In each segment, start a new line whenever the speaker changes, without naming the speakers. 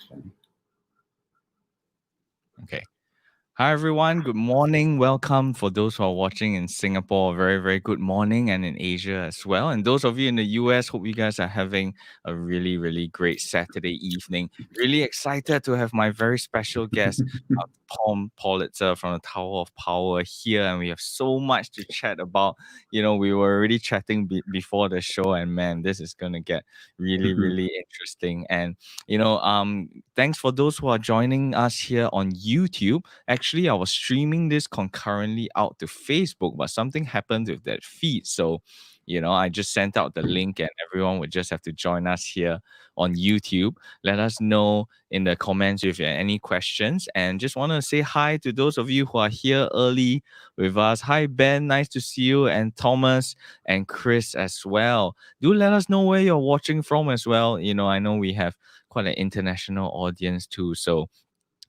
funny.
Okay. Hi, everyone. Good morning. Welcome for those who are watching in Singapore. Very, very good morning, and in Asia as well. And those of you in the US, hope you guys are having a really, really great Saturday evening. Really excited to have my very special guest, Tom Politzer from the Tower of Power here. And we have so much to chat about. We were already chatting before the show, and man, this is going to get really, really interesting. And, thanks for those who are joining us here on YouTube. Actually, I was streaming this concurrently out to Facebook, but something happened with that feed. So, I just sent out the link and everyone would just have to join us here on YouTube. Let us know in the comments if you have any questions. And just want to say hi to those of you who are here early with us. Hi, Ben. Nice to see you. And Thomas and Chris as well. Do let us know where you're watching from as well. I know we have quite an international audience too. So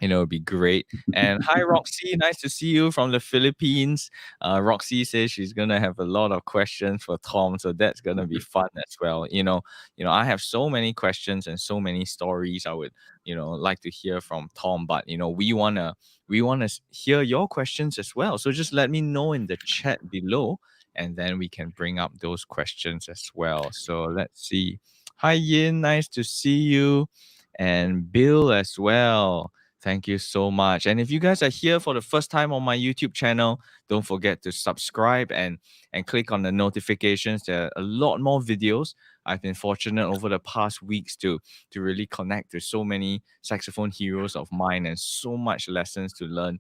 it'd be great. And hi, Roxy. Nice to see you from the Philippines. Roxy says she's gonna have a lot of questions for Tom, so that's gonna be fun as well. I have so many questions and so many stories I would, like to hear from Tom. But we wanna hear your questions as well. So just let me know in the chat below, and then we can bring up those questions as well. So let's see. Hi, Yin. Nice to see you, and Bill as well. Thank you so much. And if you guys are here for the first time on my YouTube channel, don't forget to subscribe and click on the notifications. There are a lot more videos. I've been fortunate over the past weeks to really connect with so many saxophone heroes of mine and so much lessons to learn,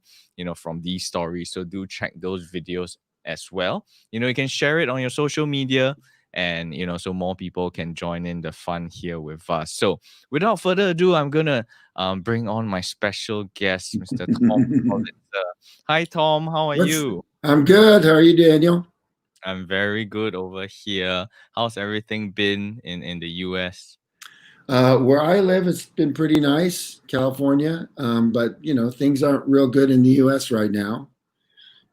from these stories. So do check those videos as well. You can share it on your social media and so more people can join in the fun here with us. So without further ado, I'm gonna bring on my special guest, Mr. Tom Politzer. Hi, Tom. How are you?
I'm good. How are you, Daniel?
I'm very good over here. How's everything been in the US?
Where I live, it's been pretty nice, California. But things aren't real good in the U.S. right now,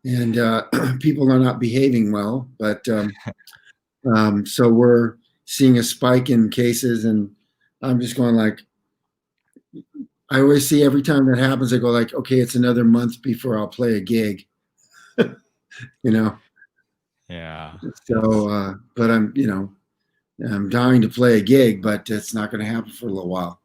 and people are not behaving well. But so we're seeing a spike in cases, and I'm just going like, I always see every time that happens, I go like, okay, it's another month before I'll play a gig. you know.
Yeah.
So, but I'm dying to play a gig, but it's not going to happen for a little while.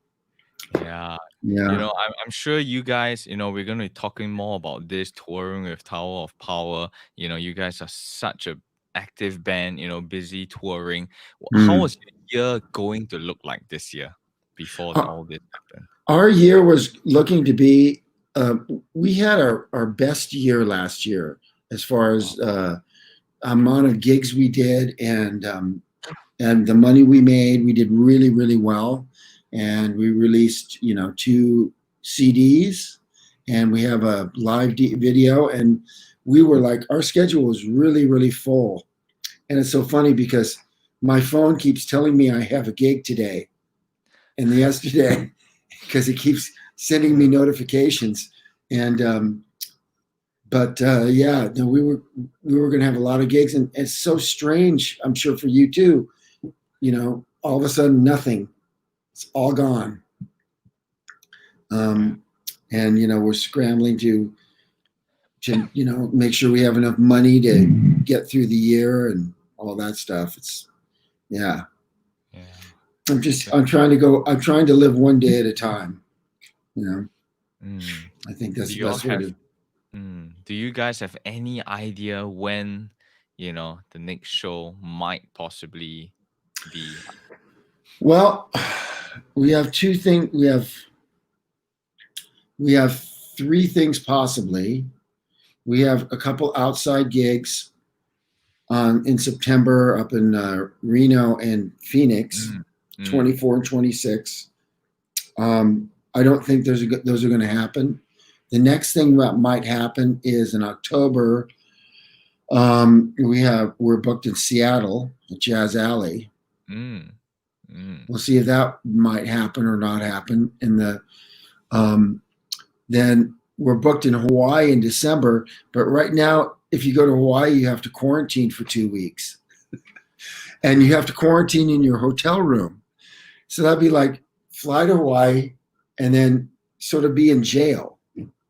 Yeah.
Yeah.
I'm sure you guys, we're going to be talking more about this touring with Tower of Power. You guys are such a active band, busy touring. How
Mm.
was your year going to look like this year before
Our,
all this happened?
our year was looking to be, we had our best year last year as far
Wow.
as amount of gigs we did and the money we made. We did really, really well. And we released, 2 CDs and we have a live video. And we were like, our schedule was really, really full. And it's so funny because my phone keeps telling me I have a gig today and yesterday because it keeps sending me notifications. And but yeah, no, we were going to have a lot of gigs, and it's so strange. I'm sure for you too. All of a sudden, nothing. It's all gone. Um, and we're scrambling to make sure we have enough money to get through the year and all that stuff. It's yeah.
Yeah.
I'm trying to live one day at a time.
Mm.
I think that's
Do
the
you all
best way
have
to.
do you guys have any idea when, the next show might possibly be?
Well, we have 2 things. We have 3 things possibly. We have a couple outside gigs in September up in Reno and Phoenix,
Mm. Mm.
24 and 26. I don't think those are going to happen. The next thing that might happen is in October. We're booked in Seattle at Jazz Alley.
Mm. Mm.
We'll see if that might happen or not happen. Um, then we're booked in Hawaii in December. But right now, if you go to Hawaii, you have to quarantine for 2 weeks, and you have to quarantine in your hotel room. So that'd be like fly to Hawaii, and then sort of be in jail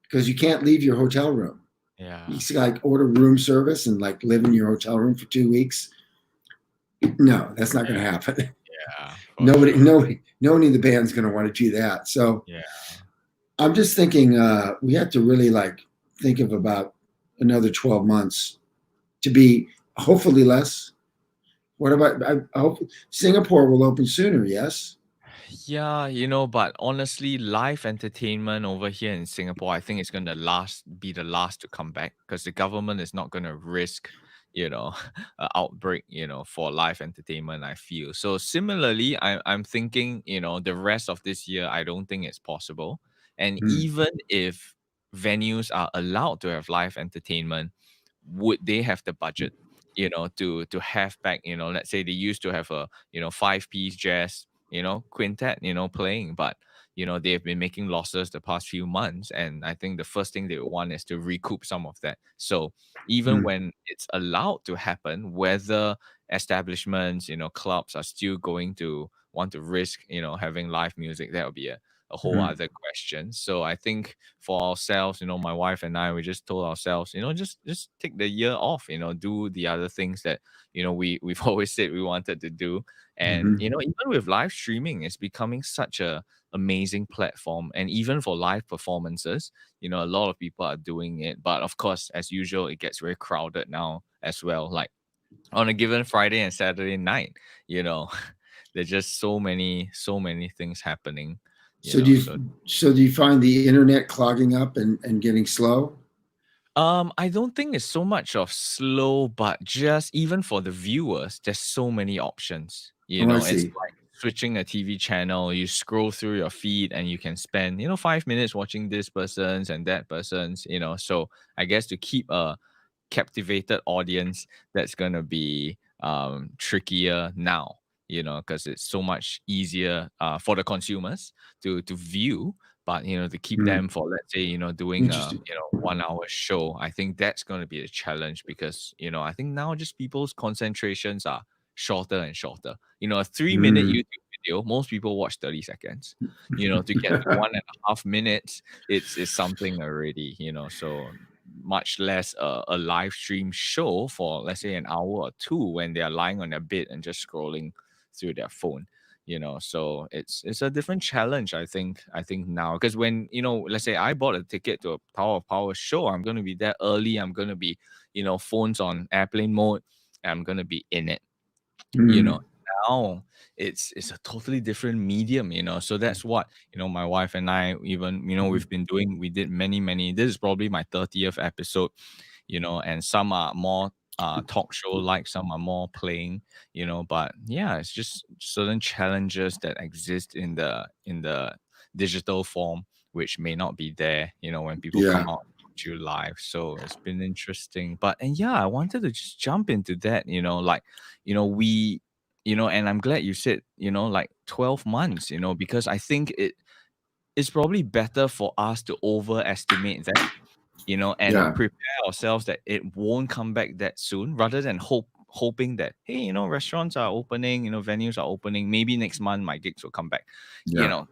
because you can't leave your hotel room. You
Yeah.
see, like order room service and like live in your hotel room for 2 weeks. No, that's not going to happen.
Yeah, for
Nobody,
sure.
nobody, nobody in the band's going to want to do that. So
Yeah.
I'm just thinking we have to really like think of about another 12 months to be hopefully less. What about? I hope Singapore will open sooner. Yes.
Yeah, but honestly, live entertainment over here in Singapore, I think it's gonna be the last to come back because the government is not gonna risk, you know, an outbreak, for live entertainment, I feel. So similarly, I'm thinking, the rest of this year, I don't think it's possible. And
Mm,
even if venues are allowed to have live entertainment, would they have the budget, to have back, let's say they used to have a, five-piece jazz quintet, playing, but they've been making losses the past few months, and I think the first thing they would want is to recoup some of that. So even
mm,
when it's allowed to happen, whether establishments, clubs are still going to want to risk, having live music, that would be a whole
mm,
other question. So I think for ourselves, my wife and I, we just told ourselves, just take the year off, do the other things that we've always said we wanted to do. And
mhm.
even with live streaming, it's becoming such a amazing platform. And even for live performances, a lot of people are doing it. But of course, as usual, it gets very crowded now as well. Like on a given Friday and Saturday night, you know, there's just so many things happening,
So do
so
you find the internet clogging up and getting slow?
I don't think it's so much of slow, but just even for the viewers, there's so many options.
Oh, I
It's
see.
like switching a TV channel, you scroll through your feed and you can spend, 5 minutes watching this person's and that person's. So I guess to keep a captivated audience, that's going to be trickier now, because it's so much easier for the consumers to view. But to keep
Mm,
them for, let's say, doing a
interesting.
1 hour show, I think that's going to be a challenge because I think now just people's concentrations are shorter and shorter. A 3 minute
Mm.
YouTube video, most people watch 30 seconds. To get to 1.5 minutes, it's something already. So much less a live stream show for, let's say, an hour or two when they are lying on their bed and just scrolling through their phone. So it's a different challenge, I think now, because when let's say I bought a ticket to a Tower of Power show, I'm going to be there early, I'm going to be phones on airplane mode, I'm going to be in it. you know
Mm.
Now it's a totally different medium, so that's what my wife and I, even we've been doing. We did many, this is probably my 30th episode, and some are more talk show, like some are more playing, but yeah, it's just certain challenges that exist in the digital form, which may not be there when people
Yeah.
come out and talk to you live. So it's been interesting. But and yeah, I wanted to just jump into that, like we and I'm glad you said like 12 months, because I think it's probably better for us to overestimate that, and
Yeah.
prepare ourselves that it won't come back that soon, rather than hoping that, hey, restaurants are opening, venues are opening, maybe next month my gigs will come back. you
Yeah.
know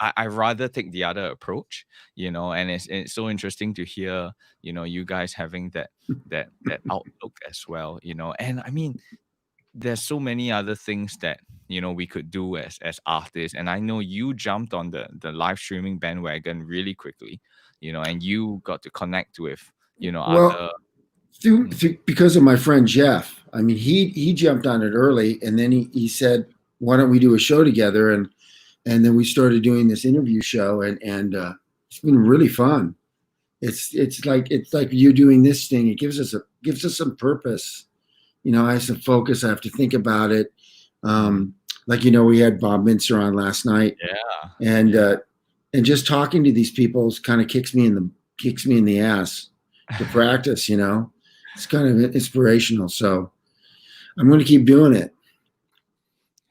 I rather take the other approach, and it's so interesting to hear, you guys having that outlook as well, and I mean, there's so many other things that we could do as artists, and I know you jumped on the live streaming bandwagon really quickly, and you got to connect with
Well,
other. Mm,
because of my friend Jeff. I mean, he jumped on it early, and then he said, "Why don't we do a show together?" And then we started doing this interview show, and it's been really fun. It's like you doing this thing. It gives us some purpose. I have some focus. I have to think about it.
mm,
Like we had Bob Mintzer on last night,
yeah,
and
yeah.
uh, and just talking to these people kind of kicks me in the ass to practice. It's kind of inspirational. So I'm going to keep doing it.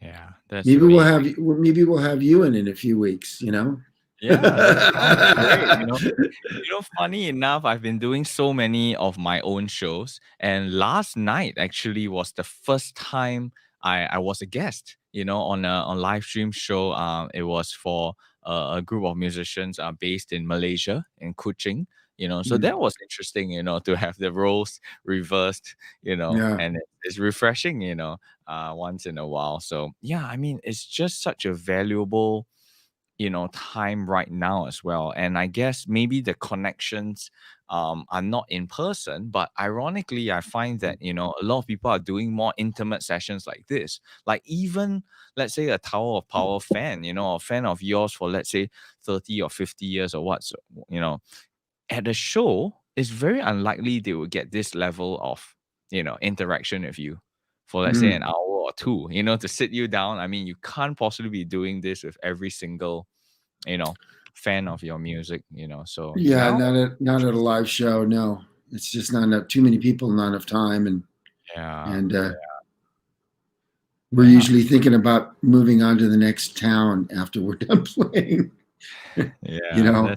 Yeah, that's
Maybe we'll
amazing.
have maybe we'll have you in a few weeks.
Yeah, that sounds great. Funny enough, I've been doing so many of my own shows, and last night actually was the first time I was a guest, on a live stream show. It was for a group of musicians are based in Malaysia, in Kuching. So
Mm.
that was interesting, to have the roles reversed,
Yeah.
and it's refreshing, once in a while. So yeah, I mean, it's just such a valuable, time right now as well. And I guess maybe the connections are not in person, but ironically, I find that, a lot of people are doing more intimate sessions like this. Like even, let's say, a Tower of Power fan, a fan of yours for, let's say, 30 or 50 years or what, so, at a show, it's very unlikely they will get this level of, interaction with you for, let's say, an
Mm.
hour or two, to sit you down. I mean, you can't possibly be doing this with every single, you know, fan of your music, So
Yeah,
now,
not at a live show. No, it's just not enough. Too many people, not enough time, and
yeah,
and we're
yeah,
usually thinking about moving on to the next town after we're done playing. you
yeah,
know,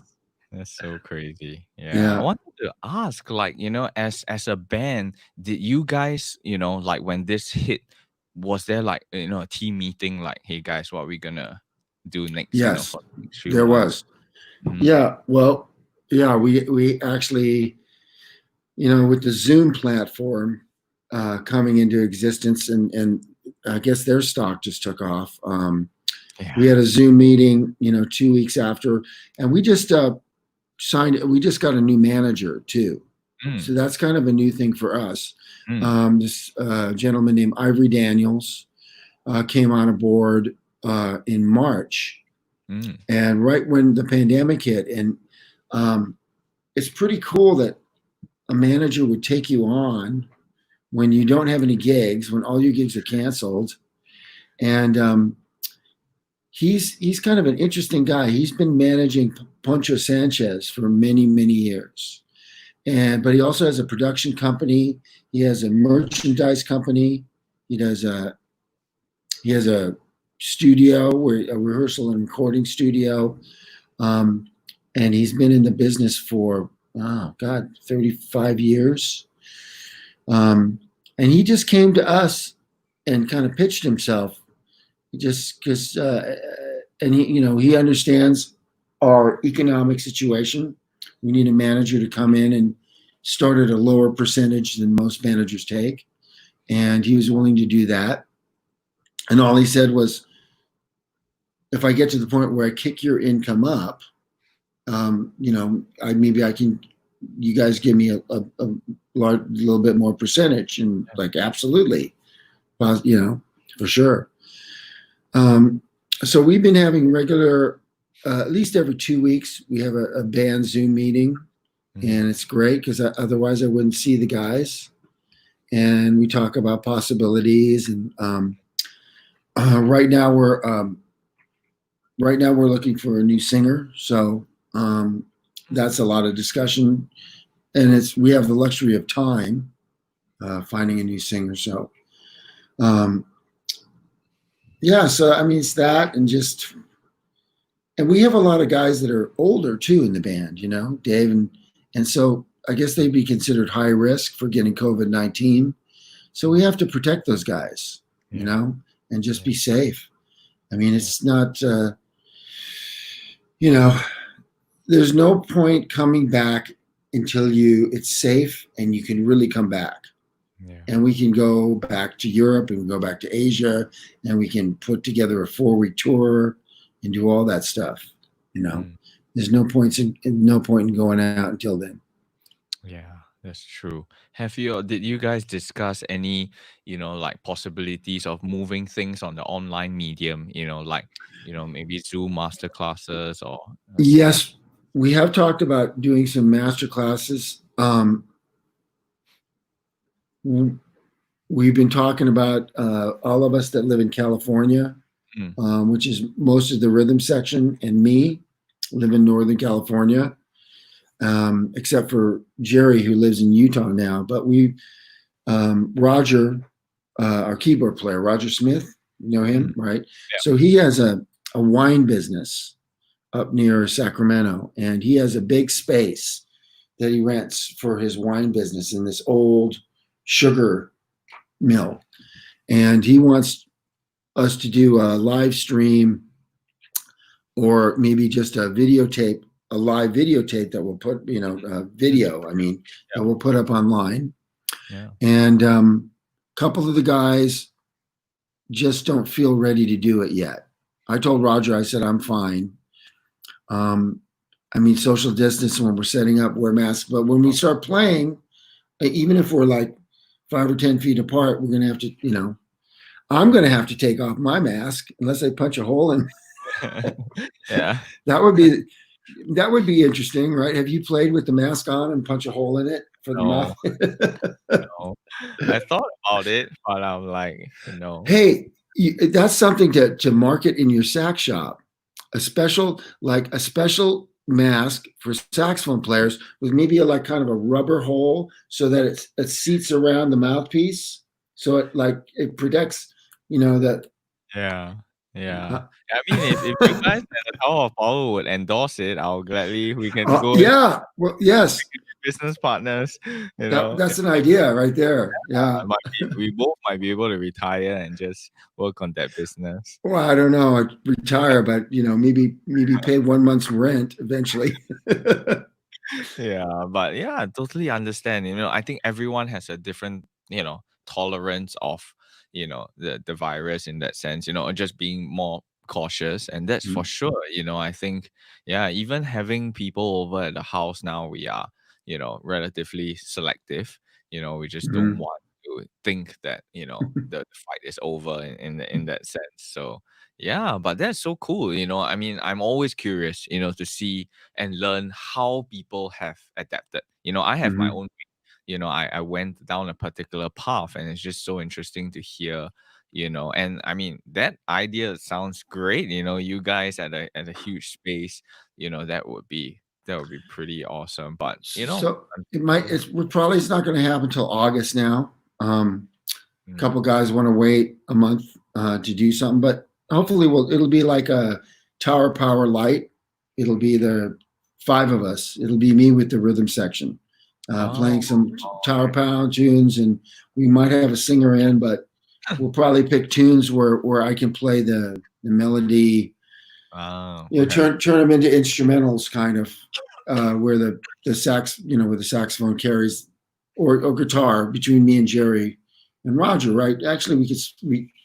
that's so crazy. Yeah. I
yeah,
wanted to ask, like, as a band, did you guys, like when this hit, was there like, a team meeting, like, hey guys, what are we gonna do next,
yes,
for the next few
there
months?
was.
Mm,
Yeah, well, yeah, we actually, with the Zoom platform coming into existence, and I guess their stock just took off. We
yeah.
had a Zoom meeting, 2 weeks after, and we just signed. We just got a new manager too, so
Mm,
that's kind of a new thing for us.
mm,
This gentleman named Ivory Daniels came on board in March,
mm,
and right when the pandemic hit, and um, it's pretty cool that a manager would take you on when you don't have any gigs, when all your gigs are canceled, and he's kind of an interesting guy. He's been managing Poncho Sanchez for many years, but he also has a production company. He has a merchandise company. He does a he has a studio, where a rehearsal and recording studio, um, and he's been in the business for, oh God, 35 years. Um, and he just came to us and kind of pitched himself, just because, and he understands our economic situation. We need a manager to come in and start at a lower percentage than most managers take, and he was willing to do that. And all he said was, if I get to the point where I kick your income up, maybe I can, you guys give me a little bit more percentage. And like, absolutely, for sure. Um, so we've been having regular, at least every 2 weeks, we have a band Zoom meeting,
mm,
and it's great because otherwise I wouldn't see the guys. And we talk about possibilities. And right now we're looking for a new singer. So that's a lot of discussion, and we have the luxury of time finding a new singer. So um, yeah, so I mean, it's that, and we have a lot of guys that are older too in the band, Dave, and so I guess they'd be considered high risk for getting COVID-19. So we have to protect those guys,
yeah,
and just
yeah,
be safe. I mean,
yeah,
it's not, you know, there's no point coming back until it's safe and you can really come back.
yeah.
And we can go back to Europe, and we go back to Asia, and we can put together a 4-week tour and do all that stuff.
Mm.
There's no point in going out until then.
Yeah, that's true. Did you guys discuss any, like possibilities of moving things on the online medium, like, maybe Zoom master classes or stuff?
Yes, we have talked about doing some master classes. We've been talking about, all of us that live in California,
Mm,
which is most of the rhythm section, and me live in Northern California, except for Jerry, who lives in Utah now. But Roger, our keyboard player, Roger Smith, you know
mm,
him, right?
yeah.
So he has a wine business up near Sacramento, and he has a big space that he rents for his wine business in this old sugar mill. And he wants us to do a live stream or maybe just a videotape, a live videotape that we'll put, video. I mean, that we'll put up online.
Yeah.
And a couple of the guys just don't feel ready to do it yet. I told Roger, I said, I'm fine. I mean, social distance when we're setting up, wear masks. But when we start playing, even if we're like 5 or 10 feet apart, we're going to have to, I'm going to have to take off my mask unless I punch a hole in.
Yeah.
That would be interesting, right? Have you played with the mask on and punch a hole in it for the
No,
mouth?
no. I thought about it, but I'm like,
Hey, that's something to market in your sax shop. A special mask for saxophone players with maybe like kind of a rubber hole so that it seats around the mouthpiece, so it protects, that.
yeah, yeah. I mean, if you guys at the Tower of Power would endorse it, we can go and
Yeah, well, yes,
be business partners.
that's an idea right there. Yeah.
We both might be able to retire and just work on that business.
Well, I don't know. I'd retire, but maybe pay 1 month's rent eventually.
Yeah, but yeah, I totally understand. I think everyone has a different, tolerance of, the virus in that sense, just being more cautious. And that's for
Mm.
sure. I think, yeah, even having people over at the house now, we are, relatively selective. We just don't
Mhm.
want to think that, the fight is over in that sense. So yeah, but that's so cool. I mean, I'm always curious, to see and learn how people have adapted. I have my
Mhm.
own way. I went down a particular path, and it's just so interesting to hear, and I mean, that idea sounds great. You guys at a huge space, that would be pretty awesome. But
So
yeah.
it's not going to happen until August now. A
Mm.
couple guys want to wait a month to do something, but hopefully it'll be like a Tower Power Light. It'll be the 5 of us. It'll be me with the rhythm section,
Oh,
playing some
all
Tower
right.
Power tunes, and we might have a singer in, but we'll probably pick tunes where I can play the melody,
Oh, okay.
turn them into instrumentals, kind of, where the sax, where the saxophone carries, or guitar between me and Jerry and Roger. Right? Actually,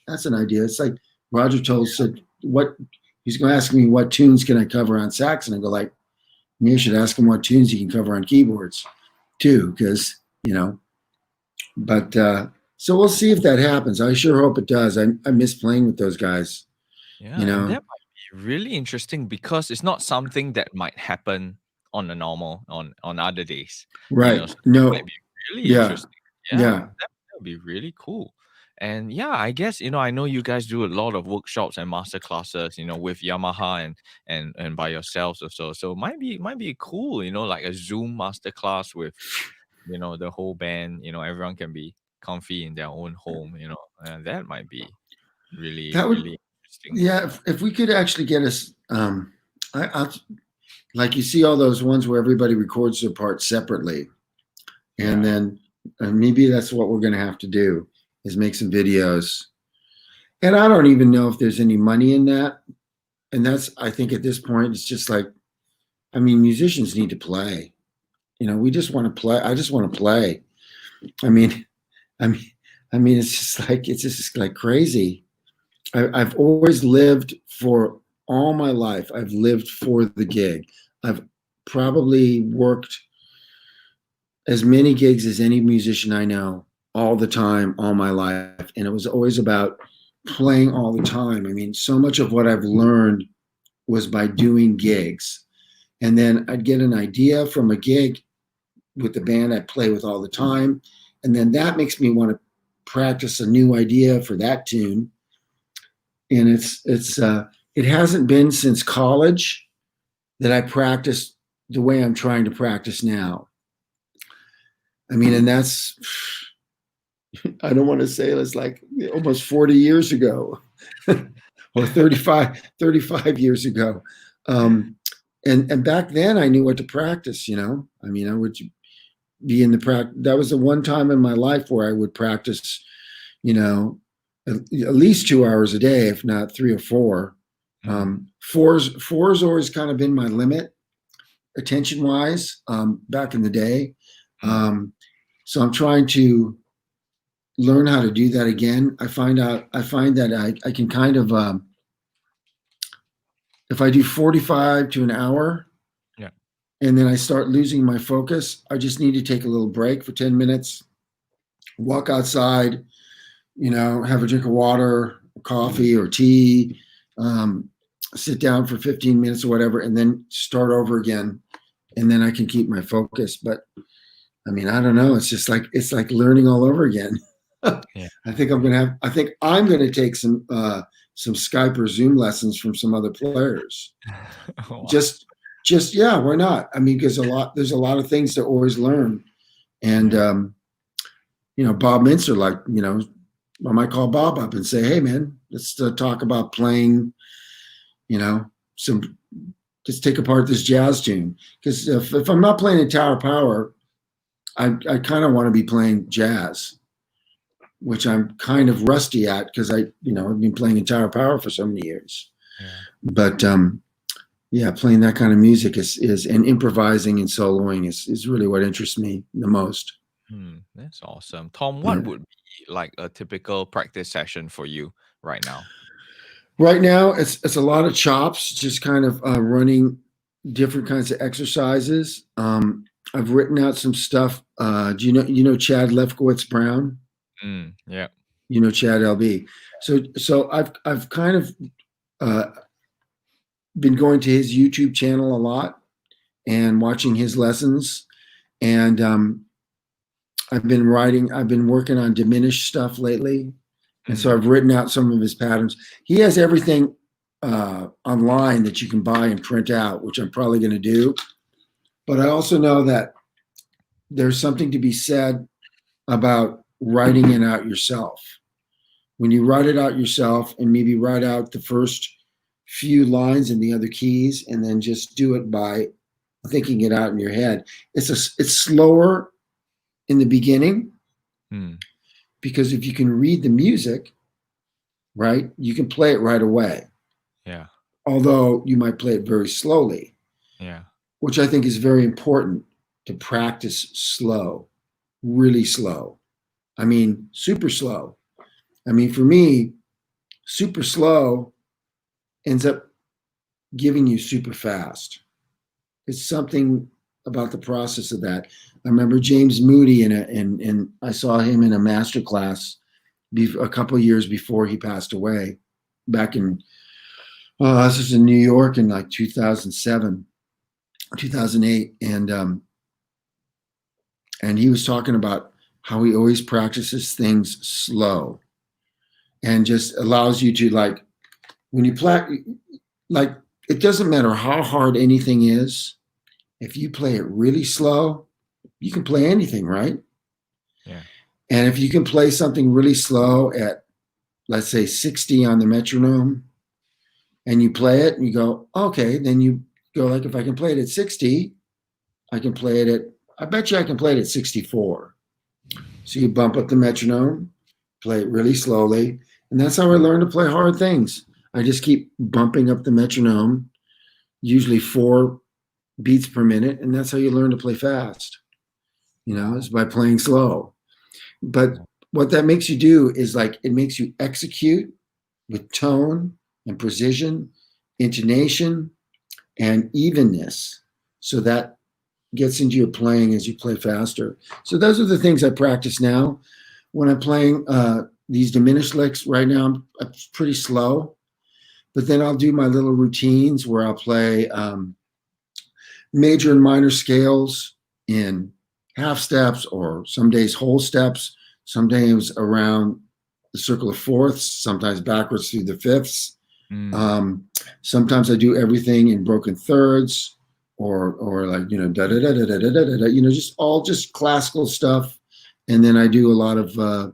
that's an idea. It's like Roger said what he's going to ask me what tunes can I cover on sax, and I go like, you should ask him what tunes he can cover on keyboards too, because But so we'll see if that happens. I sure hope it does. I miss playing with those guys.
Yeah,
You
and
know,
that might be really interesting because it's not something that might happen on other days.
right?
So that might
No,
be really
yeah,
interesting. Yeah,
yeah.
that would be really cool. And yeah, I guess I know you guys do a lot of workshops and master classes, with Yamaha and by yourselves or so. So might be cool, like a Zoom master class with the whole band. Everyone can be comfy in their own home. And that might be really
That would,
really interesting.
yeah. If we could actually get us, I like you see all those ones where everybody records their parts separately, and
Yeah.
then maybe that's what we're going to have to do is make some videos. And I don't even know if there's any money in that. And I think at this point, it's just like, I mean, musicians need to play. We just want to play. I just want to play. I mean, I mean, it's just like crazy. I've always lived for all my life. I've lived for the gig. I've probably worked as many gigs as any musician I know all the time, all my life. And it was always about playing all the time. I mean, so much of what I've learned was by doing gigs. And then I'd get an idea from a gig with the band I play with all the time. And then that makes me want to practice a new idea for that tune. And it hasn't been since college that I practiced the way I'm trying to practice now. I mean, and that's, I don't want to say it's like almost 40 years ago or 35 years ago. And back then I knew what to practice, I mean, I would be in the practice. That was the one time in my life where I would practice, at least 2 hours a day, if not 3 or 4. Four's always kind of been my limit, attention wise, back in the day. So I'm trying to learn how to do that again. I find that I can kind of, if I do 45 to an hour,
Yeah.
and then I start losing my focus, I just need to take a little break for 10 minutes, walk outside, have a drink of water, coffee or tea, sit down for 15 minutes or whatever, and then start over again. And then I can keep my focus. But I mean, I don't know. It's like learning all over again.
Yeah.
I think I'm gonna take some Skype or Zoom lessons from some other players.
Wow.
Just yeah, why not? I mean, because there's a lot of things to always learn. And Bob Minster, I might call Bob up and say, hey man, let's talk about playing, just take apart this jazz tune. Because if I'm not playing in Tower Power, I kind of want to be playing jazz, which I'm kind of rusty at because I've been playing in Tower Power for so many years.
Yeah.
But playing that kind of music is and improvising and soloing is really what interests me the most.
That's awesome. Tom, what would be like a typical practice session for you right now?
Right now, it's a lot of chops, just kind of running different kinds of exercises. I've written out some stuff. Do you know Chad Lefkowitz Brown?
Yeah.
You know Chad LB. So I've kind of been going to his YouTube channel a lot and watching his lessons, and I've been working on diminished stuff lately. And so I've written out some of his patterns. He has everything online that you can buy and print out, which I'm probably going to do. But I also know that there's something to be said about writing it out yourself. When you write it out yourself and maybe write out the first few lines in the other keys and then just do it by thinking it out in your head. It's slower in the beginning. Because if you can read the music, right, you can play it right away.
Yeah.
Although you might play it very slowly.
Yeah.
Which I think is very important to practice slow, really slow. I mean, super slow. I mean, for me, super slow ends up giving you super fast. It's something about the process of that. I remember James Moody and I saw him in a master class a couple of years before he passed away, back in this was in New York in like 2007, 2008, and he was talking about how he always practices things slow, and just allows you to, like, when you play, like, it doesn't matter how hard anything is. If you play it really slow, you can play anything, right?
Yeah.
And if you can play something really slow at, let's say, 60 on the metronome, and you play it and you go, okay, then you go, like, if I can play it at 60, I can play it at, I bet you I can play it at 64. So you bump up the metronome, play it really slowly. And that's how I learned to play hard things. I just keep bumping up the metronome, usually 4 beats per minute. And that's how you learn to play fast, is by playing slow. But what that makes you do is, like, it makes you execute with tone and precision, intonation, and evenness. So that gets into your playing as you play faster. So those are the things I practice now. When I'm playing these diminished licks right now, I'm pretty slow. But then I'll do my little routines where I'll play major and minor scales in half steps, or some days whole steps, some days around the circle of fourths, sometimes backwards through the fifths. Sometimes I do everything in broken thirds, or like, da da da da da da da da, just classical stuff. And then I do a lot of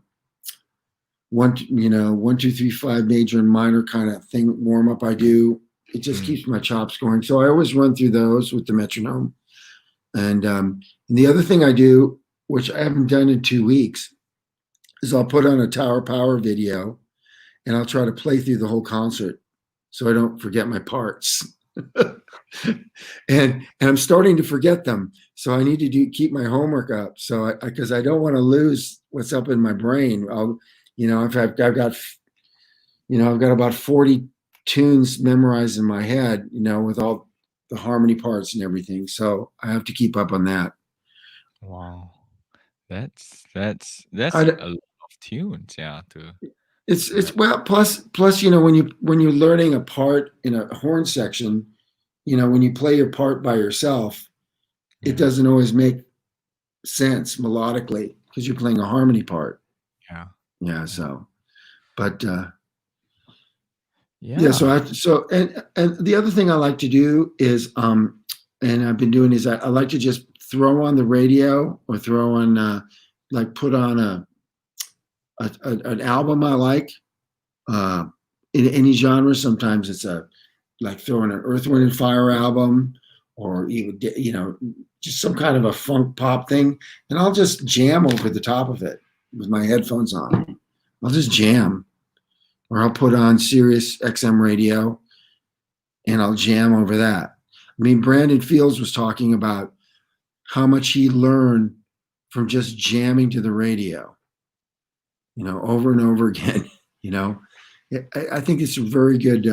1, 2, 3, 5 major and minor kind of thing warm up. I do. It just keeps my chops going. So I always run through those with the metronome. And the other thing I do, which I haven't done in 2 weeks, is I'll put on a Tower Power video and I'll try to play through the whole concert so I don't forget my parts. and I'm starting to forget them, so I need to keep my homework up. So because I don't want to lose what's up in my brain. If I've got I've got about 40 tunes memorized in my head, with all the harmony parts and everything. So I have to keep up on that.
Wow. That's
I,
a lot of tunes, yeah, to
it's
learn.
well, plus, when you're learning a part in a horn section, when you play your part by yourself, it
Yeah.
doesn't always make sense melodically because you're playing a harmony part.
Yeah.
Yeah.
Yeah.
So, but yeah.
Yeah.
And the other thing I like to do is, and I've been doing is I like to just throw on the radio or throw on, like put on an album I like, uh, in any genre. Sometimes it's like throwing an Earth, Wind and Fire album, or just some kind of a funk pop thing, and I'll just jam over the top of it with my headphones on. I'll just jam, or I'll put on Sirius XM radio, and I'll jam over that. I mean, Brandon Fields was talking about how much he learned from just jamming to the radio, over and over again. you know, I think it's a very good.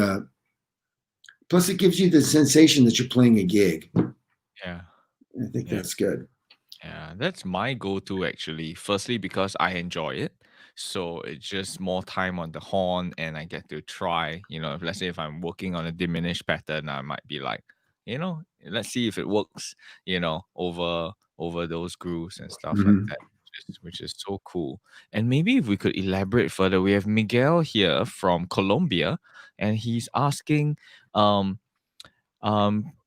Plus, it gives you the sensation that you're playing a gig.
Yeah.
I think
Yeah.
that's good.
Yeah, that's my go-to actually. Firstly, because I enjoy it. So it's just more time on the horn and I get to try, if let's say if I'm working on a diminished pattern, I might be like, let's see if it works, over those grooves and stuff like
Mhm.
that, which is so cool. And maybe if we could elaborate further, we have Miguel here from Colombia, and he's asking, um,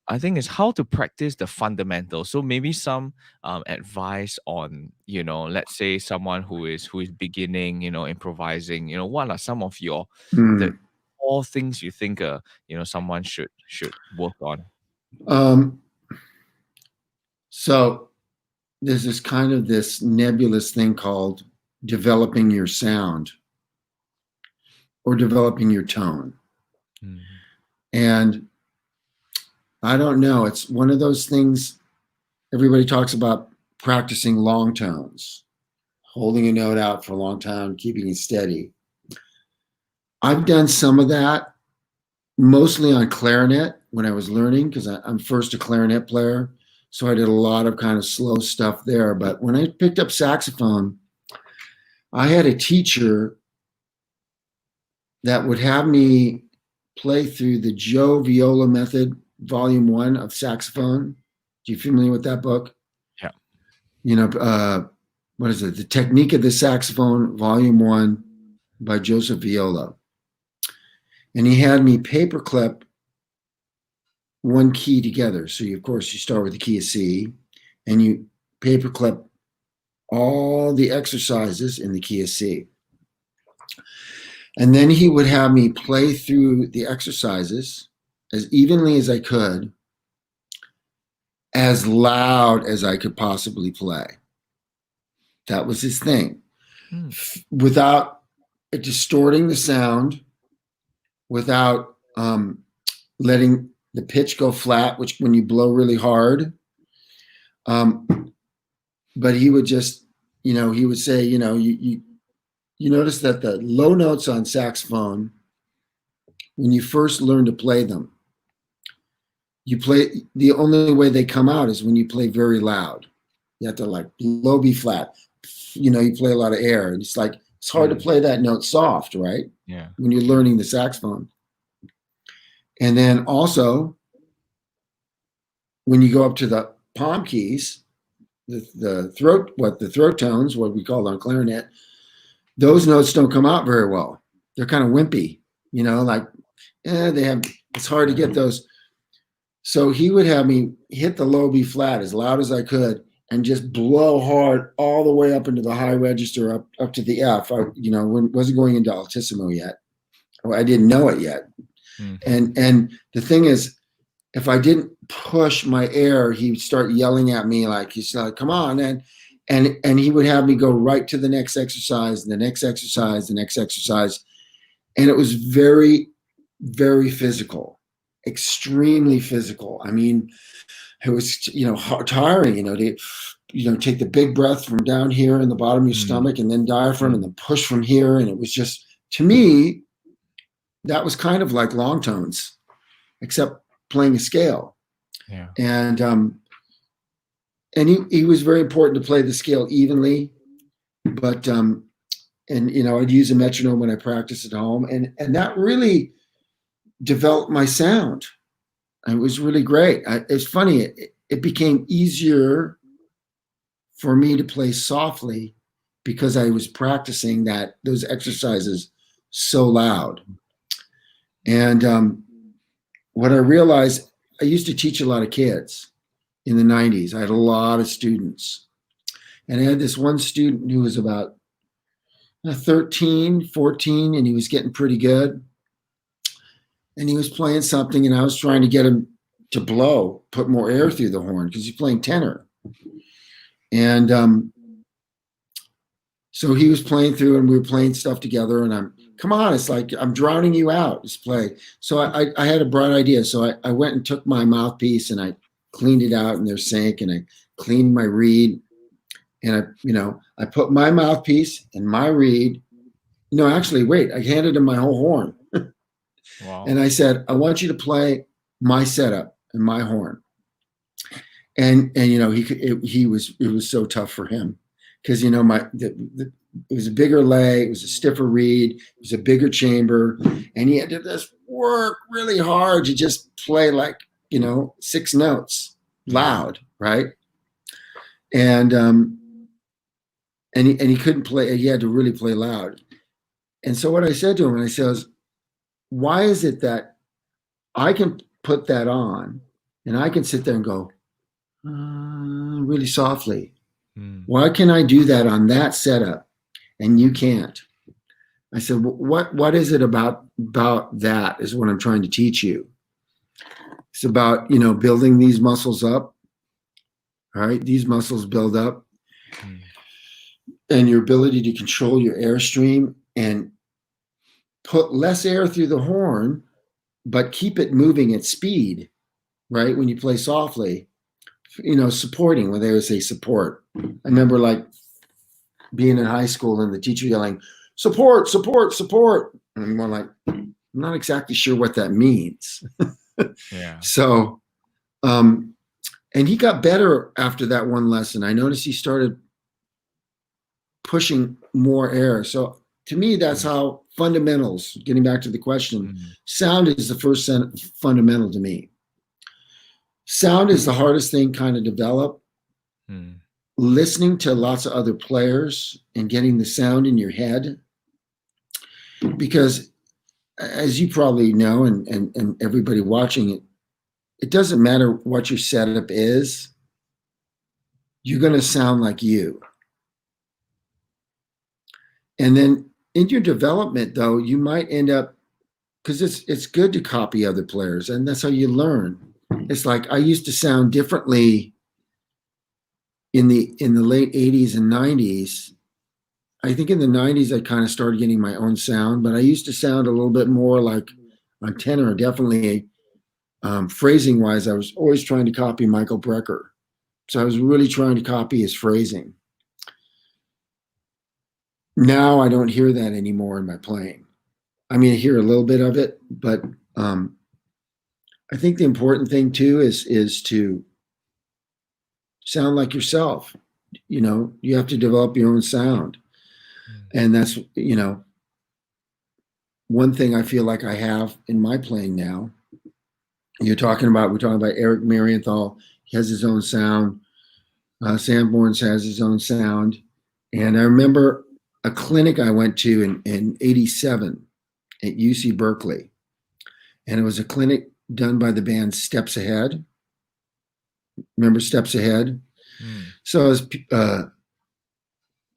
I think it's how to practice the fundamentals. So maybe some advice on, let's say someone who is beginning, improvising. What are some of the
Mm.
core things you think someone should work on?
Um, so there's this nebulous thing called developing your sound or developing your tone.
Mhm.
And I don't know, it's one of those things everybody talks about practicing long tones, holding a note out for a long time, keeping it steady. I've done some of that mostly on clarinet when I was learning because I'm first a clarinet player. So I did a lot of kind of slow stuff there. But when I picked up saxophone, I had a teacher that would have me play through the Joe Viola method, volume 1 of saxophone. Do you familiar with that book?
Yeah.
What is it? The Technique of the Saxophone, volume 1 by Joseph Viola. And he had me paperclip one key together. So of course you start with the key of C and you paperclip all the exercises in the key of C. And then he would have me play through the exercises as evenly as I could, as loud as I could possibly play. That was his thing.
Mm.
Without distorting the sound, without letting the pitch go flat, which when you blow really hard. But he would just, he would say, you notice that the low notes on saxophone, when you first learn to play them, the only way they come out is when you play very loud. You have to like low B flat. You play a lot of air. And it's hard to play that note soft, right?
Yeah.
When you're learning the saxophone. And then also, when you go up to the palm keys, the throat tones, what we call on clarinet, those notes don't come out very well. They're kind of wimpy, it's hard to get those. So he would have me hit the low B flat as loud as I could and just blow hard all the way up into the high register, up to the F. I wasn't going into altissimo yet. I didn't know it yet.
Mhm.
And the thing is, if I didn't push my air, he'd start yelling at me he's like, come on. And he would have me go right to the next exercise, the next exercise, the next exercise. And it was very very physical, extremely physical. I mean, it was, tiring, to take the big breath from down here in the bottom of your stomach and then diaphragm and then push from here. And it was just, to me, that was kind of like long tones, except playing a scale.
Yeah.
And he was very important to play the scale evenly, but I'd use a metronome when I practiced at home, and that really developed my sound. It was really great. It's funny. It became easier for me to play softly because I was practicing those exercises so loud. And what I realized, I used to teach a lot of kids in the 90s. I had a lot of students. And I had this one student who was about 13, 14, and he was getting pretty good. And he was playing something, and I was trying to get him to put more air through the horn because he's playing tenor. And so he was playing through, and we were playing stuff together, and come on, it's like I'm drowning you out, just play. So I had a bright idea. So I went and took my mouthpiece and I cleaned it out in their sink, and I cleaned my reed, and I put my mouthpiece and my reed. Actually, wait, I handed him my whole horn.
Wow.
And I said, I want you to play my setup and my horn. And it was so tough for him because it was a bigger leg, it was a stiffer reed, it was a bigger chamber, and he had to just work really hard to just play like 6 notes loud, right? And he couldn't play. He had to really play loud. And so what I said to him, I says, why is it that I can put that on and I can sit there and go really softly? Why can I do that on that setup and you can't? I said, what is it about that is what I'm trying to teach you. It's about, building these muscles up. All right. These muscles build up and your ability to control your airstream and put less air through the horn, but keep it moving at speed, right? When you play softly, supporting, when they would say support. I remember like being in high school and the teacher yelling, support, support, support. And I'm more like, I'm not exactly sure what that means.
Yeah.
So, and he got better after that one lesson. I noticed he started pushing more air. So to me, that's how fundamentals, getting back to the question, sound is the first fundamental to me. Sound is the hardest thing kind of develop. Listening to lots of other players and getting the sound in your head. Because as you probably know, and everybody watching it, it doesn't matter what your setup is, you're going to sound like you. And then in your development, though, you might end up, because it's good to copy other players, and that's how you learn. It's like I used to sound differently in the late 80s and 90s. I think in the 90s, I kind of started getting my own sound, but I used to sound a little bit more like on tenor, definitely phrasing wise. I was always trying to copy Michael Brecker. So I was really trying to copy his phrasing. Now I don't hear that anymore in my playing. I mean, I hear a little bit of it, but I think the important thing too is to sound like yourself. You have to develop your own sound. And that's, one thing I feel like I have in my playing now. We're talking about Eric Marienthal. He has his own sound. Sanborns has his own sound. And I remember a clinic I went to in 87 at UC Berkeley. And it was a clinic done by the band Steps Ahead. Remember Steps Ahead? So it was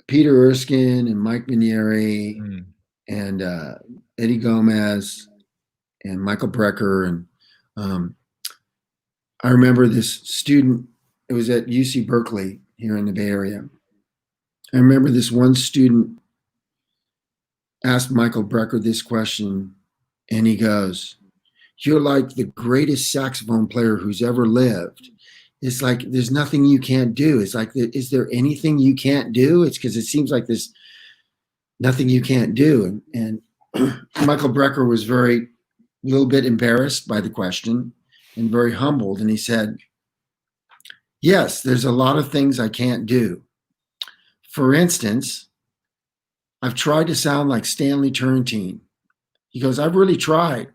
Peter Erskine and Mike Minieri and Eddie Gomez and Michael Brecker. And I remember this student, it was at UC Berkeley here in the Bay Area. I remember this one student asked Michael Brecker this question, And he goes, "You're like the greatest saxophone player who's ever lived. It's like there's nothing you can't do. It's like, is there anything you can't do? It's because it seems like there's nothing you can't do." And Michael Brecker was a little bit embarrassed by the question and very humbled. And he said, "Yes, there's a lot of things I can't do. For instance, I've tried to sound like Stanley Turrentine." He goes, "I've really tried."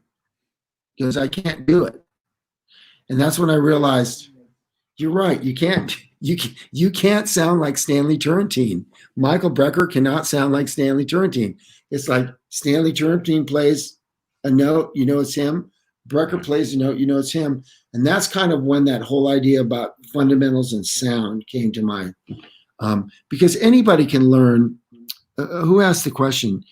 He goes, "I can't do it." And that's when I realized, you're right. You can't sound like Stanley Turrentine. Michael Brecker cannot sound like Stanley Turrentine. It's like Stanley Turrentine plays a note, you know it's him. Brecker plays a note, you know it's him. And that's kind of when that whole idea about fundamentals and sound came to mind. Because anybody can learn. Who asked the question?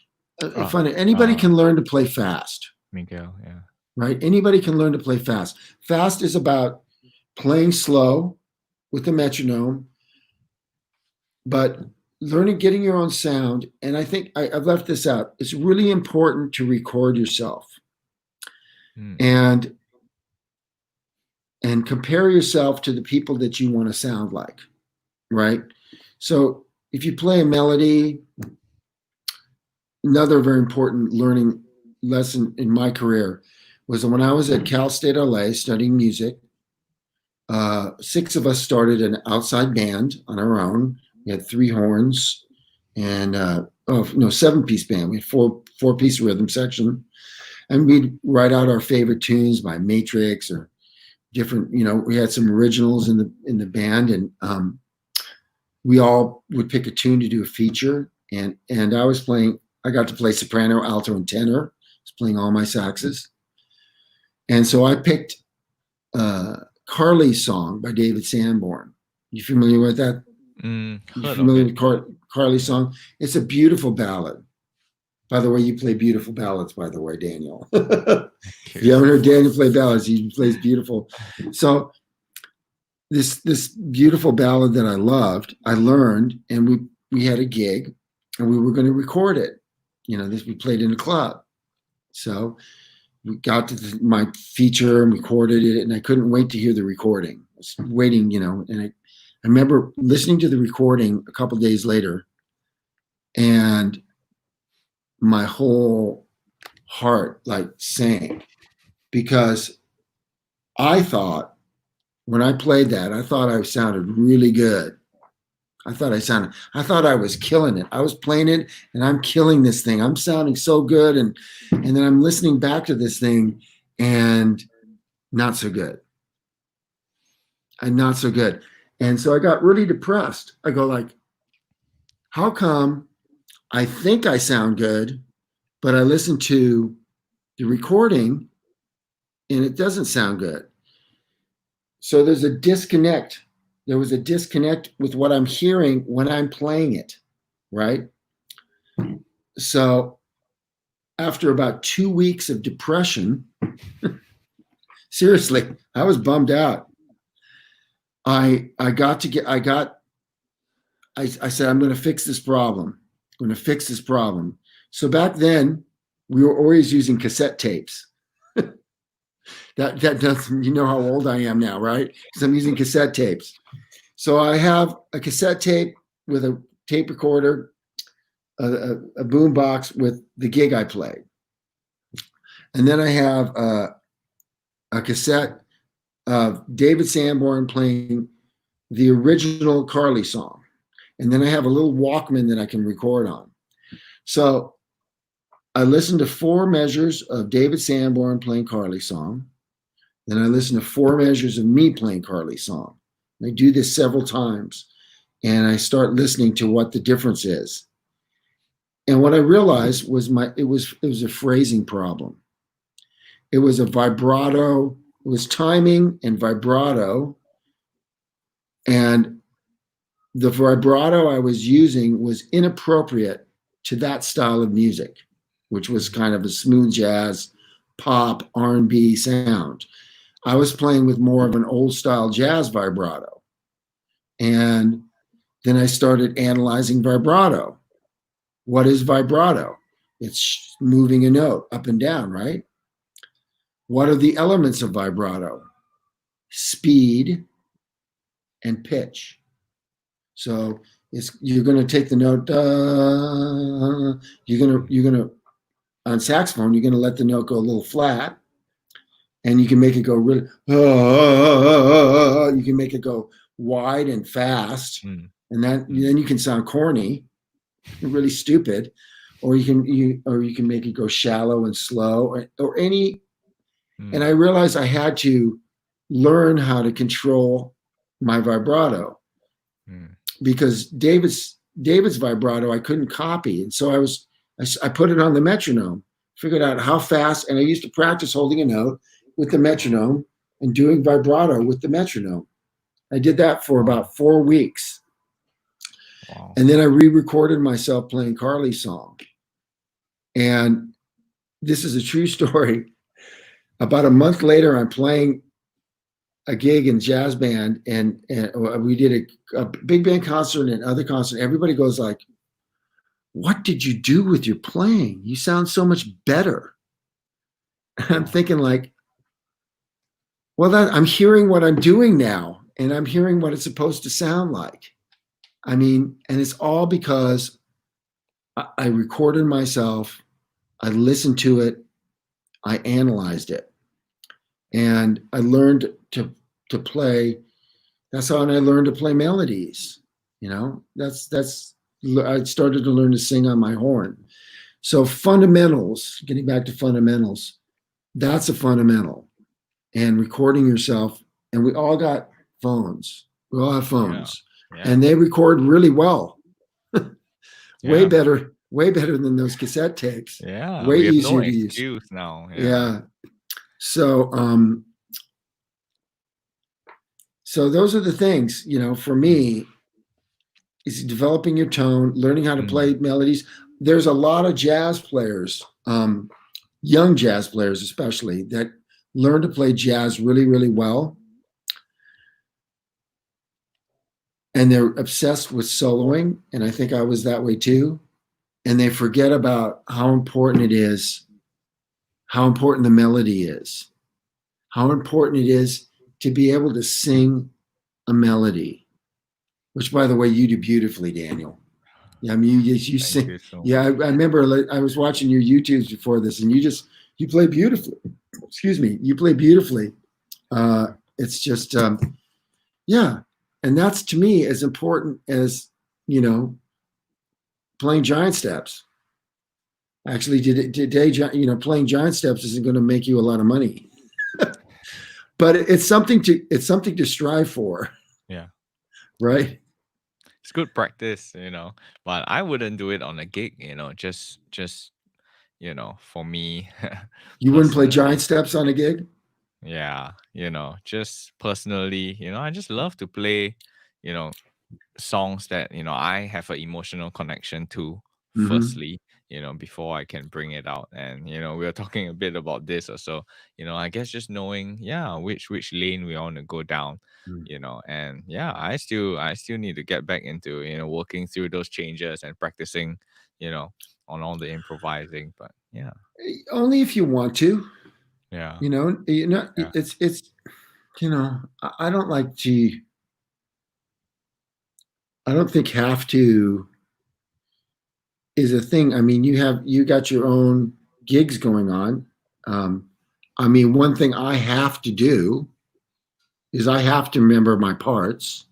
Anybody can learn to play fast.
Miguel, yeah.
Right? Anybody can learn to play fast. Fast is about playing slow with the metronome, but getting your own sound. And I think I've left this out. It's really important to record yourself and compare yourself to the people that you want to sound like, right? So if you play a melody, another very important learning lesson in my career was when I was at Cal State LA studying music. 6 of us started an outside band on our own. We had 3 horns and 7-piece band. We had 4-piece rhythm section, and we'd write out our favorite tunes by Matrix or different. We had some originals in the band, and we all would pick a tune to do a feature. And I got to play soprano, alto, and tenor. I was playing all my saxes, and so I picked Carly's Song by David Sanborn. You familiar with that? You familiar with Carly's Song? It's a beautiful ballad. By the way, you play beautiful ballads, by the way, Daniel. If you haven't heard Daniel play ballads, he plays beautiful. So this beautiful ballad that I loved, I learned, and we had a gig, and we were going to record it. We played in a club. So we got to my feature and recorded it, and I couldn't wait to hear the recording. I was waiting, and I remember listening to the recording a couple days later, and my whole heart sank, because I thought when I played that, I thought I sounded really good. I thought I was killing it. I was playing it and I'm killing this thing. I'm sounding so good. And then I'm listening back to this thing and not so good. And not so good. And so I got really depressed. I go how come I think I sound good, but I listen to the recording and it doesn't sound good? So there's a disconnect. There was a disconnect with what I'm hearing when I'm playing it, right? So after about 2 weeks of depression, seriously, I was bummed out. I said, I'm going to fix this problem. I'm going to fix this problem. So back then, we were always using cassette tapes. That doesn't, how old I am now, right? Because I'm using cassette tapes. So I have a cassette tape with a tape recorder, a boom box with the gig I played. And then I have a cassette of David Sanborn playing the original Carly Song. And then I have a little Walkman that I can record on. So I listened to 4 measures of David Sanborn playing Carly Song. Then I listened to 4 measures of me playing Carly Song. I do this several times, and I start listening to what the difference is. And what I realized was it was a phrasing problem. It was a vibrato. It was timing and vibrato. And the vibrato I was using was inappropriate to that style of music, which was kind of a smooth jazz, pop, R&B sound. I was playing with more of an old style jazz vibrato. And then I started analyzing vibrato. What is vibrato? It's moving a note up and down, right? What are the elements of vibrato? Speed and pitch. So you're going to take the note. You're gonna on saxophone. You're going to let the note go a little flat, and you can make it go really. You can make it go wide and fast, and then you can sound corny, really stupid, or you can make it go shallow and slow, or any. And I realized I had to learn how to control my vibrato because David's vibrato I couldn't copy, and so I put it on the metronome, figured out how fast, and I used to practice holding a note with the metronome and doing vibrato with the metronome. I did that for about 4 weeks. Wow. And then I re-recorded myself playing Carly's song. And this is a true story. About a month later, I'm playing a gig in jazz band, and we did a big band concert and other concert. Everybody goes like, "What did you do with your playing? You sound so much better." And I'm thinking like, well, I'm hearing what I'm doing now, and I'm hearing what it's supposed to sound like. I mean, and it's all because I recorded myself, I listened to it, I analyzed it, and I learned to play. That's how I learned to play melodies. You know, I started to learn to sing on my horn. So fundamentals, getting back to fundamentals, that's a fundamental. And recording yourself, and we all got phones. We all have phones, and they record really well. Way better than those cassette tapes.
Yeah,
way
we have
easier
no
to use.
excuse now.
So so those are the things, you know, for me, is developing your tone, learning how to play melodies. There's a lot of jazz players, young jazz players especially, that learn to play jazz really, really well. And they're obsessed with soloing. And I think I was that way too. And they forget about how important it is, how important the melody is, how important it is to be able to sing a melody, which, by the way, you do beautifully, Daniel. Yeah, I mean, you sing.
You so
I remember I was watching your YouTubes before this, and you play beautifully. Excuse me, you play beautifully. It's just, yeah, and that's to me as important as, you know, playing giant steps. Actually, today, you know, playing giant steps isn't going to make you a lot of money, but it's something to strive for.
Yeah.
Right.
It's good practice, you know, but I wouldn't do it on a gig, you know, just you know, for me.
You wouldn't play giant
personally.
steps on a gig?
Yeah, you know, just personally, you know, I just love to play, you know, songs that, you know, I have an emotional connection to firstly, you know, before I can bring it out. And, you know, we were talking a bit about this also, you know, I guess just knowing, which lane we want to go down, you know, and I still need to get back into, you know, working through those changes and practicing, you know, on all the improvising. But
Only if you want to.
yeah.
You know, it's you know, I don't like to. I don't think have to is a thing. I mean, you got your own gigs going on. I mean, one thing I have to do is I have to remember my parts,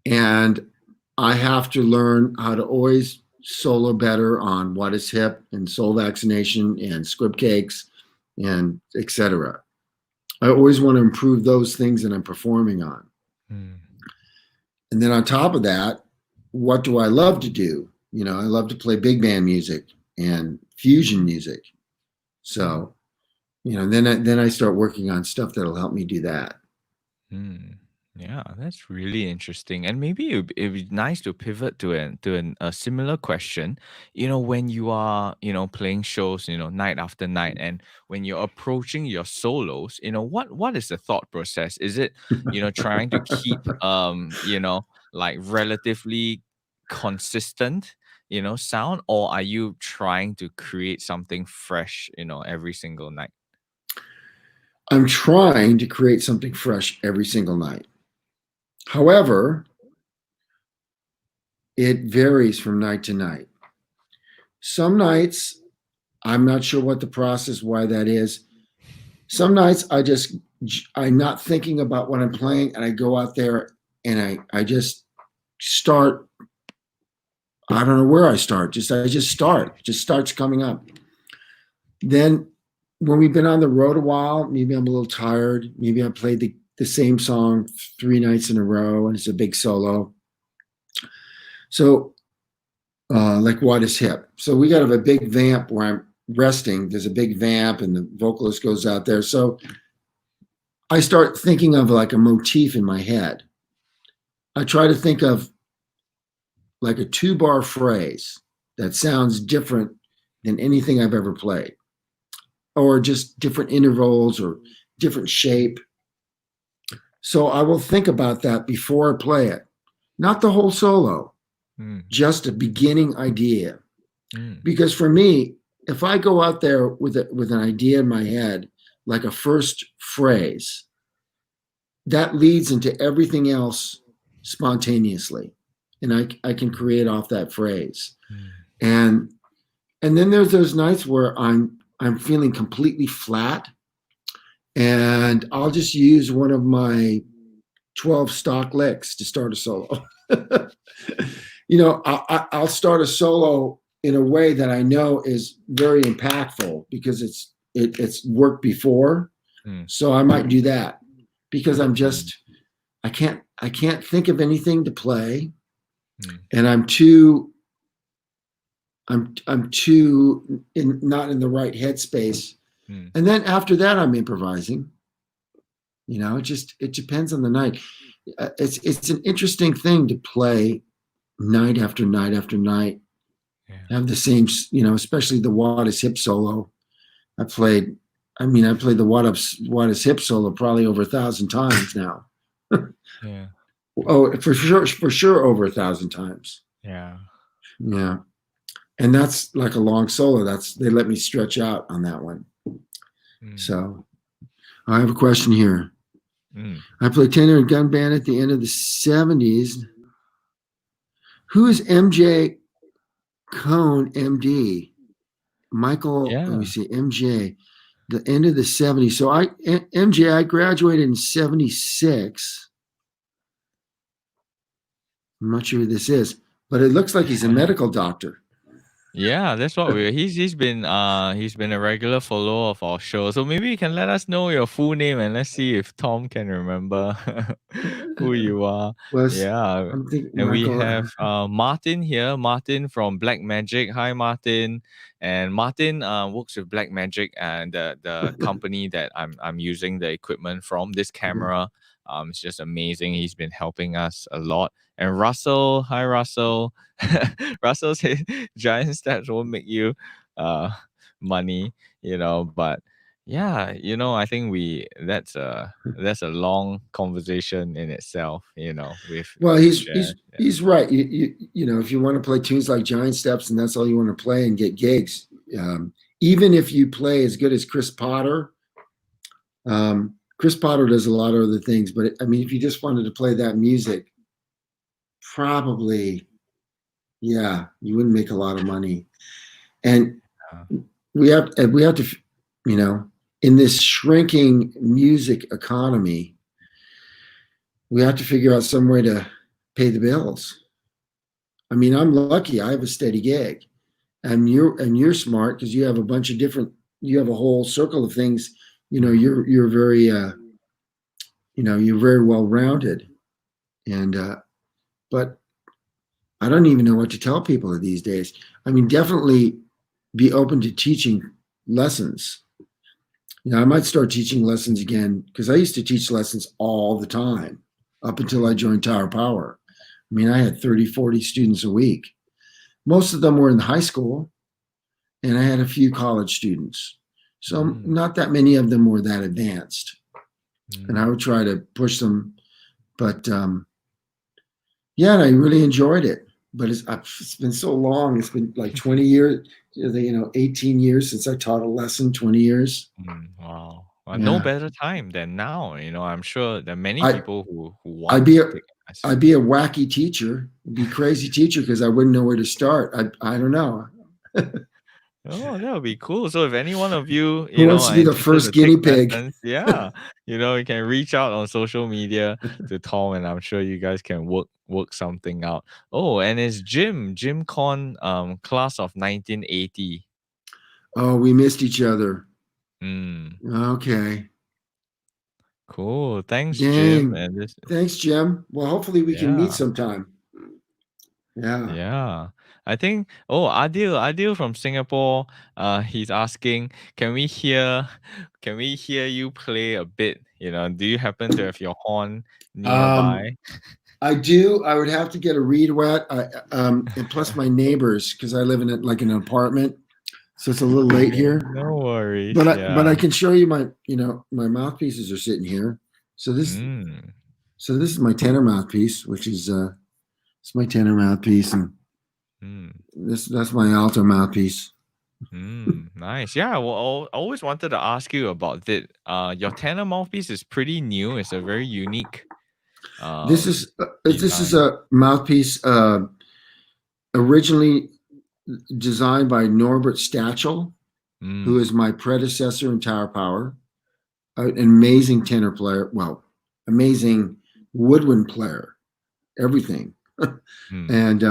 and I have to learn how to always solo better on What Is Hip and Soul Vaccination and Script Cakes and etc. I always want to improve those things that I'm performing on. And then on top of that, what do I love to do? You know, I love to play big band music and fusion music. So, you know, then I start working on stuff that'll help me do that.
Yeah, that's really interesting. And maybe it'd be nice to pivot a similar question. You know, when you are, you know, playing shows, you know, night after night, and when you're approaching your solos, you know, what is the thought process? Is it, you know, trying to keep you know, like relatively consistent, you know, sound, or are you trying to create something fresh, you know, every single night?
I'm trying to create something fresh every single night. However, it varies from night to night. Some nights, I'm not sure what the process, why that is. Some nights I'm not thinking about what I'm playing, and I go out there and I just start. I don't know where I start. I just start. Just starts coming up. Then when we've been on the road a while, maybe I'm a little tired. Maybe I played the same song 3 nights in a row and it's a big solo. So like What is Hip. So we got to have a big vamp where I'm resting. There's a big vamp and the vocalist goes out there. So I start thinking of like a motif in my head. I try to think of like a 2-bar phrase that sounds different than anything I've ever played, or just different intervals or different shape. So I will think about that before I play it. Not the whole solo, just a beginning idea. Because for me, if I go out there with an idea in my head, like a first phrase, that leads into everything else spontaneously. And I can create off that phrase. And then there's those nights where I'm feeling completely flat, and I'll just use one of my 12 stock licks to start a solo. I'll start a solo in a way that I know is very impactful because it's worked before. So I might do that because I can't think of anything to play, and I'm too not in the right headspace. And then after that, I'm improvising. It depends on the night. It's an interesting thing to play night after night after night. Have the same, especially the What is Hip solo. I played the What is Hip solo probably over 1,000 times now.
Yeah.
Oh, for sure over 1,000 times.
Yeah.
Yeah. And that's like a long solo. They let me stretch out on that one. So I have a question here. I played tenor in gun band at the end of the 70s. Who is MJ Cone, MD? Michael, let me see, MJ, the end of the 70s. So MJ, I graduated in 76. I'm not sure who this is, but it looks like he's a medical doctor.
Yeah, that's what he's been a regular follower of our show. So maybe you can let us know your full name and let's see if Tom can remember who you are. Yeah. And we have Martin here, Martin from Black Magic. Hi Martin. And Martin works with Black Magic and the company that I'm using the equipment from. This camera it's just amazing. He's been helping us a lot. And Russell, hi Russell. Russell says giant steps won't make you money, but yeah, I think that's a long conversation in itself, with
he's right. If you want to play tunes like Giant Steps and that's all you want to play and get gigs, even if you play as good as Chris Potter, Chris Potter does a lot of other things, but if you just wanted to play that music, probably, yeah, you wouldn't make a lot of money. And we have to, in this shrinking music economy, we have to figure out some way to pay the bills. I'm lucky I have a steady gig, and you're smart because you have a bunch of you have a whole circle of things. You're very, you're very well rounded, and but I don't even know what to tell people these days. Definitely be open to teaching lessons. I might start teaching lessons again because I used to teach lessons all the time up until I joined Tower Power. I had 30, 40 students a week. Most of them were in high school, and I had a few college students. So not that many of them were that advanced. And I would try to push them. But yeah, and I really enjoyed it. But it's been so long. It's been like 20 years, 18 years since I taught a lesson, 20 years.
Wow. Well, no
Yeah.
better time than now. I'm sure there are many
I
people who
I'd
want
be
to
a
take a lesson.
I'd be a wacky teacher, be crazy teacher because I wouldn't know where to start. I don't know.
Oh, that would be cool. So if any one of you,
Who wants to
are
be the
interested
first
to take
guinea pig?
lessons, yeah, you can reach out on social media to Tom, and I'm sure you guys can work something out. Oh, and it's Jim Con, class of 1980.
Oh, we missed each other.
Mm,
Okay.
cool. Thanks, Jim.
Dang.
And this,
Thanks, Jim. Well, hopefully we can meet
yeah.
sometime. Yeah.
Yeah. I think Adil from Singapore, he's asking, can we hear you play a bit? Do you happen to have your horn
Um,
nearby?
I do. I would have to get a reed wet. And plus my neighbors, because I live in like an apartment, so it's a little late
Okay,
here.
no worries.
But I
Yeah.
can show you my mouthpieces are sitting here. So this
Mm,
so this is my tenor mouthpiece, which is it's my tenor mouthpiece, and
mm,
that's my alto mouthpiece.
nice. Yeah, well, I always wanted to ask you about it. Your tenor mouthpiece is pretty new. It's a very unique
This is
design.
a mouthpiece originally designed by Norbert Stachel, who
Mm,
is my predecessor in Tower Power, an amazing tenor player. Well, amazing woodwind player, everything,
mm,
and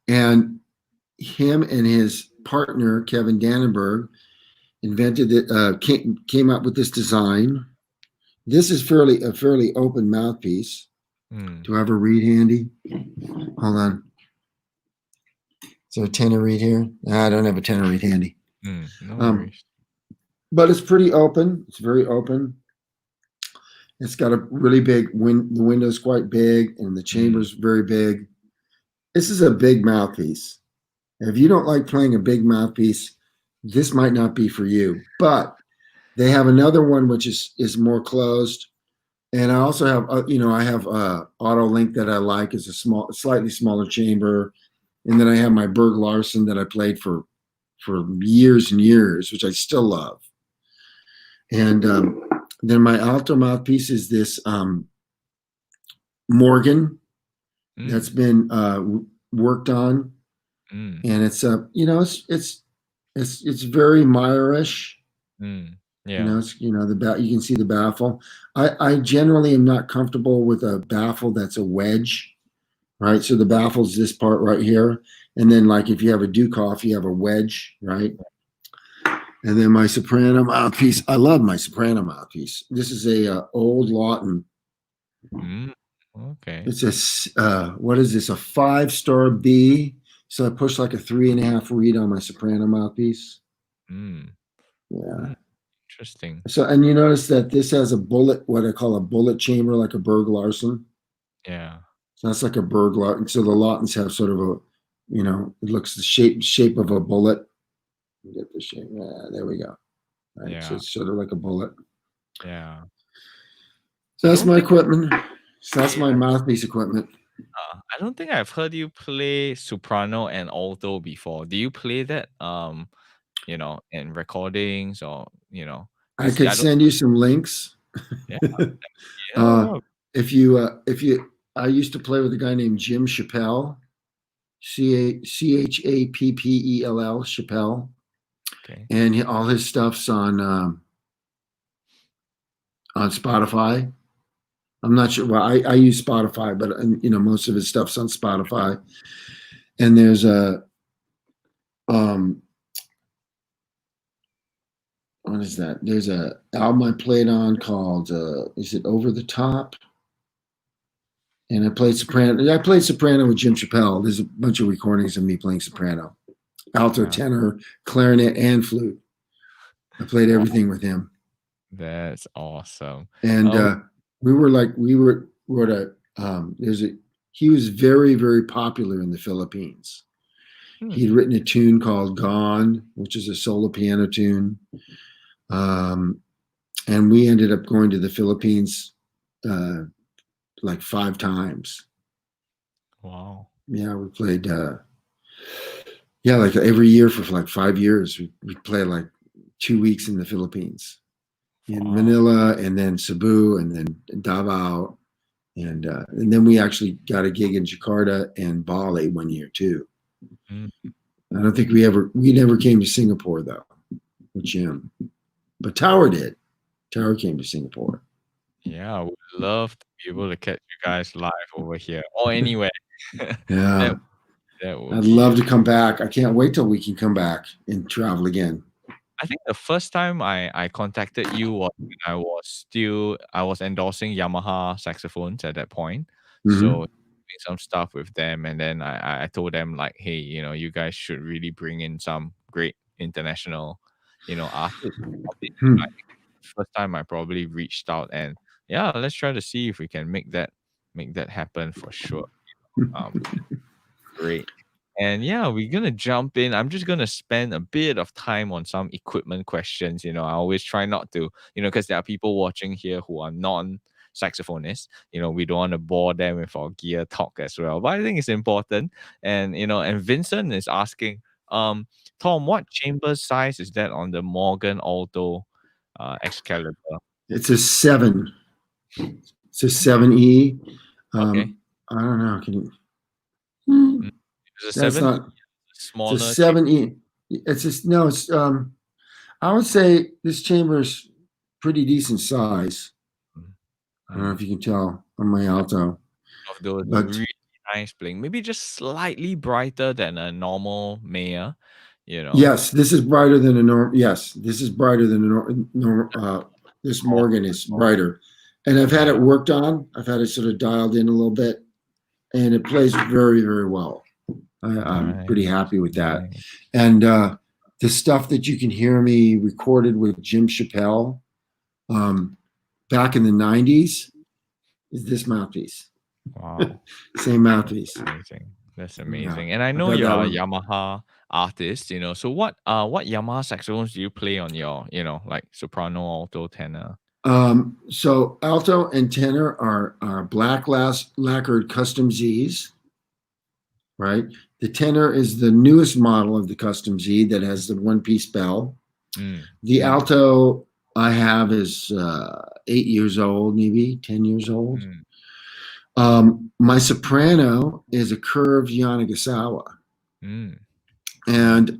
and him and his partner Kevin Dannenberg invented it. Came up with this design. This is a fairly open mouthpiece.
mm,
Do I have a reed handy? Hold on. Is there a tenor reed here? I don't have a tenor reed handy.
no
Um,
worries.
but it's pretty open. It's very open. It's got a really big the window's quite big and the
Mm,
chamber's very big. This is a big mouthpiece. If you don't like playing a big mouthpiece, this might not be for you. But they have another one which is more closed. And I also have I have Auto Link that I like. It's a slightly smaller chamber. And then I have my Berg Larson that I played for years and years, which I still love. And then my alto mouthpiece is this Morgan that's
mm,
been worked on,
mm,
and it's it's very Meyerish.
mm. Yeah.
It's you can see the baffle. I generally am not comfortable with a baffle that's a wedge, right? So the baffle's this part right here, and then like if you have a Dukoff, you have a wedge, right? And then my soprano mouthpiece. I love my soprano mouthpiece. This is a old Lawton.
Mm, okay.
It's what is this? A 5-star B. So I push like a 3.5 reed on my soprano mouthpiece.
Mm,
Yeah.
mm, interesting.
So and you notice that this has a bullet, what I call a bullet chamber, like a Berg Larson.
Yeah.
So that's like a Berg Larson. So the Lawtons have sort of a, it looks the shape of a bullet. Get the shape. Yeah, there we go. Right. So
Yeah.
it's sort of like a bullet.
Yeah.
So
I
that's
don't
my
think
equipment. So that's my
I
mouthpiece equipment.
I don't think I've heard you play soprano and alto before. Do you play that in recordings or
I
because
could
I don't
send you some links.
yeah,
uh,
yeah.
if you, I used to play with a guy named Jim Chappell, Chappell, Chappelle,
Okay.
and all his stuff's on Spotify. I'm not sure. Well, I use Spotify, but most of his stuff's on Spotify. And there's a um, what is that? There's a album I played on called is it Over the Top? And I played soprano. I played soprano with Jim Chappelle. There's a bunch of recordings of me playing soprano, alto,
Yeah.
tenor, clarinet, and flute. I played
Wow,
everything with him.
that's awesome.
And
Um,
we were wrote a there's a he was very, very popular in the Philippines.
hmm,
He'd written a tune called Gone, which is a solo piano tune. Um, and we ended up going to the Philippines uh, like 5 times.
wow.
Yeah, we played. Yeah, like every year for like 5 years, we played like 2 weeks in the Philippines, in
Wow.
Manila, and then Cebu, and then Davao, and then we actually got a gig in Jakarta and Bali one year too.
Mm.
I don't think we never came to Singapore though with Jim, but Tower did. Tower came to Singapore.
Yeah, I would love to be able to catch you guys live over here or anywhere.
Yeah,
that would
I'd
be.
love to come back. I can't wait till we can come back and travel again.
I think the first time I contacted you was when I was endorsing Yamaha saxophones at that point. So
Hmm.
doing some stuff with them, and then I told them like, hey, you guys should really bring in some great international, artists. Audition.
Hmm.
I think the first time I probably reached out, and yeah, let's try to see if we can make that happen for sure. Um, Great. And yeah, we're gonna jump in. I'm just gonna spend a bit of time on some equipment questions. I always try not to, because there are people watching here who are non-saxophonists. We don't want to bore them with our gear talk as well. But I think it's important. And Vincent is asking, Tom, what chamber size is that on the Morgan Alto Excalibur?
It's a 7. It's a 7E.
Okay.
I don't know. Can you?
Mm. It's a
That's
7E,
not. It's a
smaller chamber.
7E. It's just no. It's I would say this chamber is pretty decent size. I don't know if you can tell on my alto,
Of those
but
really nice bling, maybe just slightly brighter than a normal Maya,
yes, this is brighter than a norm. Yes, this is brighter than a norm. This
Oh,
Morgan is brighter, and I've had it worked on. I've had it sort of dialed in a little bit, and it plays very, very well. I'm pretty
nice,
happy with that.
nice.
And the stuff that you can hear me recorded with Jim Chappelle back in the 90s is this mouthpiece.
Wow,
Same mouthpiece.
amazing. That's
Yeah,
amazing. And I
I've
know
had
you're
that
a
one.
Yamaha artist, so what Yamaha saxophones do you play on your, like soprano, alto, tenor?
So alto and tenor are black lacquered custom Z's, right? The tenor is the newest model of the custom Z that has the one-piece bell. The alto I have is 8 years old, maybe 10 years old. My soprano is a curved Yanagasawa, and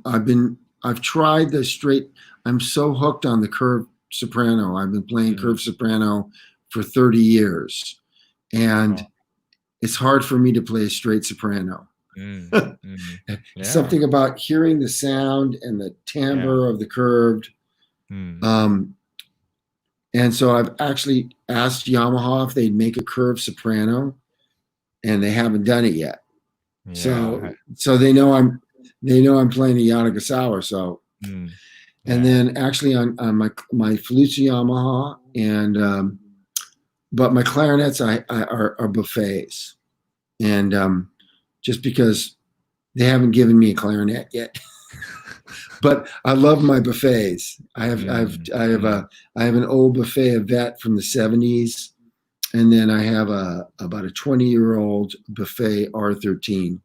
I've tried the straight. I'm so hooked on the curved soprano. I've been playing curved soprano for 30 years, and it's hard for me to play a straight soprano.
Yeah.
Something about hearing the sound and the timbre of the curved. And so I've actually asked Yamaha if they'd make a curved soprano, and they haven't done it yet.
Yeah.
So they know I'm playing the Yanagasawa. So and then actually on my flute's Yamaha, and but my clarinets are buffets, and just because they haven't given me a clarinet yet. But I love my buffets. I have an old buffet Yvette from the 70s, and then I have about a 20-year-old buffet R13.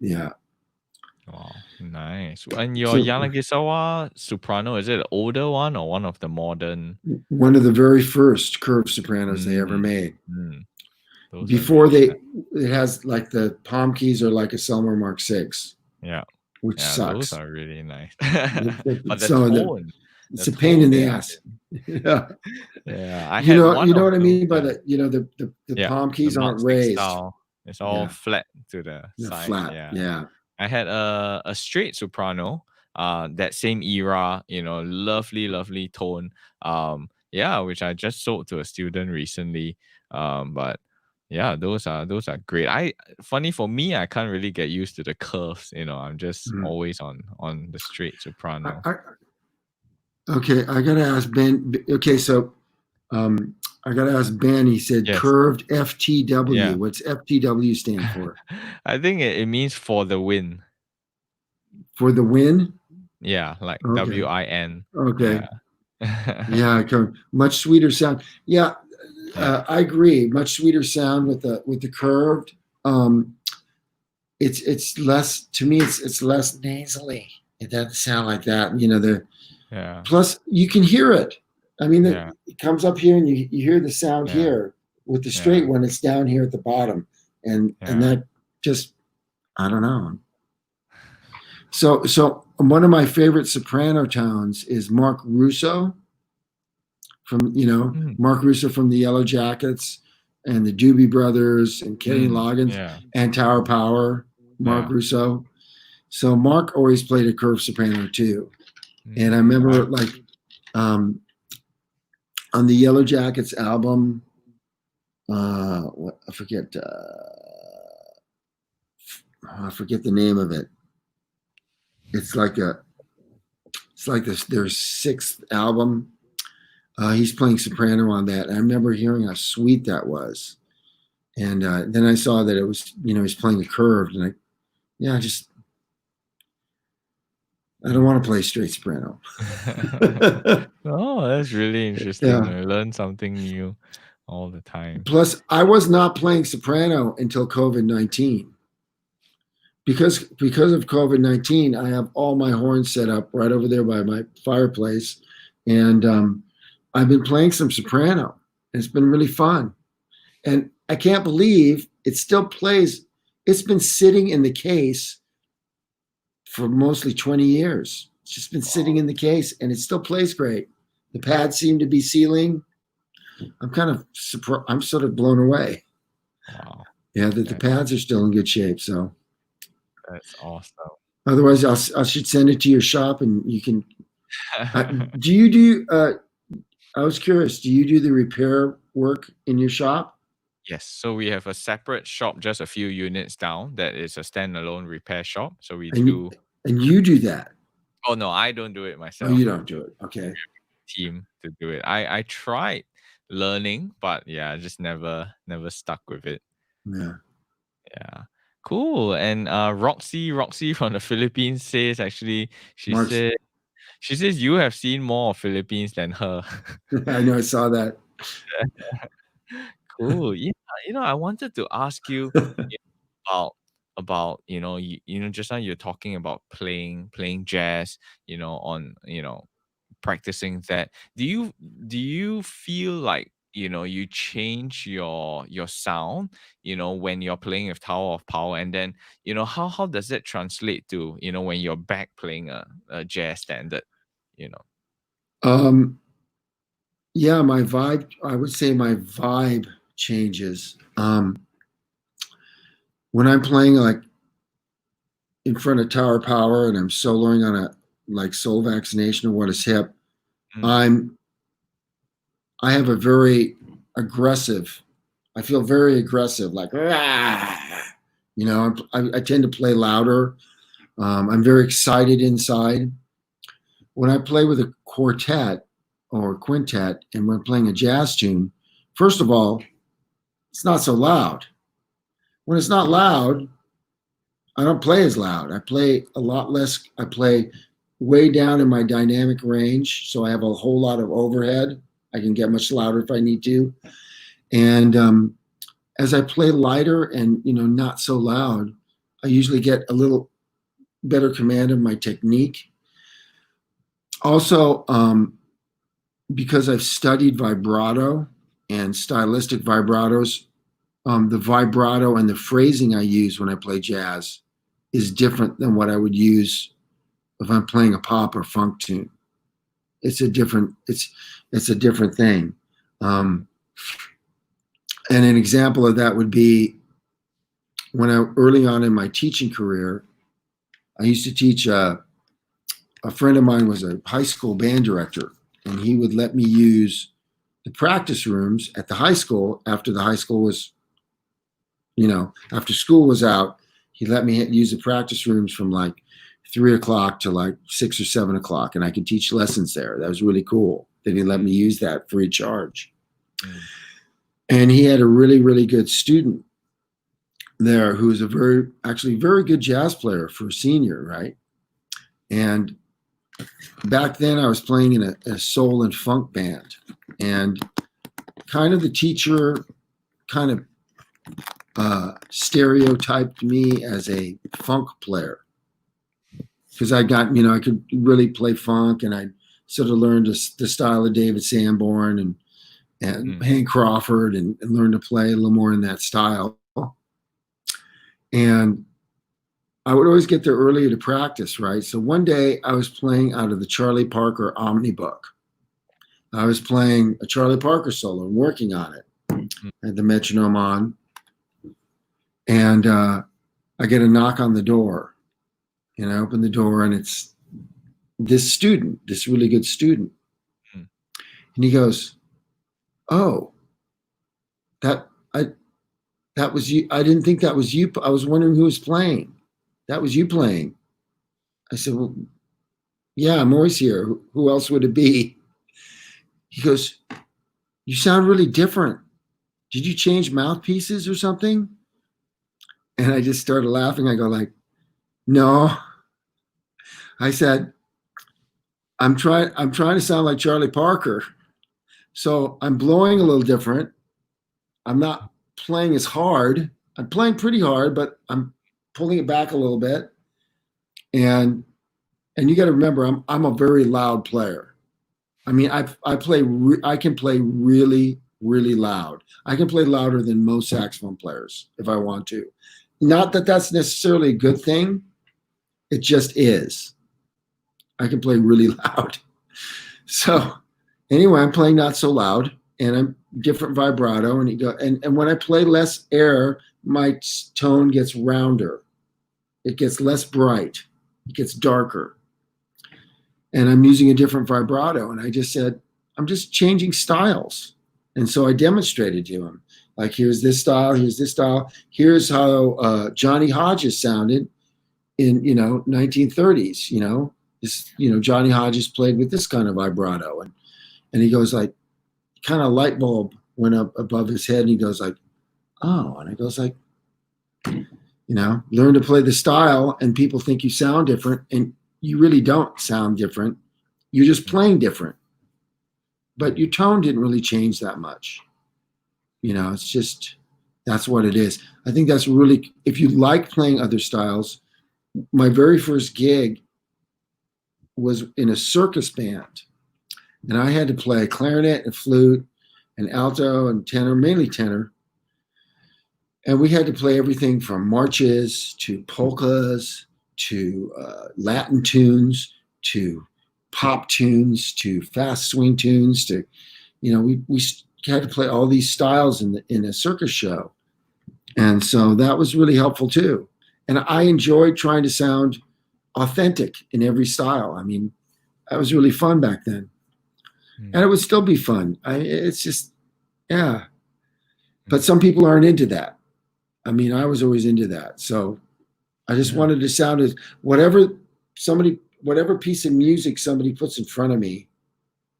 Yeah.
Wow, nice. And your Yanagisawa soprano, is it an older one or one of the modern?
One of the very first curved sopranos they ever made. Before it has like the palm keys are like a Selmer Mark 6.
Yeah.
Which sucks.
Those are really nice.
But
the tone.
It's a pain in the ass.
Yeah. Yeah.
You know what I mean by that, the palm keys aren't raised.
Style. It's all flat to the side.
Flat. Yeah.
I had a straight soprano, that same era, lovely tone. Which I just sold to a student recently. But yeah, those are great. Funny for me, I can't really get used to the curves. I'm just always on the straight soprano.
Okay, I gotta ask Ben. Okay, so I gotta ask Ben. He said curved FTW.
Yeah.
What's FTW stand for?
I think it means for the win.
For the win?
Yeah, like WIN.
Okay. Yeah, much sweeter sound. Yeah, I agree. Much sweeter sound with the curved. It's less, to me. It's less nasally. it doesn't sound like that. You know,
Yeah.
plus you can hear it. I mean,
Yeah.
it comes up here and you hear the sound
Yeah.
here. With the straight
Yeah.
one, it's down here at the bottom, and
Yeah.
that just, I don't know. So one of my favorite soprano tones is Mark Russo from
Mm.
Mark Russo from the Yellow Jackets and the Doobie Brothers and Kenny Loggins
Yeah.
and Tower Power. Mark
Yeah.
Russo. So Mark always played a curved soprano too, and I remember like on the Yellow Jackets album, I forget. I forget the name of it. It's like their sixth album. He's playing soprano on that. And I remember hearing how sweet that was. And then I saw that it was, he's playing a curved, and I don't want to play straight soprano.
Oh, that's really interesting.
Yeah.
I learn something new all the time.
Plus, I was not playing soprano until COVID-19. Because of COVID-19, I have all my horns set up right over there by my fireplace, and I've been playing some soprano. And it's been really fun, and I can't believe it still plays. It's been sitting in the case for mostly 20 years. It's just been sitting in the case, and it still plays great. The pads seem to be sealing. I'm kind of surprised. I'm sort of blown away.
Wow,
Yeah, that the pads are still in good shape. So
that's awesome.
otherwise, I should send it to your shop, and you can. Do you do? I was curious. Do you do the repair work in your shop?
Yes, so we have a separate shop just a few units down that is a standalone repair shop. So we
And
do.
you do that?
Oh no, I don't do it
Oh,
myself.
you don't do it. Okay.
Team to do it. I tried learning, but yeah, I just never stuck with it.
Yeah.
Yeah. Cool. And Roxy from the Philippines says actually
Mark's.
she says you have seen more of Philippines than her.
I know. I saw that.
Cool. Yeah, I wanted to ask you about just now you're talking about playing jazz, on practicing that. Do you feel like you change your sound, when you're playing with Tower of Power, and then how does that translate to when you're back playing a jazz standard, you know?
Yeah, my vibe. I would say my vibe changes. When I'm playing like in front of Tower Power and I'm soloing on a like Soul Vaccination or What Is Hip,
Mm,
I'm I have a very aggressive. I feel very aggressive, like "Rah!" I tend to play louder. I'm very excited inside. When I play with a quartet or quintet and we're playing a jazz tune, first of all, it's not so loud. When it's not loud, I don't play as loud. I play a lot less. I play way down in my dynamic range, so I have a whole lot of overhead. I can get much louder if I need to. And as I play lighter and not so loud, I usually get a little better command of my technique. Also, because I've studied vibrato and stylistic vibratos, the vibrato and the phrasing I use when I play jazz is different than what I would use if I'm playing a pop or funk tune. It's a different thing. And an example of that would be when early on in my teaching career, I used to teach. A friend of mine was a high school band director, and he would let me use the practice rooms at the high school after the high school was, after school was out. He let me use the practice rooms from like 3 o'clock to like 6 or 7 o'clock, and I could teach lessons there. That was really cool that he let me use that free of charge.
mm,
And he had a really, really good student there who was actually very good jazz player for a senior, right? And back then I was playing in a soul and funk band, and kind of the teacher kind of stereotyped me as a funk player. because I got, I could really play funk, and I sort of learned the style of David Sanborn and Hank Crawford, and learned to play a little more in that style. And I would always get there earlier to practice, right? So one day I was playing out of the Charlie Parker Omnibook. I was playing a Charlie Parker solo and working on it. I had the metronome on, and I get a knock on the door, and I open the door, and it's this student, this really good student. And he goes, "Oh, that was you. I didn't think that was you. I was wondering who was playing. That was you playing." I said, "Well, yeah, I'm always here. Who else would it be?" He goes, "You sound really different. Did you change mouthpieces or something?" And I just started laughing. I go like, "No." I said, I'm trying to sound like Charlie Parker. So I'm blowing a little different. I'm not playing as hard. I'm playing pretty hard, but I'm pulling it back a little bit. And you got to remember, I'm a very loud player. I mean, I can play really, really loud. I can play louder than most saxophone players if I want to. Not that that's necessarily a good thing. It just is. I can play really loud. So anyway, I'm playing not so loud, and I'm different vibrato. And and when I play less air, my tone gets rounder. It gets less bright. It gets darker. And I'm using a different vibrato. And I just said, I'm just changing styles. And so I demonstrated to him, like, here's this style, here's this style. Here's how Johnny Hodges sounded in, 1930s, Johnny Hodges played with this kind of vibrato. And he goes like, kind of light bulb went up above his head, and he goes like, oh. And I goes like, learn to play the style, and people think you sound different, and you really don't sound different. You're just playing different. But your tone didn't really change that much. It's just, that's what it is. I think that's really, if you like playing other styles, my very first gig was in a circus band, and I had to play clarinet and flute and alto and tenor, mainly tenor. And we had to play everything from marches to polkas to Latin tunes to pop tunes to fast swing tunes to, we had to play all these styles in a circus show. And so that was really helpful too. And I enjoyed trying to sound authentic in every style. I mean, that was really fun back then. And it would still be fun. It's just, yeah. But some people aren't into that. I mean, I was always into that. So I just wanted to sound as whatever piece of music somebody puts in front of me.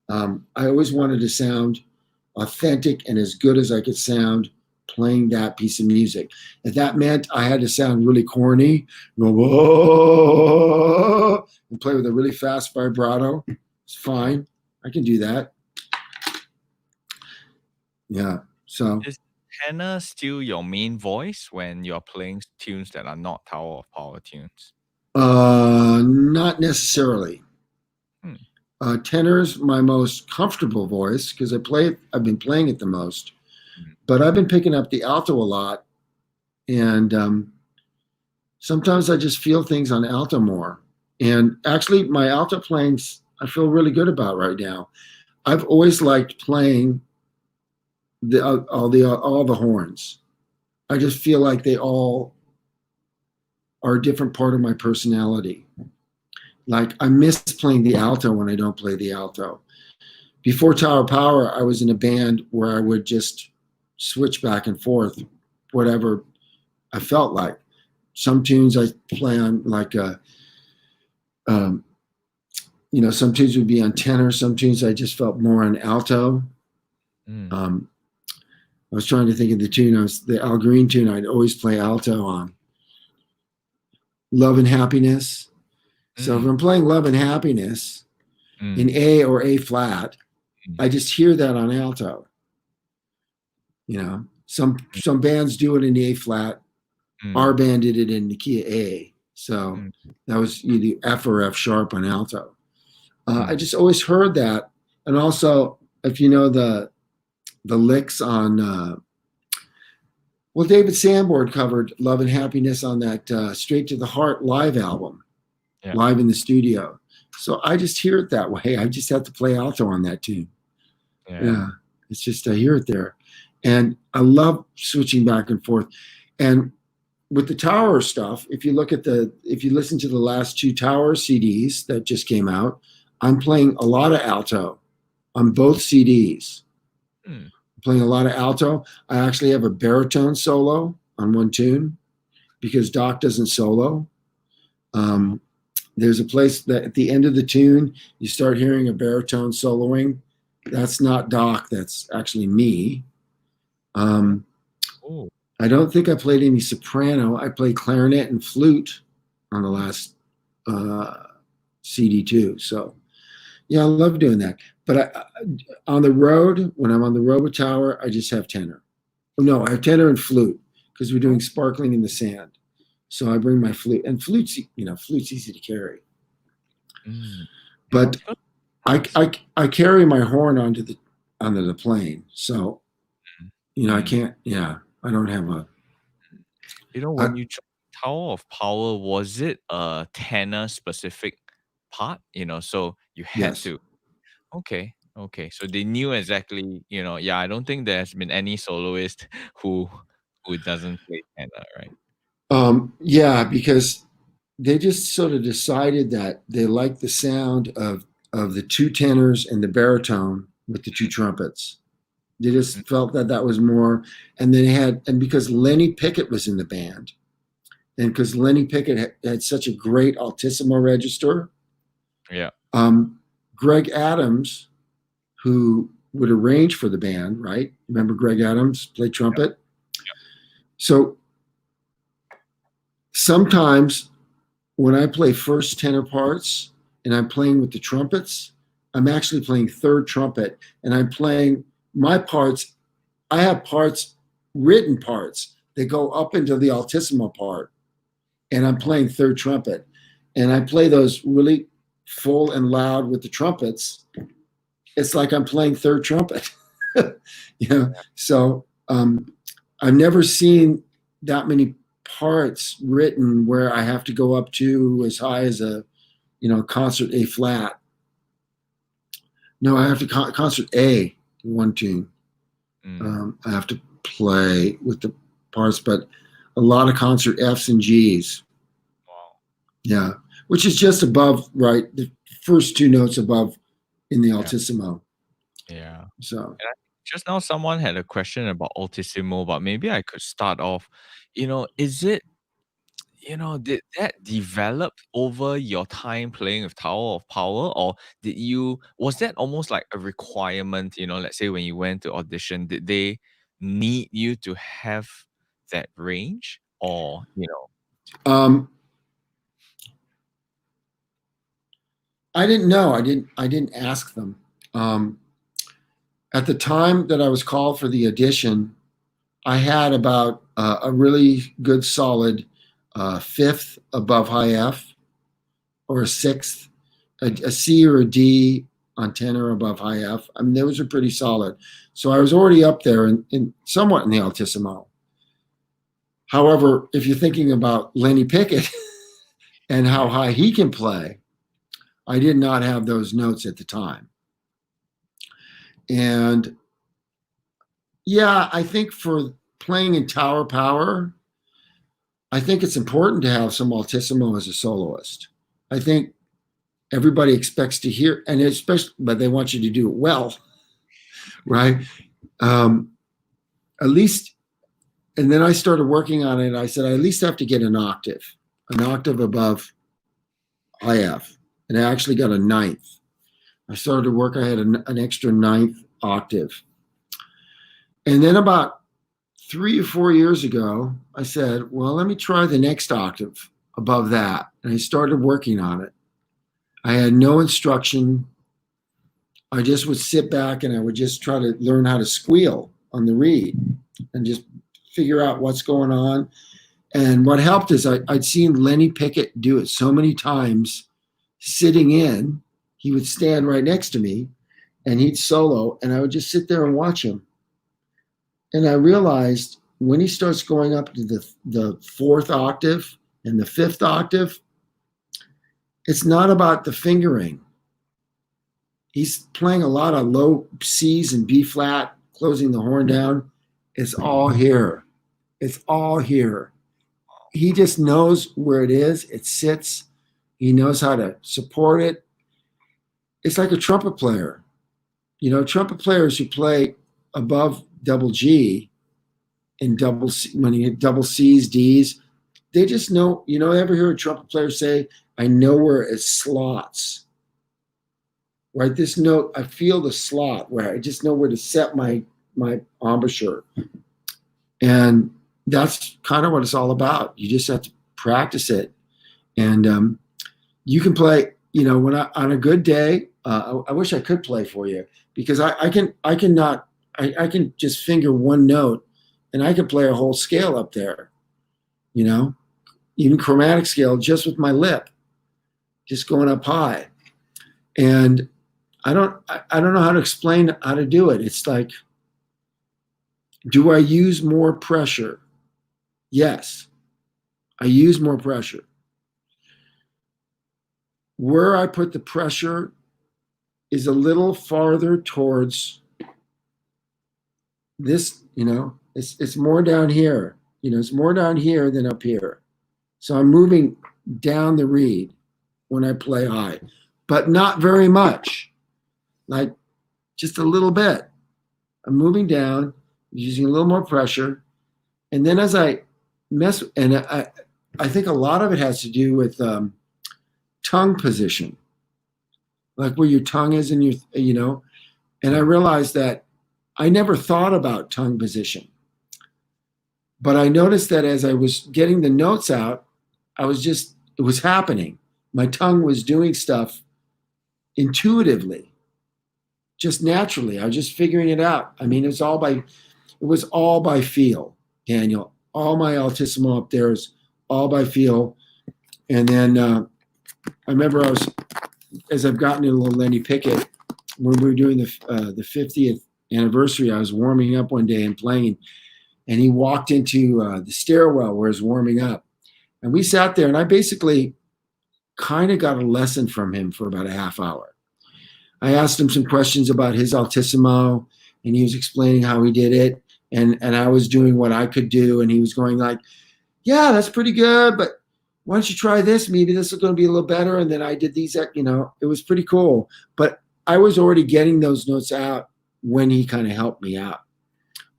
I always wanted to sound authentic and as good as I could sound playing that piece of music. If that meant I had to sound really corny, go whoa, and play with a really fast vibrato, it's fine. I can do that. Yeah. So
Is tenor still your main voice when you're playing tunes that are not Tower of Power tunes?
not necessarily. Tenor's my most comfortable voice because I've been playing it the most. But I've been picking up the alto a lot, and sometimes I just feel things on alto more. And actually, my alto playings I feel really good about right now. I've always liked playing all the horns. I just feel like they all are a different part of my personality. Like, I miss playing the alto when I don't play the alto. Before Tower Power, I was in a band where I would just switch back and forth, whatever I felt like. Some tunes I play on some tunes would be on tenor. Some tunes I just felt more on alto. I was trying to think of the tune. The Al Green tune I'd always play alto on. Love and Happiness. So if I'm playing Love and Happiness in A or A flat, I just hear that on alto. Some bands do it in the A flat. Our band did it in the key of A. So
Mm.
that was the F or F sharp on alto. I
Mm.
just always heard that. And also, if you know the licks on, well, David Sanborn covered Love and Happiness on that Straight to the Heart live album,
Yeah.
live in the studio. So I just hear it that way. I just have to play alto on that tune. Yeah. It's just, I hear it there. And I love switching back and forth. And with the Tower stuff, if you listen to the last two Tower CDs that just came out, I'm playing a lot of alto on both CDs.
Mm.
Playing a lot of alto. I actually have a baritone solo on one tune because Doc doesn't solo. There's a place that at the end of the tune, you start hearing a baritone soloing. That's not Doc, that's actually me.
Oh.
I don't think I played any soprano. I played clarinet and flute on the last CD too. So yeah, I love doing that. But on the road, when I'm on the road with Tower, I just have tenor. No, I have tenor and flute because we're doing Sparkling in the Sand. So I bring my flute, and flute's easy to carry.
Mm.
But I carry my horn onto the plane. So I can't. Yeah, I don't have a.
When you joined Tower of Power, was it a tenor specific part? So you had
Yes.
to. Okay. Okay. So they knew exactly, yeah, I don't think there's been any soloist who doesn't play tenor, right?
Yeah, because they just sort of decided that they liked the sound of the two tenors and the baritone with the two trumpets. They just felt that that was more, and because Lenny Pickett was in the band, and because Lenny Pickett had such a great altissimo register,
Yeah.
Greg Adams, who would arrange for the band, right? Remember Greg Adams played trumpet? So sometimes when I play first tenor parts and I'm playing with the trumpets, I'm actually playing third trumpet and I'm playing my parts. I have written parts that go up into the altissimo part, and I'm playing third trumpet. And I play those really full and loud with the trumpets. It's like I'm playing third trumpet. So I've never seen that many parts written where I have to go up to as high as a concert A flat. No, I have to concert A one tune. I have to play with the parts, but a lot of concert Fs and Gs.
Wow.
Yeah, which is just above, right? The first two notes above in the altissimo.
Yeah.
So
Just now, someone had a question about altissimo, but maybe I could start off. Is it, did that develop over your time playing with Tower of Power, or was that almost like a requirement? Let's say when you went to audition, did they need you to have that range, or?
I didn't know. I didn't ask them. At the time that I was called for the audition, I had about a really good solid fifth above high F, or a sixth, a C or a D on tenor above high F. I mean, those are pretty solid. So I was already up there in somewhat in the altissimo. However, if you're thinking about Lenny Pickett and how high he can play, I did not have those notes at the time. And yeah, I think for playing in Tower Power, I think it's important to have some altissimo as a soloist. I think everybody expects to hear, and especially, but they want you to do it well, right? At least, and then I started working on it. I said, I at least have to get an octave above high F. And I actually got a ninth. I started to work, I had an extra ninth octave. And then about 3 or 4 years ago, I said, well, let me try the next octave above that. And I started working on it. I had no instruction. I just would sit back and I would just try to learn how to squeal on the reed and just figure out what's going on. And what helped is I'd seen Lenny Pickett do it so many times sitting in. He would stand right next to me and he'd solo, and I would just sit there and watch him. And I realized when he starts going up to the fourth octave and the fifth octave, it's not about the fingering. He's playing a lot of low C's and B flat, closing the horn down. It's all here. It's all here. He just knows where it is. It sits. He knows how to support it. It's like a trumpet player. You know, trumpet players who play above double G and double C, when you hit double C's, D's, they just know, you know, ever hear a trumpet player say, I know where it slots. Right? This note, I feel the slot where I just know where to set my embouchure. And that's kind of what it's all about. You just have to practice it. And you can play, you know, when on a good day, I wish I could play for you because I can just finger one note and I can play a whole scale up there, you know, even chromatic scale just with my lip, just going up high. And I don't know how to explain how to do it. It's like, do I use more pressure? Yes, I use more pressure. Where I put the pressure is a little farther towards this, you know, it's more down here. You know, it's more down here than up here. So I'm moving down the reed when I play high, but not very much, like just a little bit. I'm moving down, using a little more pressure. And then as I mess, and I think a lot of it has to do with tongue position, like where your tongue is in your, you know, and I realized that I never thought about tongue position. But I noticed that as I was getting the notes out, it was happening. My tongue was doing stuff intuitively, just naturally. I was just figuring it out. I mean, it was all by feel, Daniel. All my altissimo up there is all by feel. And then I remember as I've gotten into little Lenny Pickett, when we were doing the 50th anniversary, I was warming up one day and playing, and he walked into the stairwell where I was warming up. And we sat there, and I basically kind of got a lesson from him for about a half hour. I asked him some questions about his altissimo, and he was explaining how he did it. And I was doing what I could do, and he was going like, yeah, that's pretty good, but why don't you try this? Maybe this is going to be a little better. And then I did these, you know, it was pretty cool. But I was already getting those notes out when he kind of helped me out.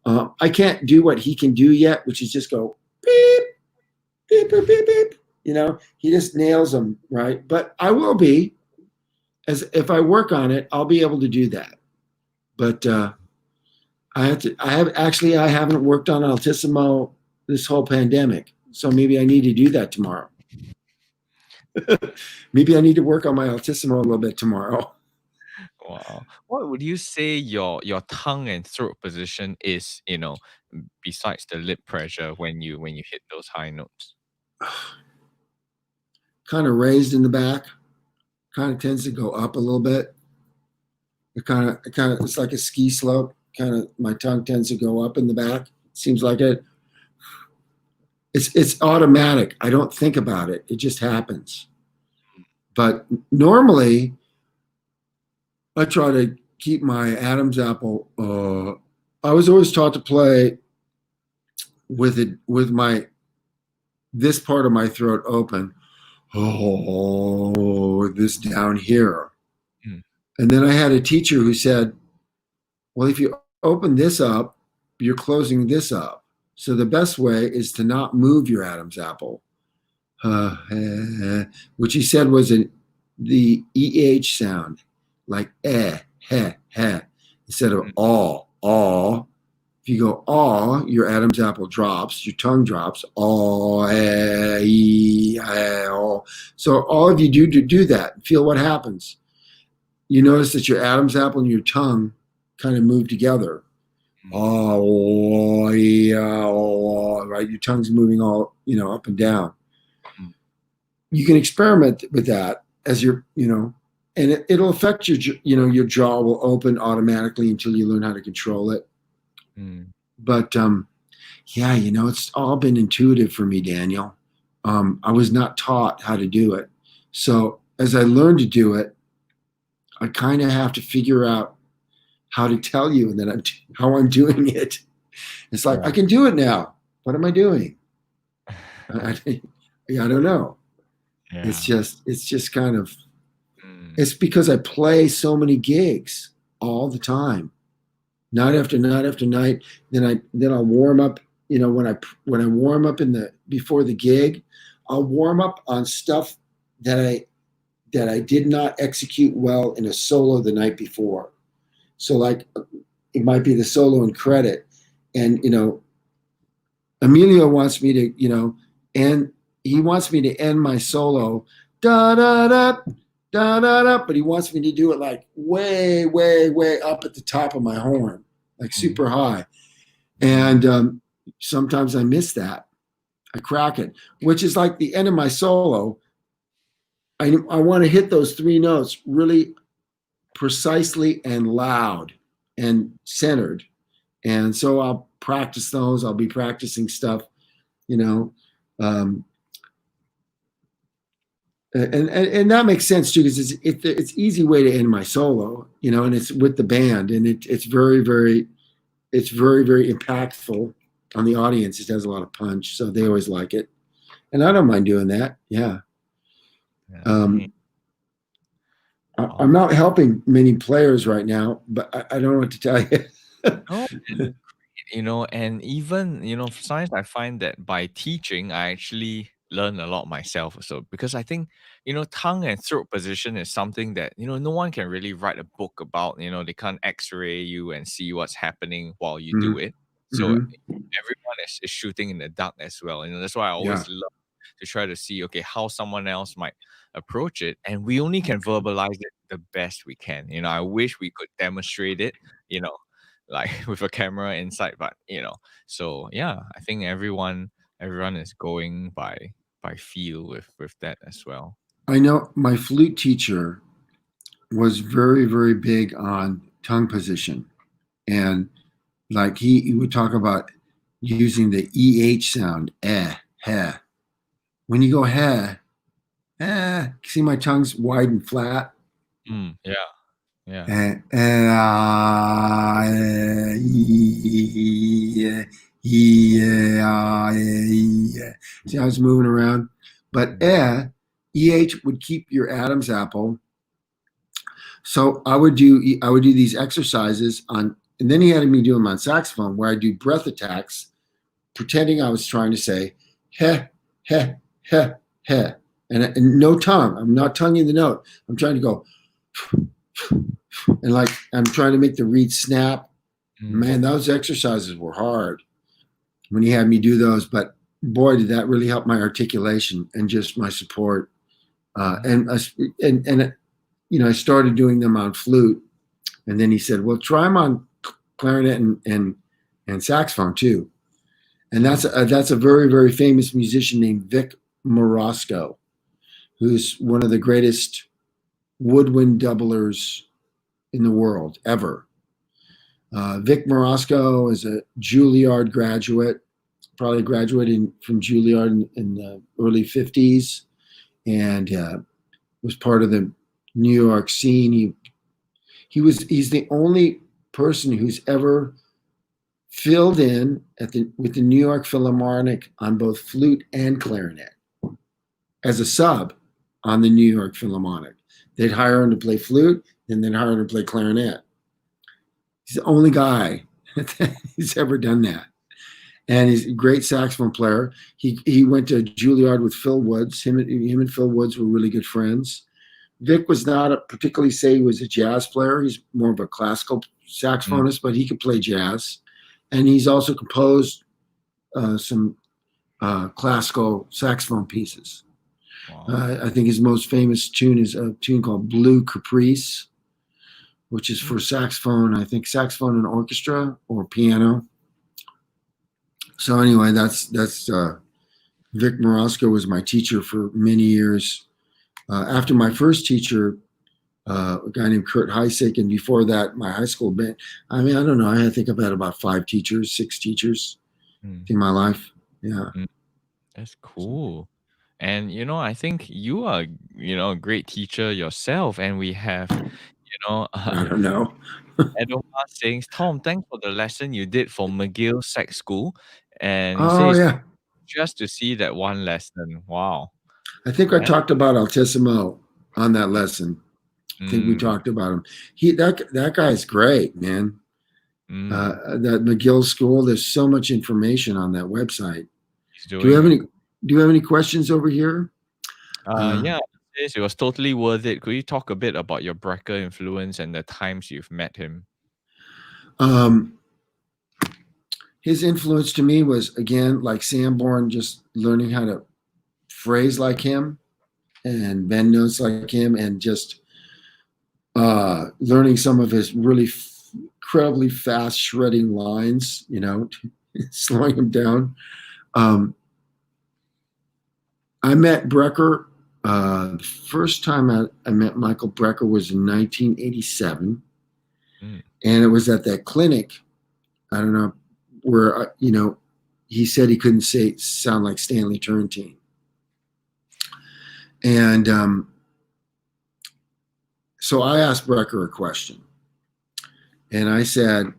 I can't do what he can do yet, which is just go beep, beep, beep, beep, beep. You know, he just nails them, right? But I will be, as if I work on it, I'll be able to do that. But I haven't worked on altissimo this whole pandemic. So maybe I need to do that tomorrow. Maybe I need to work on my altissimo a little bit tomorrow.
Wow. What would you say your tongue and throat position is, you know, besides the lip pressure when you hit those high notes?
Kind of raised in the back. Kind of tends to go up a little bit. It's like a ski slope. Kind of my tongue tends to go up in the back. Seems like it. It's automatic. I don't think about it. It just happens. But normally, I try to keep my Adam's apple. I was always taught to play with this part of my throat open. Oh, this down here. Mm. And then I had a teacher who said, well, if you open this up, you're closing this up. So the best way is to not move your Adam's apple, which he said was the EH sound, like instead of all. If you go all, your Adam's apple drops, your tongue drops, all. So all of you do that. Feel what happens. You notice that your Adam's apple and your tongue kind of move together. Right? right? Your tongue's moving all, up and down.
Mm.
You can experiment with that as and it'll affect your jaw will open automatically until you learn how to control it.
Mm.
But yeah, it's all been intuitive for me, Daniel. I was not taught how to do it. So as I learned to do it, I kind of have to figure out how to tell you and then how I'm doing it. It's like, I
Right.
can do it now. What am I doing? I don't know.
Yeah.
It's just kind of,
Mm.
it's because I play so many gigs all the time, night after night after night. Then I'll warm up. When I warm up before the gig, I'll warm up on stuff that I did not execute well in a solo the night before. So like it might be the solo and credit, and Emilio wants me to and he wants me to end my solo da da da da da da, but he wants me to do it like way way way up at the top of my horn, like
Mm.
super high, and sometimes I miss that. I crack it, which is like the end of my solo. I want to hit those three notes really precisely and loud and centered. And so I'll practice those. I'll be practicing stuff, you know, um, and that makes sense too because it's easy way to end my solo, and it's with the band, and it's very very impactful on the audience. It has a lot of punch, so they always like it, and I don't mind doing that. Yeah.
Yeah.
Um, I'm
Oh.
not helping many players right now, but I don't know what to tell you.
No, and even, sometimes I find that by teaching, I actually learn a lot myself also because I think, tongue and throat position is something that, no one can really write a book about, they can't x-ray you and see what's happening while you do
Mhm.
it. So
Mhm.
everyone is shooting in the dark as well. That's why I
Yeah.
always love to try to see, okay, how someone else might approach it. And we only can verbalize it the best we can. I wish we could demonstrate it, you know, like with a camera inside, but so yeah, I think everyone is going by feel with that as well.
I know my flute teacher was very, very big on tongue position. And like he would talk about using the EH sound, heh. When you go heh, see my tongue's wide and flat.
Yeah, yeah.
Yeah, yeah. See how it's moving around? But
Mm.
EH would keep your Adam's apple. So I would do these exercises on, and then he had me do them on saxophone where I do breath attacks, pretending I was trying to say heh, heh, heh, heh, and no tongue. I'm not tonguing the note. I'm trying to go, and like I'm trying to make the reed snap.
Mm.
Man, those exercises were hard when he had me do those, but boy, did that really help my articulation and just my support. Uh,
Mm.
and I started doing them on flute, and then he said, "Well, try them on clarinet and saxophone too." And that's a very very famous musician named Vic Morosco, who's one of the greatest woodwind doublers in the world ever. Vic Morosco is a Juilliard graduate, probably graduated from Juilliard in the early 50s, and was part of the New York scene. He's the only person who's ever filled in with the New York Philharmonic on both flute and clarinet as a sub on the New York Philharmonic. They'd hire him to play flute, and then hire him to play clarinet. He's the only guy who's ever done that. And he's a great saxophone player. He went to Juilliard with Phil Woods. Him and Phil Woods were really good friends. Vic was not particularly say he was a jazz player. He's more of a classical
Mm.
saxophonist, but he could play jazz. And he's also composed some classical saxophone pieces.
Wow.
I think his most famous tune is a tune called Blue Caprice, which is
Mm.
for saxophone, I think saxophone and orchestra or piano. So anyway, that's Vic Morosco was my teacher for many years. After my first teacher, a guy named Kurt Heisig, and before that, my high school band. I mean, I don't know. I think I've had about 6 teachers
Mm,
in my life. Yeah,
mm, that's cool. And I think you are, a great teacher yourself. And we have,
I don't know.
Edoma saying, Tom, thanks for the lesson you did for McGill Sex School. And he
Oh
says,
yeah,
just to see that one lesson. Wow.
I think I
And,
talked about altissimo on that lesson. I think we
mm,
talked about him. That guy's great, man.
mm,
That McGill School. There's so much information on that website.
he's
Do we
doing
have
a
any? Do you have any questions over here?
yeah, it says it was totally worth it. Could you talk a bit about your Brecker influence and the times you've met him?
Um, his influence to me was again like Sanborn, just learning how to phrase like him and bend notes like him, and just learning some of his really incredibly fast shredding lines. Slowing him down. Um, I met Brecker. The first time I met Michael Brecker was in 1987,
Mm,
and it was at that clinic. I don't know where he said he couldn't sound like Stanley Turrentine, and so I asked Brecker a question, and I said,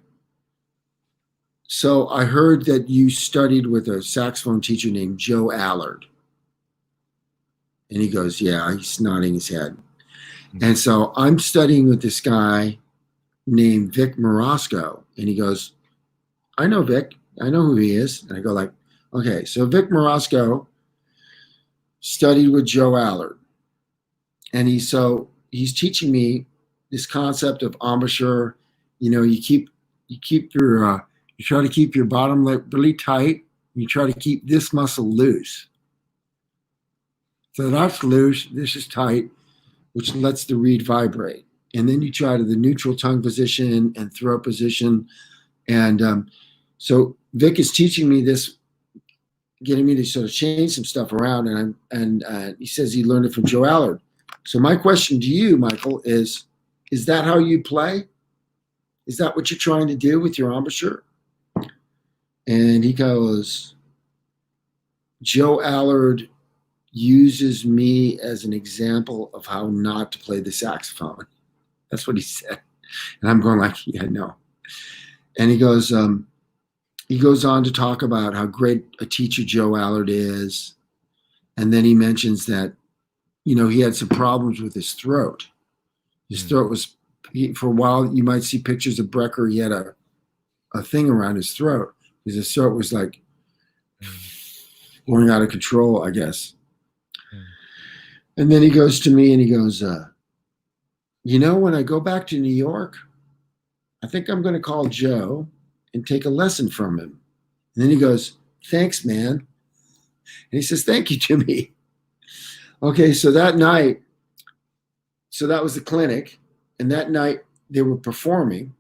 "So I heard that you studied with a saxophone teacher named Joe Allard," and he goes, "Yeah." He's nodding his head,
mm,
and so I'm studying with this guy named Vic Morosco, and he goes, "I know Vic. I know who he is." And I go like, "Okay, so Vic Morosco studied with Joe Allard, and he's teaching me this concept of embouchure. You try to keep your bottom lip really tight. You try to keep this muscle loose. So that's loose. This is tight, which lets the reed vibrate. And then you try to the neutral tongue position and throat position. And so Vic is teaching me this, getting me to sort of change some stuff around. And he says he learned it from Joe Allard. So my question to you, Michael, is that how you play? Is that what you're trying to do with your embouchure? And he goes, Joe Allard uses me as an example of how not to play the saxophone. That's what he said. And I'm going like, yeah, no. And he goes on to talk about how great a teacher Joe Allard is. And then he mentions that, he had some problems with his throat. His
mm,
throat was, for a while, you might see pictures of Brecker. He had a thing around his throat because his throat was like
mm,
going out of control, I guess.
mm.
And then he goes to me and he goes, when I go back to New York, I think I'm going to call Joe and take a lesson from him. And then he goes, thanks, man. And he says, thank you to me. Okay, so that night, that was the clinic. And that night they were performing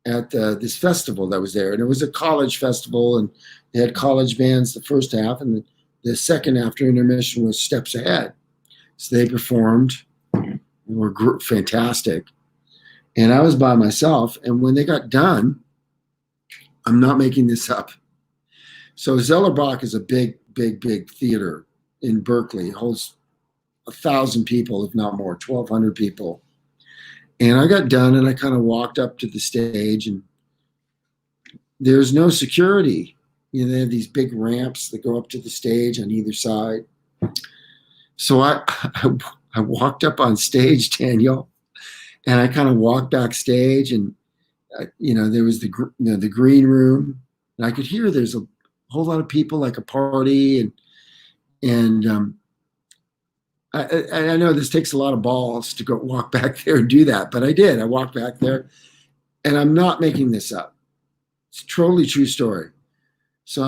at this festival that was there. And it was a college festival, and they had college bands the first half, and the second after intermission was Steps Ahead. So they performed and were fantastic. And I was by myself. And when they got done, I'm not making this up. So Zellerbach is a big, big, big theater in Berkeley. It holds 1,000 people, if not more, 1,200 people. And I got done and I kind of walked up to the stage, and there's no security. They have these big ramps that go up to the stage on either side. So I walked up on stage, Daniel, and I kind of walked backstage, and there was the green room, and I could hear there's a whole lot of people, like a party, and I know this takes a lot of balls to go walk back there and do that, but I did. I walked back there, and I'm not making this up. It's a totally true story. So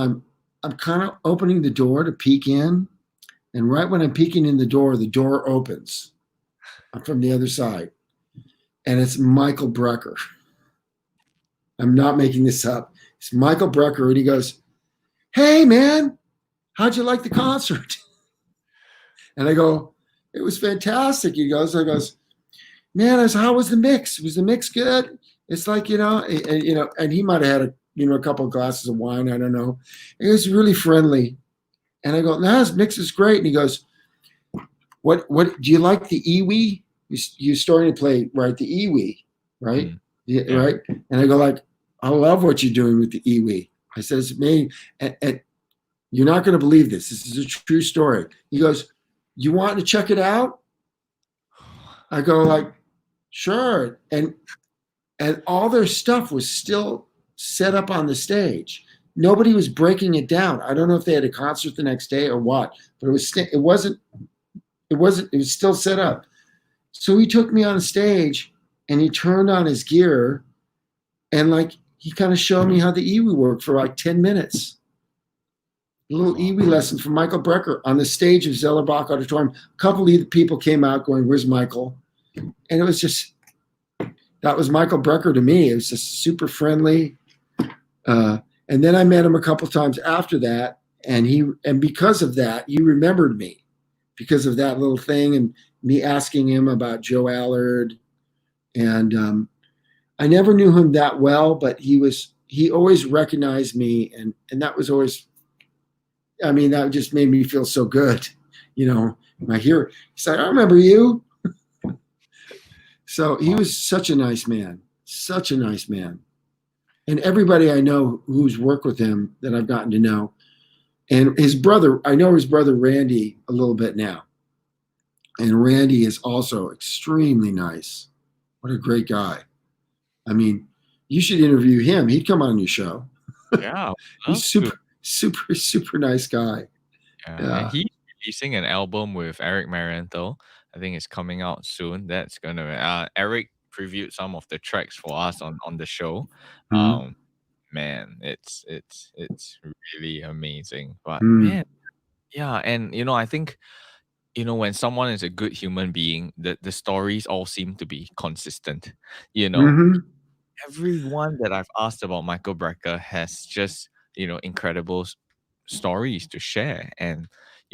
I'm kind of opening the door to peek in, and right when I'm peeking in the door opens. I'm from the other side, and it's Michael Brecker. I'm not making this up. It's Michael Brecker, and he goes, "Hey, man, how'd you like the concert?" And I go, "It was fantastic." I goes, "Man," I said, "how was the mix? Was the mix good?" It's like, and he might have had a couple of glasses of wine. I don't know. It was really friendly. And I go, "No, his mix is great." And he goes, what do you like the Iwi? You're starting to play, right? The Iwi, right? Yeah. Right. And I go like, "I love what you're doing with the Iwi." I said, "It's amazing. And you're not going to believe this. This is a true story." He goes, "You want to check it out?" I go like, "Sure." And all their stuff was still set up on the stage. Nobody was breaking it down. I don't know if they had a concert the next day or what, but it was still set up. So he took me on stage and he turned on his gear and like he kind of showed me how the Iwi worked for like 10 minutes. A little Iwi lesson from Michael Brecker on the stage of Zellerbach Auditorium. A couple of people came out going, "Where's Michael?" And it was just, that was Michael Brecker to me. It was just super friendly. And then I met him a couple times after that, and because of that, he remembered me because of that little thing and me asking him about Joe Allard. And I never knew him that well, but he always recognized me, and that was always, I mean, that just made me feel so good, When I hear, he's like, "I remember you." So he was such a nice man, such a nice man. And everybody I know who's worked with him that I've gotten to know, and his brother, I know his brother Randy a little bit now. And Randy is also extremely nice. What a great guy. I mean, you should interview him. He'd come on your show.
Yeah.
He's super nice guy.
Yeah. And he's releasing an album with Eric Marienthal. I think it's coming out soon. That's gonna Eric previewed some of the tracks for us on the show.
Mm-hmm.
Man, it's really amazing. But
Mm-hmm.
man, yeah, and I think when someone is a good human being, the stories all seem to be consistent. You know,
Mm-hmm.
everyone that I've asked about Michael Brecker has just incredible stories to share, and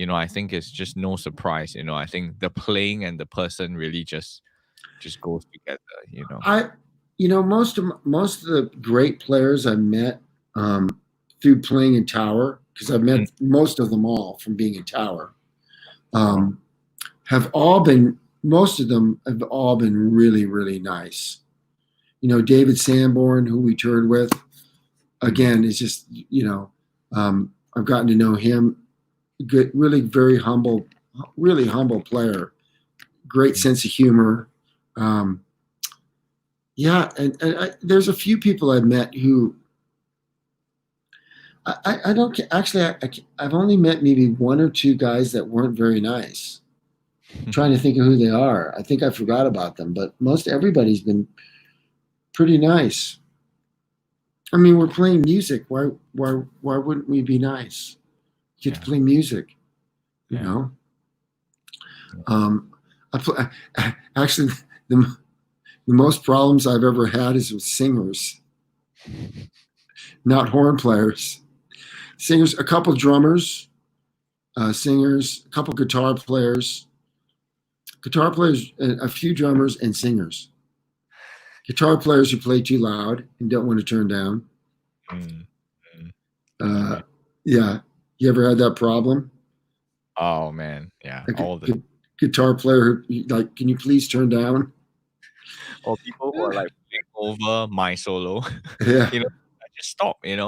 I think it's just no surprise. I think the playing and the person really just goes together.
Most of the great players I met through playing in Tower, because I've met most of them all from being in Tower, most of them have all been really, really nice. David Sanborn, who we toured with, again, is just, I've gotten to know him. Good, really very humble, really humble player. Great sense of humor. Yeah, and there's a few people I've met who I don't actually. I've only met maybe one or two guys that weren't very nice. I'm trying to think of who they are. I think I forgot about them, but most everybody's been pretty nice. I mean, we're playing music. Why wouldn't we be nice? You get to play music, you know. Actually, the most problems I've ever had is with singers, not horn players. Singers, a couple drummers, singers, a couple guitar players, a few drummers, and singers. Guitar players who play too loud and don't want to turn down. Yeah. You ever had that problem?
Oh man, yeah. All the
guitar player who like, "Can you please turn down?"
Or people who are like playing over my solo.
Yeah.
I just stop, and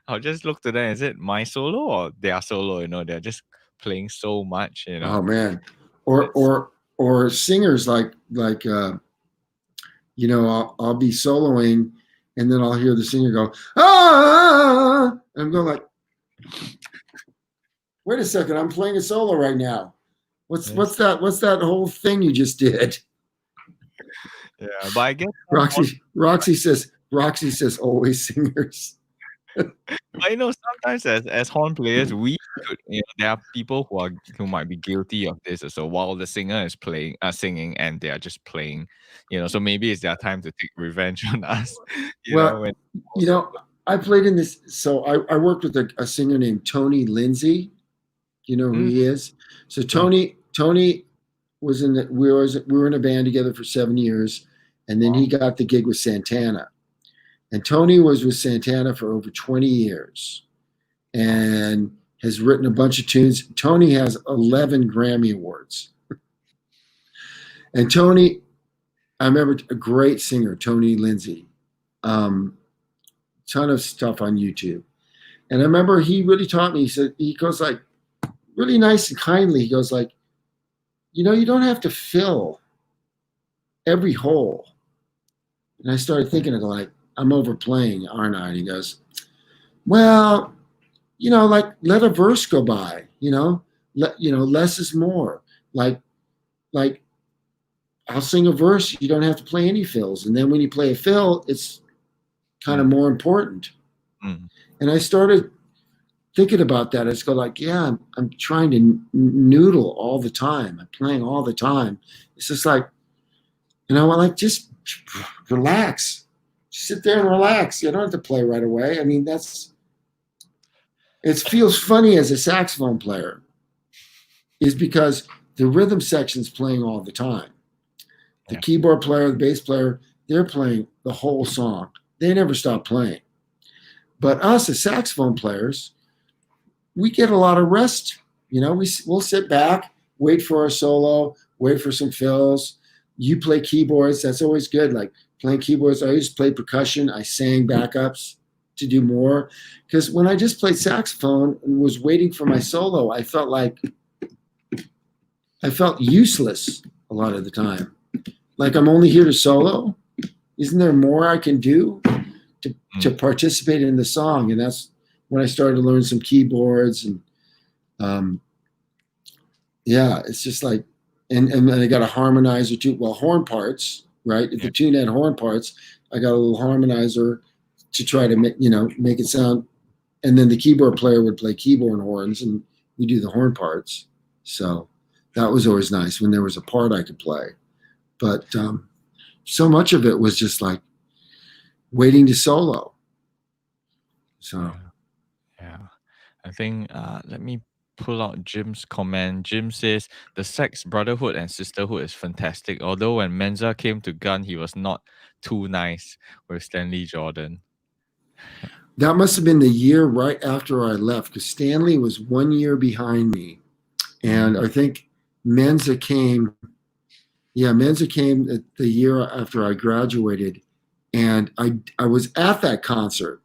I'll just look to them. Is it my solo or their solo? They're just playing so much.
Oh man. Or singers like I'll be soloing and then I'll hear the singer go, "Ah!" And I'm going like, "Wait a second, I'm playing a solo right now. What's that whole thing you just did?"
Yeah, but I guess
Roxy says always singers.
But sometimes as horn players, there are people who might be guilty of this. So while the singer is singing, and they are just playing, so maybe it's their time to take revenge on us.
Well, I played in this. So I worked with a singer named Tony Lindsay. You know who
Mm,
he is? So
no.
Tony was in the we were in a band together for 7 years, and then he
Wow.
got the gig with Santana. And Tony was with Santana for over 20 years
Wow.
and has written a bunch of tunes. Tony has 11 Grammy Awards. And Tony, I remember a great singer, Tony Lindsay. Um, Ton of stuff on YouTube. And I remember he really taught me. He said, he goes like, really nice and kindly. He goes like, you don't have to fill every hole. And I started thinking of like, I'm overplaying, aren't I? And he goes, well, like let a verse go by, less is more. Like, like I'll sing a verse, you don't have to play any fills. And then when you play a fill, it's kind of
Mm,
more important.
mm,
And I started thinking about that. I just go like, yeah, I'm trying to noodle all the time. I'm playing all the time. It's just like, like just relax. Just sit there and relax. You don't have to play right away. I mean, it feels funny as a saxophone player is because the rhythm section's playing all the time. The
yeah.
keyboard player, the bass player, they're playing the whole song. They never stop playing. But us as saxophone players, we get a lot of rest. We'll sit back, wait for our solo, wait for some fills. You play keyboards. That's always good. Like playing keyboards, I used to play percussion. I sang backups to do more. Because when I just played saxophone and was waiting for my solo, I felt useless a lot of the time. Like I'm only here to solo. Isn't there more I can do to
Mm,
participate in the song? And that's when I started to learn some keyboards and um, yeah, it's just like, and then I got a harmonizer too. Well, horn parts, right? If
yeah.
the tune had horn parts, I got a little harmonizer to try to make it sound. And then the keyboard player would play keyboard horns, and we do the horn parts. So that was always nice when there was a part I could play. But so much of it was just like waiting to solo. So
Yeah. Yeah. I think let me pull out Jim's comment. Jim says the sex brotherhood and sisterhood is fantastic. Although when Menza came to gun, he was not too nice with Stanley Jordan.
that must have been the year right after I left because Stanley was 1 year behind me. And
Mm,
I think Menza came, yeah, Menza came the year after I graduated. And I was at that concert,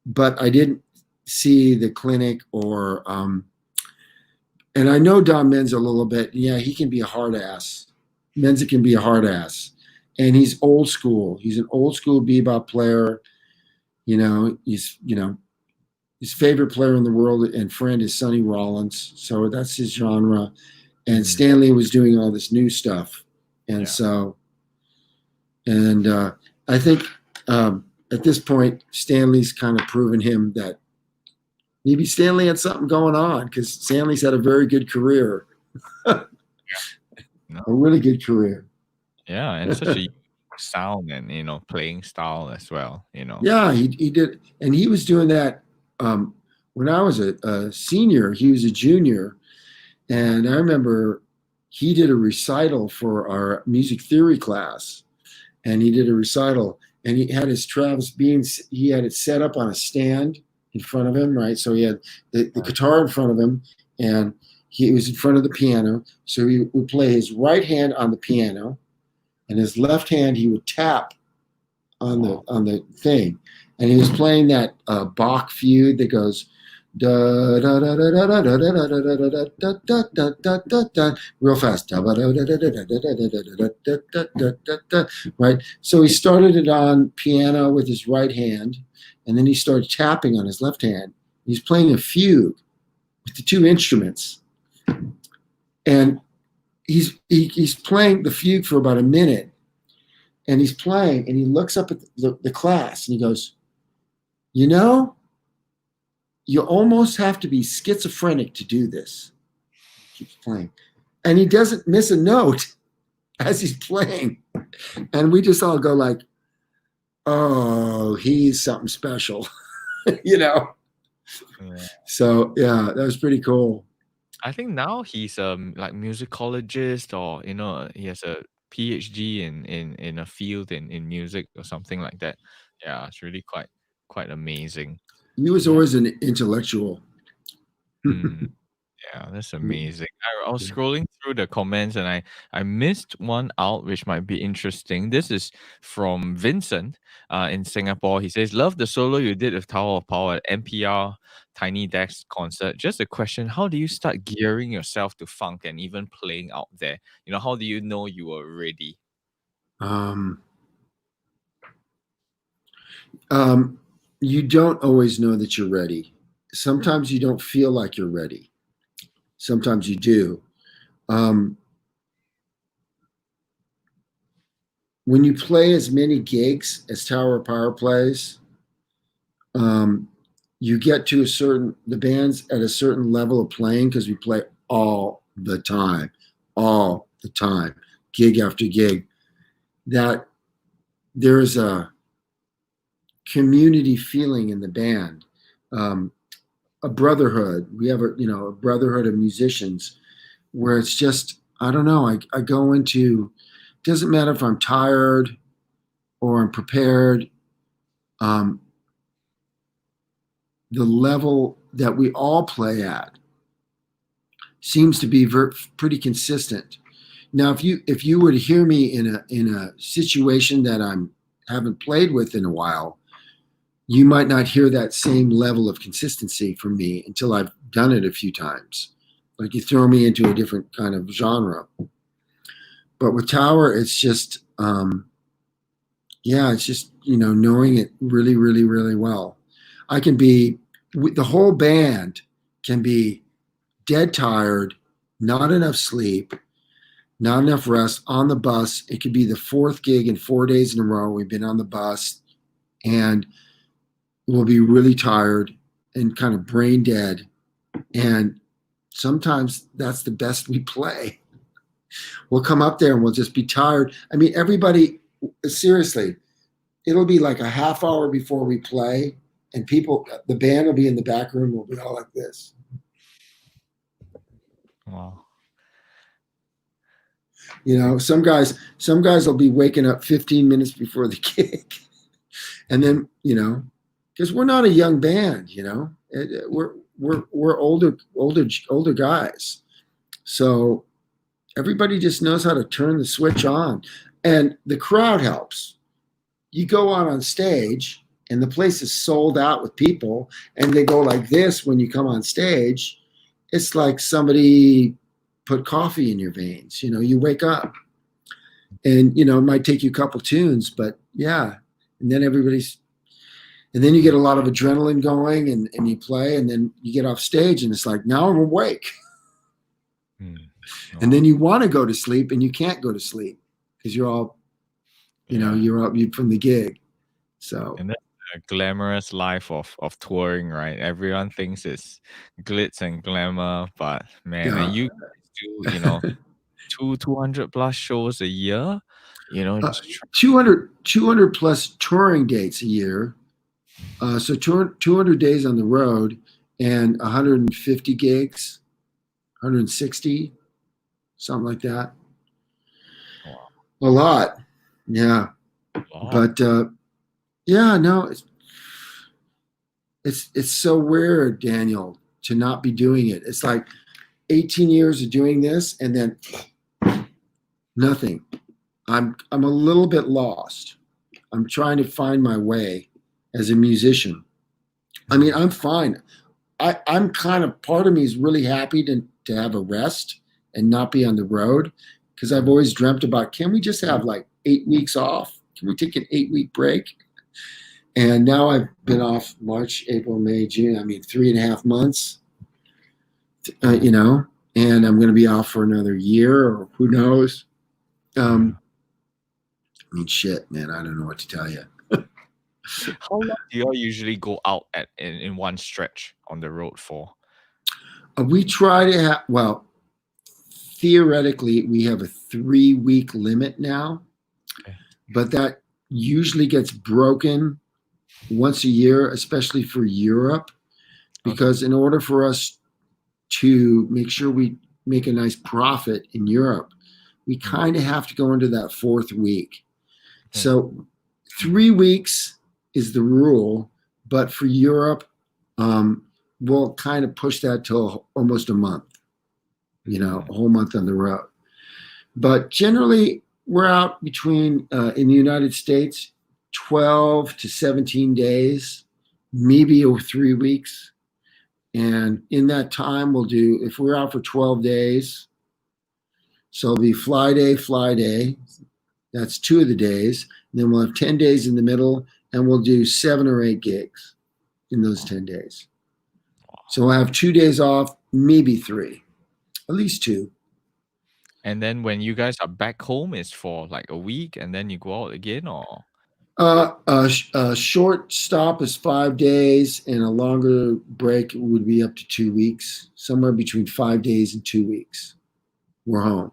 but I didn't see the clinic and I know Don Menza a little bit. Yeah, he can be a hard ass. Menza can be a hard ass. And he's old school. He's an old school bebop player. His favorite player in the world and friend is Sonny Rollins. So that's his genre. And
mm,
Stanley was doing all this new stuff. And
yeah.
so, and I think at this point, Stanley's kind of proven him that maybe Stanley had something going on because Stanley's had a very good career, a
No.
really good career.
Yeah, and such a sound and playing style as well.
Yeah, he did. And he was doing that when I was a senior, he was a junior. And I remember he did a recital for our music theory class. And he did a recital and he had his Travis Beans, he had it set up on a stand in front of him, right? So he had the guitar in front of him and he was in front of the piano. So he would play his right hand on the piano and his left hand he would tap
Wow.
on the thing. And he was playing that Bach fugue that goes da da da da da da da da da da da da da da da da real fast. Right. So he started it on piano with his right hand, and then he started tapping on his left hand. He's playing a fugue with the two instruments, and he's playing the fugue for about a minute, and he's playing, and he looks up at the class, and he goes, "You know, you almost have to be schizophrenic to do this." He keeps playing, and he doesn't miss a note as he's playing, and we just all go like, Oh, he's something special, you know.
Yeah.
So yeah, that was pretty cool.
I think now he's like musicologist, or he has a PhD in a field in music or something like that. Yeah, it's really quite amazing.
He was
Yeah.
always an intellectual.
Mm. Yeah, that's amazing. I was scrolling through the comments, and I missed one out which might be interesting. This is from Vincent in Singapore. He says, "Love the solo you did with Tower of Power at NPR Tiny Desk concert. Just a question: how do you start gearing yourself to funk and even playing out there? How do you know you are ready?"
Um, um, you don't always know that you're ready. Sometimes you don't feel like you're ready. Sometimes you do. Um, when you play as many gigs as Tower of Power plays, um, you get to the band's at a certain level of playing because we play all the time, gig after gig, that there is a community feeling in the band, um, a brotherhood. We have a brotherhood of musicians where it's just, I don't know, I go into, it doesn't matter if I'm tired or I'm prepared. Um, the level that we all play at seems to be pretty consistent. Now, if you were to hear me in a situation that I'm haven't played with in a while, you might not hear that same level of consistency from me until I've done it a few times. Like you throw me into a different kind of genre. But with Tower, it's just yeah, it's just knowing it really, really, really well. I can be the whole band can be dead tired, not enough sleep, not enough rest on the bus. It could be the fourth gig in 4 days in a row. We've been on the bus and we'll be really tired and kind of brain dead. And sometimes that's the best we play. We'll come up there and we'll just be tired. I mean, everybody, seriously, it'll be like a half hour before we play, and the band will be in the back room. We'll be all like this.
Wow.
Some guys will be waking up 15 minutes before the gig, and then because we're not a young band, we're older guys, so everybody just knows how to turn the switch on, and the crowd helps. You go out on stage, and the place is sold out with people, and they go like this when you come on stage. It's like somebody put coffee in your veins. You wake up, and it might take you a couple tunes, but yeah, and then and then you get a lot of adrenaline going, and you play, and then you get off stage, and it's like, now I'm awake.
Mm.
And then you want to go to sleep, and you can't go to sleep because you're all,
Yeah.
you're up from the gig. So
And that's the glamorous life of touring, right? Everyone thinks it's glitz and glamour, but man, and
yeah,
you do, 200 plus shows a year,
uh,
just
200 plus touring dates a year. So 200 days on the road and 150 gigs, 160, something like that.
wow,
A lot. Yeah.
a lot.
But yeah, no, it's so weird, Daniel, to not be doing it. It's like 18 years of doing this and then nothing. I'm a little bit lost. I'm trying to find my way as a musician. I mean, I'm fine. I'm kind of, part of me is really happy to have a rest and not be on the road, because I've always dreamt about, can we just have like 8 weeks off? Can we take an 8 week break? And now I've been off March, April, May, June. I mean, 3.5 months, and I'm going to be off for another year or who knows.
Yeah.
I mean, shit, man, I don't know what to tell you.
How long do y'all usually go out in one stretch on the road for?
We try to have, well, theoretically, we have a 3 week limit now,
Okay.
but that usually gets broken once a year, especially for Europe, because in order for us to make sure we make a nice profit in Europe, we kind of have to go into that fourth week. So 3 weeks is the rule, but for Europe, we'll kind of push that to almost a month, a whole month on the road. But generally, we're out between, in the United States, 12 to 17 days, maybe 3 weeks. And in that time, we'll do, if we're out for 12 days, so it'll be fly day. That's 2 of the days. And then we'll have 10 days in the middle, and we'll do 7 or 8 gigs in those 10 days. So we'll have 2 days off, maybe 3, at least 2.
And then when you guys are back home, it's for like a week, and then you go out again, or?
A short stop is 5 days, and a longer break would be up to 2 weeks. Somewhere between 5 days and 2 weeks, we're home.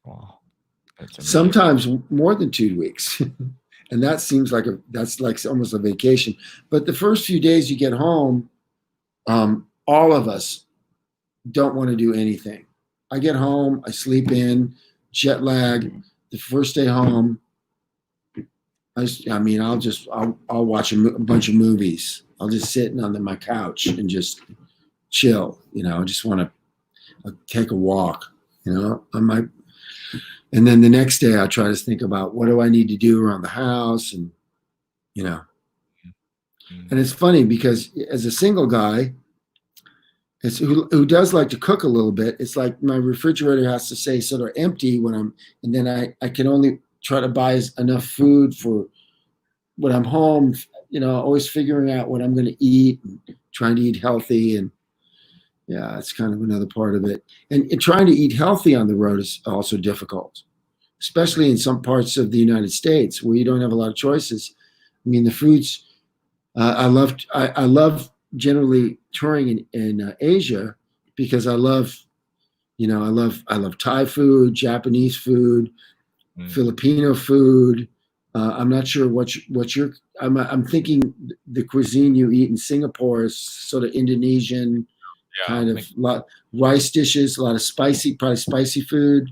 Wow,
sometimes more than 2 weeks, and that seems like that's like almost a vacation. But the first few days you get home, all of us don't want to do anything. I get home, I sleep in, jet lag. The first day home, I'll watch a bunch of movies. I'll just sit on my couch and just chill. I just want to take a walk. And then the next day I try to think about what do I need to do around the house, and And it's funny because as a single guy, who does like to cook a little bit, it's like my refrigerator has to stay sort of empty and then I can only try to buy enough food for when I'm home, always figuring out what I'm going to eat and trying to eat healthy. And yeah, it's kind of another part of it. And trying to eat healthy on the road is also difficult, especially in some parts of the United States where you don't have a lot of choices. I mean, the foods, I love generally touring in Asia because I love Thai food, Japanese food, Filipino food. I'm not sure I'm thinking the cuisine you eat in Singapore is sort of Indonesian, kind of rice dishes, a lot of probably spicy food,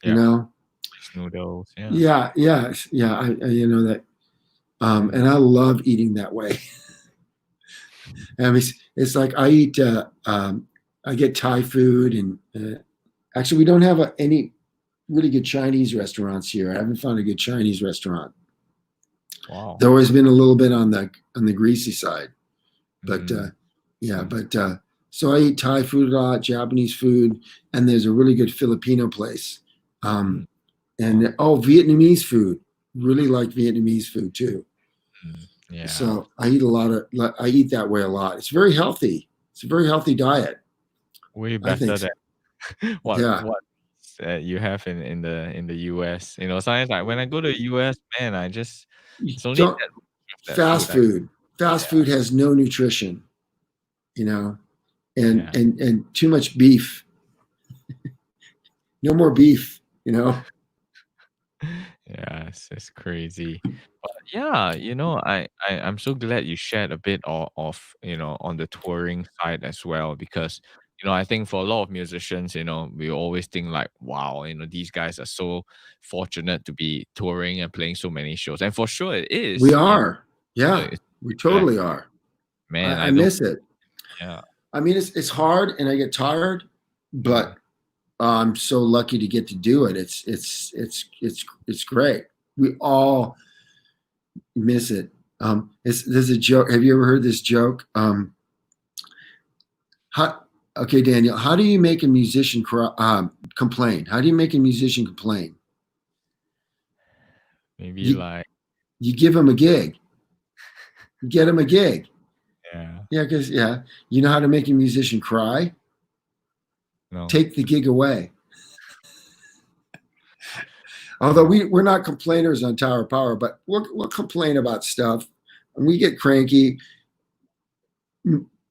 noodles.
Yeah. That. And I love eating that way. I mean, it's like I get Thai food, and actually we don't have any really good Chinese restaurants here. I haven't found a good Chinese restaurant.
Wow.
They've always been a little bit on the greasy side, but so I eat Thai food a lot, Japanese food, and there's a really good Filipino place, and Vietnamese food. Really like Vietnamese food too.
Yeah.
So I eat that way a lot. It's very healthy. It's a very healthy diet.
Way better than what you have in the US. Sometimes like when I go to the US, man, it's only
fast food. Fast food has no nutrition, and too much beef. No more beef,
Yeah, it's crazy. But yeah, I'm so glad you shared a bit of on the touring side as well, because I think for a lot of musicians, we always think like, wow, these guys are so fortunate to be touring and playing so many shows. And for sure it is.
We are. Yeah, we totally are.
Man,
I miss it.
Yeah.
I mean, it's hard and I get tired, but I'm so lucky to get to do it. It's great. We all miss it. There's a joke. Have you ever heard this joke? Okay, Daniel, how do you make a musician complain? How do you make a musician complain?
Maybe
you give him a gig. You get him a gig.
Yeah.
Yeah, because you know how to make a musician cry?
No.
Take the gig away. Although we're not complainers on Tower Power, but we'll complain about stuff, and we get cranky.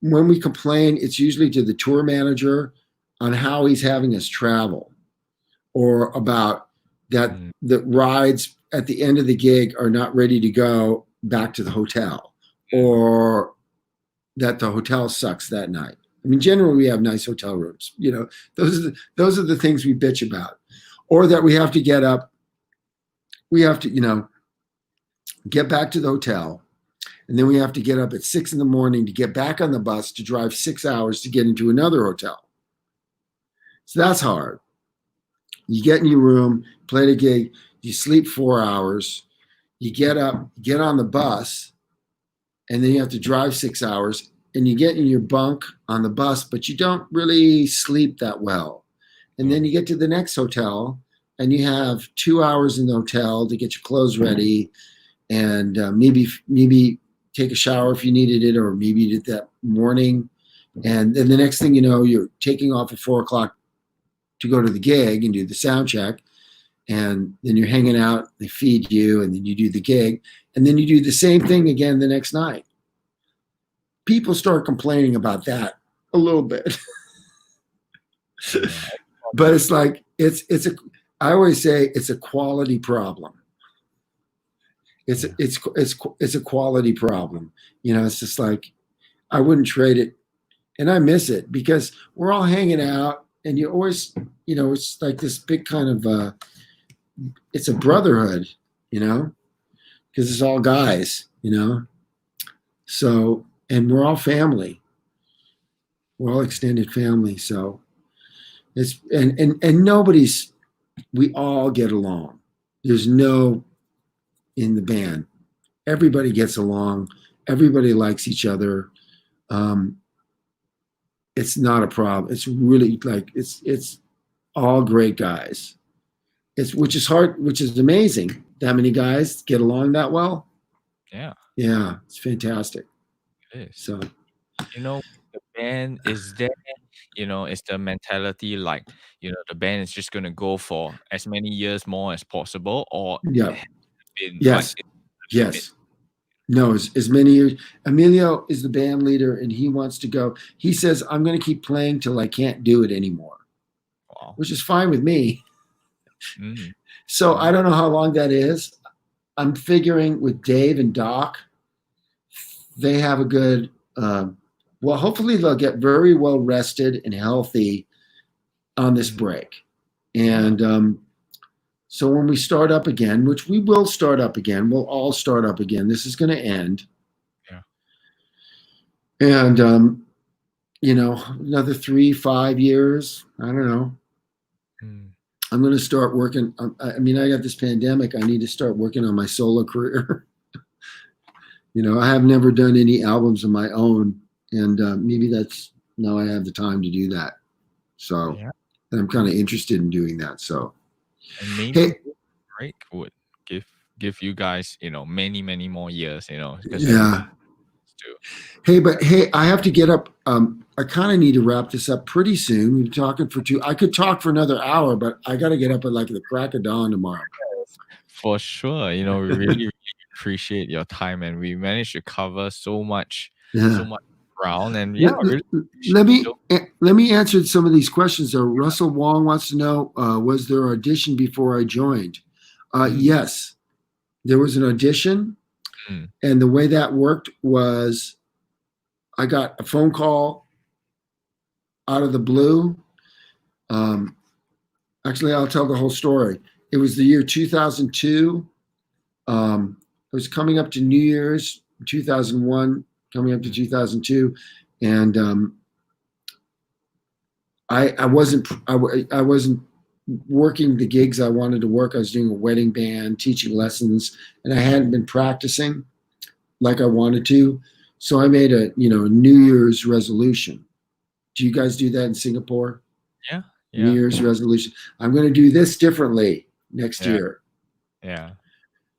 When we complain, it's usually to the tour manager on how he's having us travel, or about that the rides at the end of the gig are not ready to go back to the hotel, or that the hotel sucks that night. I mean, generally we have nice hotel rooms. Those are the things we bitch about, or that we have to get up. We have to, get back to the hotel, and then we have to get up at 6 a.m. to get back on the bus to drive 6 hours to get into another hotel. So that's hard. You get in your room, play the gig, you sleep 4 hours, you get up, get on the bus, and then you have to drive 6 hours, and you get in your bunk on the bus, but you don't really sleep that well. And then you get to the next hotel, and you have 2 hours in the hotel to get your clothes ready, and maybe take a shower if you needed it, or maybe you did that morning. And then the next thing you know, you're taking off at 4 o'clock to go to the gig and do the sound check. And then you're hanging out, they feed you, and then you do the gig. And then you do the same thing again the next night. People start complaining about that a little bit. But it's like, I always say it's a quality problem. It's a quality problem. It's just like, I wouldn't trade it. And I miss it because we're all hanging out, and you always, it's like this big kind of, it's a brotherhood, because it's all guys, So, and we're all family. We're all extended family. So it's, and we all get along. There's no, in the band, everybody gets along. Everybody likes each other. It's not a problem. It's really like, it's all great guys. Which is amazing. That many guys get along that well.
Yeah.
Yeah, it's fantastic.
It is.
So,
the band is there, it's the mentality like, the band is just going to go for as many years more as possible, or
yeah.
been
Yes.
like
Yes. No, as many years. Emilio is the band leader, and he wants to go. He says, I'm going to keep playing till I can't do it anymore.
Wow.
Which is fine with me.
Mm.
So I don't know how long that is. I'm figuring with Dave and Doc, they have a good, hopefully they'll get very well rested and healthy on this break. And so when we start up again, which we will start up again, we'll all start up again. This is going to end.
Yeah.
And, another 3-5 years, I don't know. I'm going to start working. I got this pandemic. I need to start working on my solo career. I have never done any albums of my own, and maybe now I have the time to do that. So I'm kind of interested in doing that. So,
and maybe break would give you guys, many, many more years, because
Hey, I have to get up. I kind of need to wrap this up pretty soon. We've been talking for I could talk for another hour, but I got to get up at like the crack of dawn tomorrow.
For sure. We really, really appreciate your time, and we managed to cover so much ground. And
let me answer some of these questions. Russell Wong wants to know, was there an audition before I joined? Yes, there was an audition. And the way that worked was I got a phone call out of the blue. Actually, I'll tell the whole story. It was the year 2002. I was coming up to New Year's 2001, coming up to 2002. And I wasn't working the gigs I wanted to work. I was doing a wedding band, teaching lessons, and I hadn't been practicing like I wanted to. So I made a New Year's resolution. Do you guys do that in Singapore?
Yeah.
New Year's resolution. I'm going to do this differently next year.
Yeah.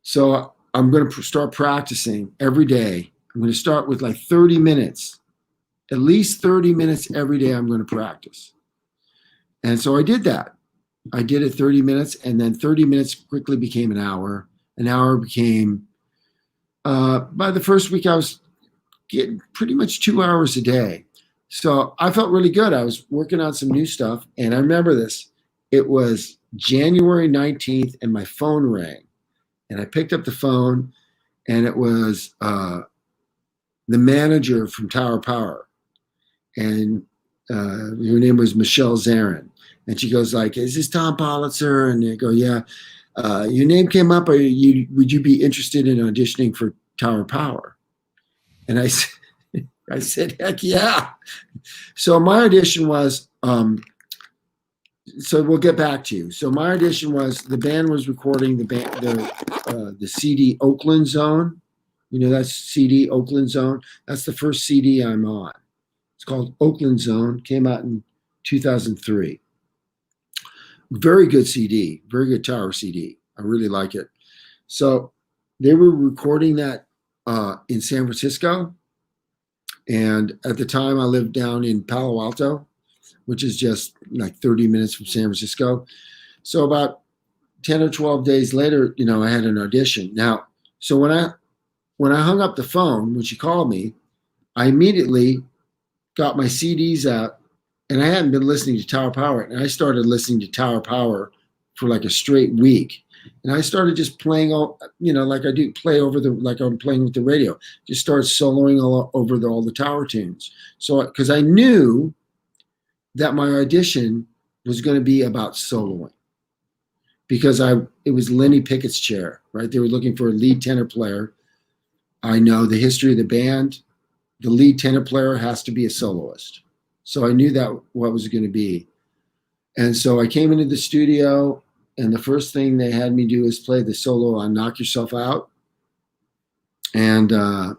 So I'm going to start practicing every day. I'm going to start with like 30 minutes, at least 30 minutes every day. I'm going to practice. And so I did that. I did it 30 minutes, and then 30 minutes quickly became an hour. An hour became, by the first week, I was getting pretty much 2 hours a day. So I felt really good. I was working on some new stuff, and I remember this. It was January 19th, and my phone rang. And I picked up the phone, and it was the manager from Tower Power, and her name was Michelle Zarin. And she goes like, "Is this Tom Politzer?" And I go, "Yeah." Your name came up. Would you be interested in auditioning for Tower Power? And I said, "Heck yeah!" So my audition was. So we'll get back to you. So my audition was, the band was recording the CD Oakland Zone. You know, that's CD Oakland Zone. That's the first CD I'm on. It's called Oakland Zone. Came out in 2003. Very good CD. Very good Tower CD. I really like it. So they were recording that in San Francisco. And at the time I lived down in Palo Alto, which is just like 30 minutes from San Francisco. So about 10 or 12 days later, you know, I had an audition. Now, so when I hung up the phone, when she called me, I immediately got my CDs out, and I hadn't been listening to Tower Power. And I started listening to Tower Power for like a straight week. And I started just playing, you know, like I do, play over like I'm playing with the radio, just started soloing over all the Tower tunes. So, because I knew that my audition was going to be about soloing, because it was Lenny Pickett's chair, right? They were looking for a lead tenor player. I know the history of the band. The lead tenor player has to be a soloist. So I knew that what was going to be. And so I came into the studio, and the first thing they had me do is play the solo on Knock Yourself Out. And I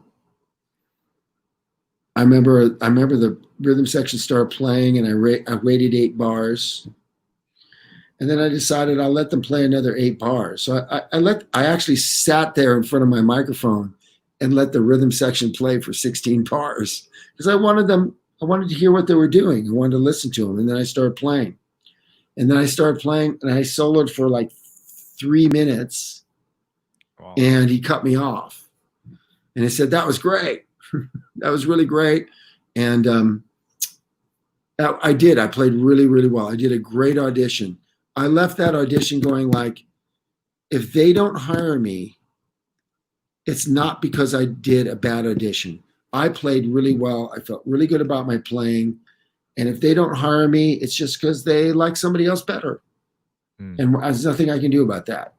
remember the rhythm section started playing, and I waited 8 bars. And then I decided I'll let them play another 8 bars. So I actually sat there in front of my microphone and let the rhythm section play for 16 bars, because I wanted to hear what they were doing. I wanted to listen to them. And then I started playing. And then I started playing, and I soloed for like 3 minutes. Wow. And he cut me off. And he said, "That was great." That was really great. And I did. I played really, really well. I did a great audition. I left that audition going like, if they don't hire me, it's not because I did a bad audition. I played really well. I felt really good about my playing. And if they don't hire me, it's just because they like somebody else better. And there's nothing I can do about that.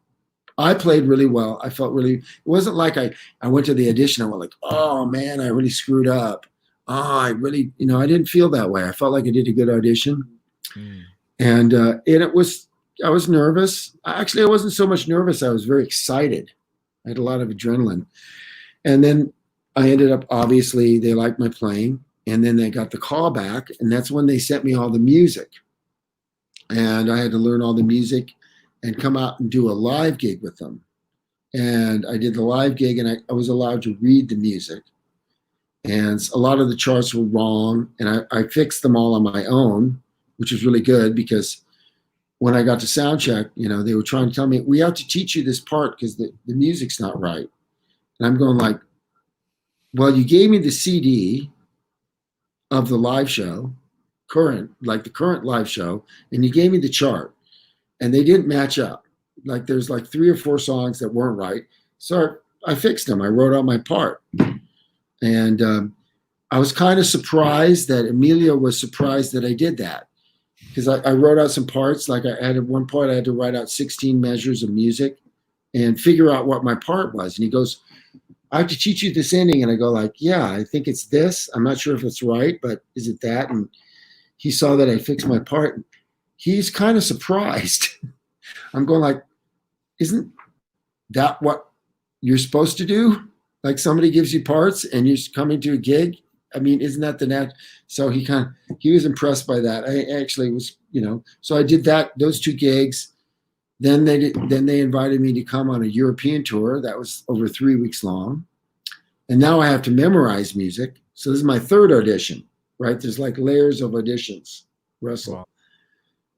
I played really well. I felt really, it wasn't like I went to the audition. I went like, "Oh man, I really screwed up. Oh, I really, you know, I didn't feel that way. I felt like I did a good audition." And I was nervous. Actually, I wasn't so much nervous. I was very excited. I had a lot of adrenaline. And then I ended up, obviously, they liked my playing. And then they got the call back. And that's when they sent me all the music. And I had to learn all the music and come out and do a live gig with them. And I did the live gig, and I was allowed to read the music. And a lot of the charts were wrong. And I fixed them all on my own, which was really good, because when I got to sound check, you know, they were trying to tell me, "We have to teach you this part because the music's not right." And I'm going like, "Well, you gave me the CD of the live show, the current live show, and you gave me the chart, and they didn't match up. Like there's like 3 or 4 songs that weren't right." So I fixed them. I wrote out my part. And I was kind of surprised that Emilio was surprised that I did that, because I wrote out some parts. Like I had one part, I had to write out 16 measures of music and figure out what my part was. And he goes, "I have to teach you this ending." And I go like, "Yeah, I think it's this. I'm not sure if it's right, but is it that?" And he saw that I fixed my part. He's kind of surprised. I'm going like, "Isn't that what you're supposed to do? Like somebody gives you parts and you're coming to a gig. I mean, isn't that the net?" So he was impressed by that. I actually was, you know, so I did those 2 gigs. Then they invited me to come on a European tour that was over 3 weeks long. And now I have to memorize music. So this is my 3rd audition, right? There's like layers of auditions, Russell. Wow.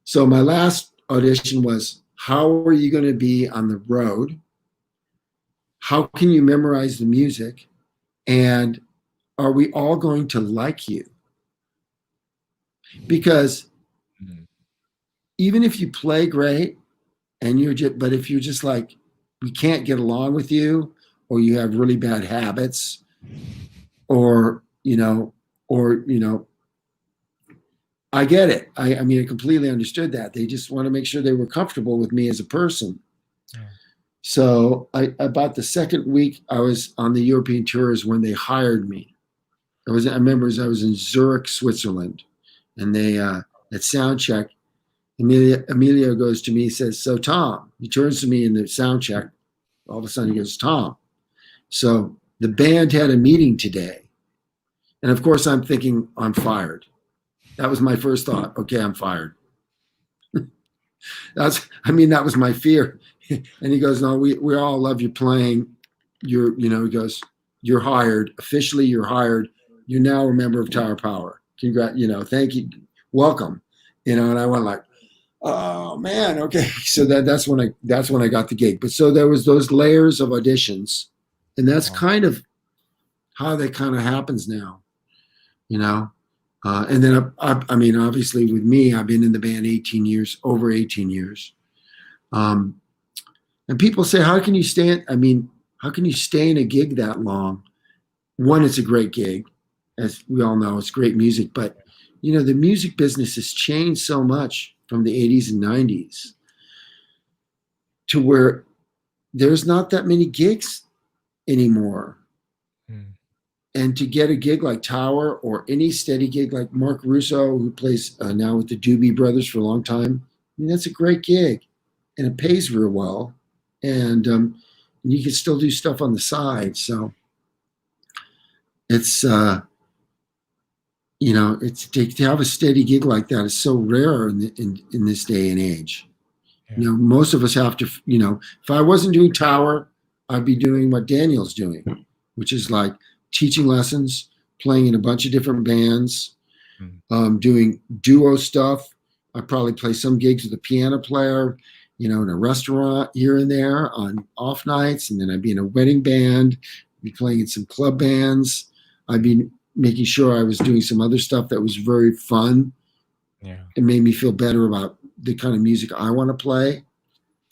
So my last audition was, how are you going to be on the road? How can you memorize the music? And are we all going to like you? Because even if you play great, and but if you're just like, we can't get along with you, or you have really bad habits, or I get it. I mean, I completely understood that. They just want to make sure they were comfortable with me as a person.
Yeah.
So about the second week I was on the European tours when they hired me. I remember I was in Zurich, Switzerland, and they at sound check, Emilio goes to me, says, "So Tom," he turns to me in the sound check. All of a sudden he goes, "Tom, so the band had a meeting today." And of course I'm thinking I'm fired. That was my first thought. Okay, I'm fired. That was my fear. And he goes, "No, we all love you playing. He goes, you're hired. Officially, you're hired. You're now a member of Tower Power. Thank you. Welcome." And I went like, "Oh man, okay." So that's when I got the gig. But so there was those layers of auditions, and that's kind of how that kind of happens now, And then I mean, obviously with me, I've been in the band 18 years, over 18 years. And people say, how can you stay in a gig that long? One, it's a great gig. As we all know, it's great music. But, the music business has changed so much from the 80s and 90s to where there's not that many gigs anymore. And to get a gig like Tower or any steady gig like Mark Russo, who plays now with the Doobie Brothers for a long time, that's a great gig. And it pays real well. And you can still do stuff on the side. So it's, to have a steady gig like that is so rare in this day and age. Yeah. Most of us have to, if I wasn't doing Tower, I'd be doing what Daniel's doing, which is like teaching lessons, playing in a bunch of different bands, doing duo stuff. I'd probably play some gigs with a piano player, in a restaurant here and there on off nights. And then I'd be in a wedding band, be playing in some club bands. I'd be making sure I was doing some other stuff that was very fun. Yeah. It made me feel better about the kind of music I want to play.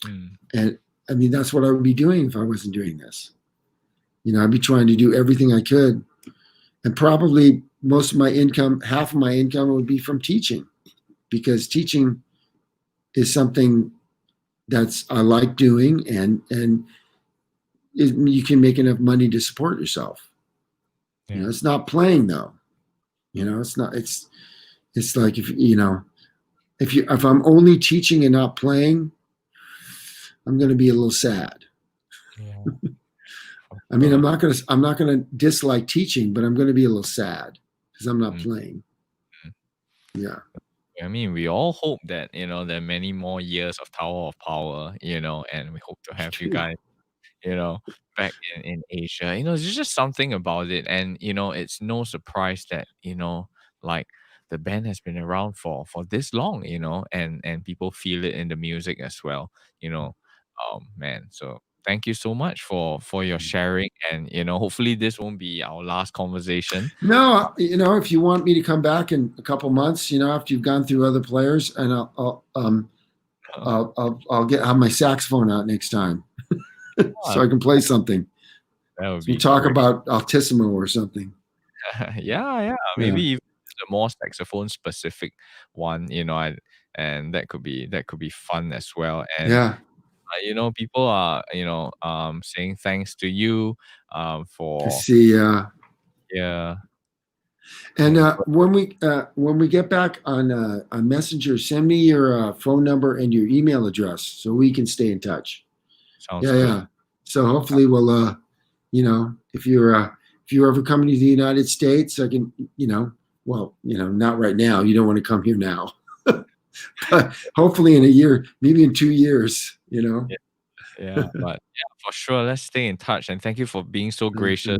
And I mean, that's what I would be doing if I wasn't doing this. I'd be trying to do everything I could. And probably most of my income, half of my income would be from teaching, because teaching is something I like doing, and you can make enough money to support yourself. Yeah. It's not playing though. It's not. It's like if I'm only teaching and not playing, I'm going to be a little sad. Yeah. I mean, I'm not gonna dislike teaching, but I'm going to be a little sad because I'm not playing. Yeah.
I mean, we all hope that, there are many more years of Tower of Power, and we hope to have you guys, back in Asia. There's just something about it. And, it's no surprise that, like the band has been around for this long, and people feel it in the music as well, man. So thank you so much for your sharing. And, hopefully this won't be our last conversation.
No, if you want me to come back in a couple months, after you've gone through other players, and I'll have my saxophone out next time, so I can play something.
That would be
talk about altissimo or something.
Yeah. Maybe even a more saxophone specific one, and that could be fun as well. And
yeah.
People are, saying thanks to you for
to see.
Yeah.
And when we get back on Messenger, send me your phone number and your email address so we can stay in touch.
Sounds good.
Yeah. So hopefully we'll, if you're ever coming to the United States, I can, not right now. You don't want to come here now, but hopefully in a year, maybe in 2 years,
Yeah, but yeah, for sure. Let's stay in touch, and thank you for being so gracious.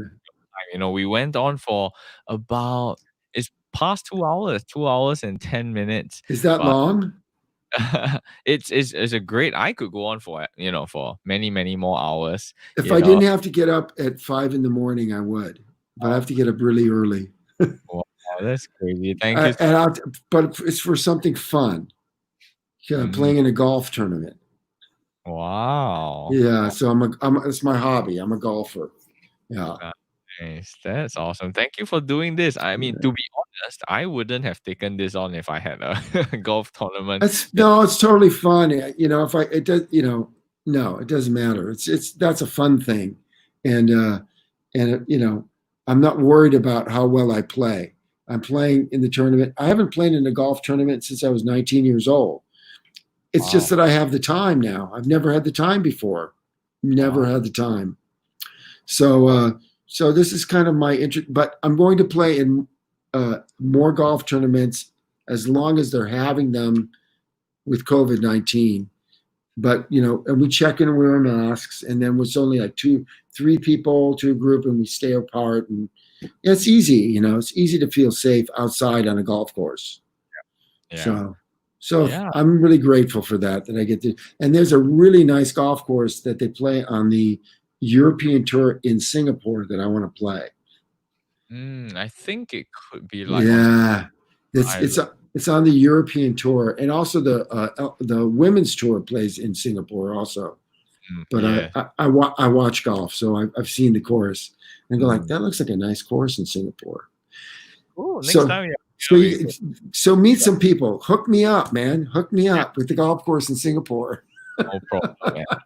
We went on for about it's past 2 hours, 2 hours and 10 minutes.
Is that long?
It's a great. I could go on for for many more hours.
If I didn't have to get up at 5 in the morning, I would, but I have to get up really early.
Wow, that's crazy. Thank you.
But it's for something fun. Playing in a golf tournament.
Wow.
Yeah, so it's my hobby. I'm a golfer. Yeah.
Nice. That's awesome. Thank you for doing this. I mean, to be honest, I wouldn't have taken this on if I had a golf tournament.
It's totally fun. You know, if I it does, you know, no, it doesn't matter. It's that's a fun thing, and you know, I'm not worried about how well I play. I'm playing in the tournament. I haven't played in a golf tournament since I was 19 years old. It's just
Wow.
that I have the time now. I've never had the time before. Never
Wow.
had the time. So this is kind of my interest. But I'm going to play in more golf tournaments as long as they're having them with COVID-19. But you know, and we check in and wear masks, and then it's only like 3 people to a group, and we stay apart. And it's easy, you know, it's easy to feel safe outside on a golf course.
Yeah.
So
Yeah.
I'm really grateful for that I get to. And there's a really nice golf course that they play on the European Tour in Singapore that I want to play.
I think it could be like on
Yeah, it's
island.
it's it's on the European Tour, and also the women's tour plays in Singapore also. But
Yeah.
I watch golf, so I've seen the course and go like,
Mm.
that looks like a nice course in Singapore.
Cool. Next
So
time, yeah,
so
we
you, so meet some people. Hook me up, man. Hook me up with the golf course in Singapore.
no problem, man.
You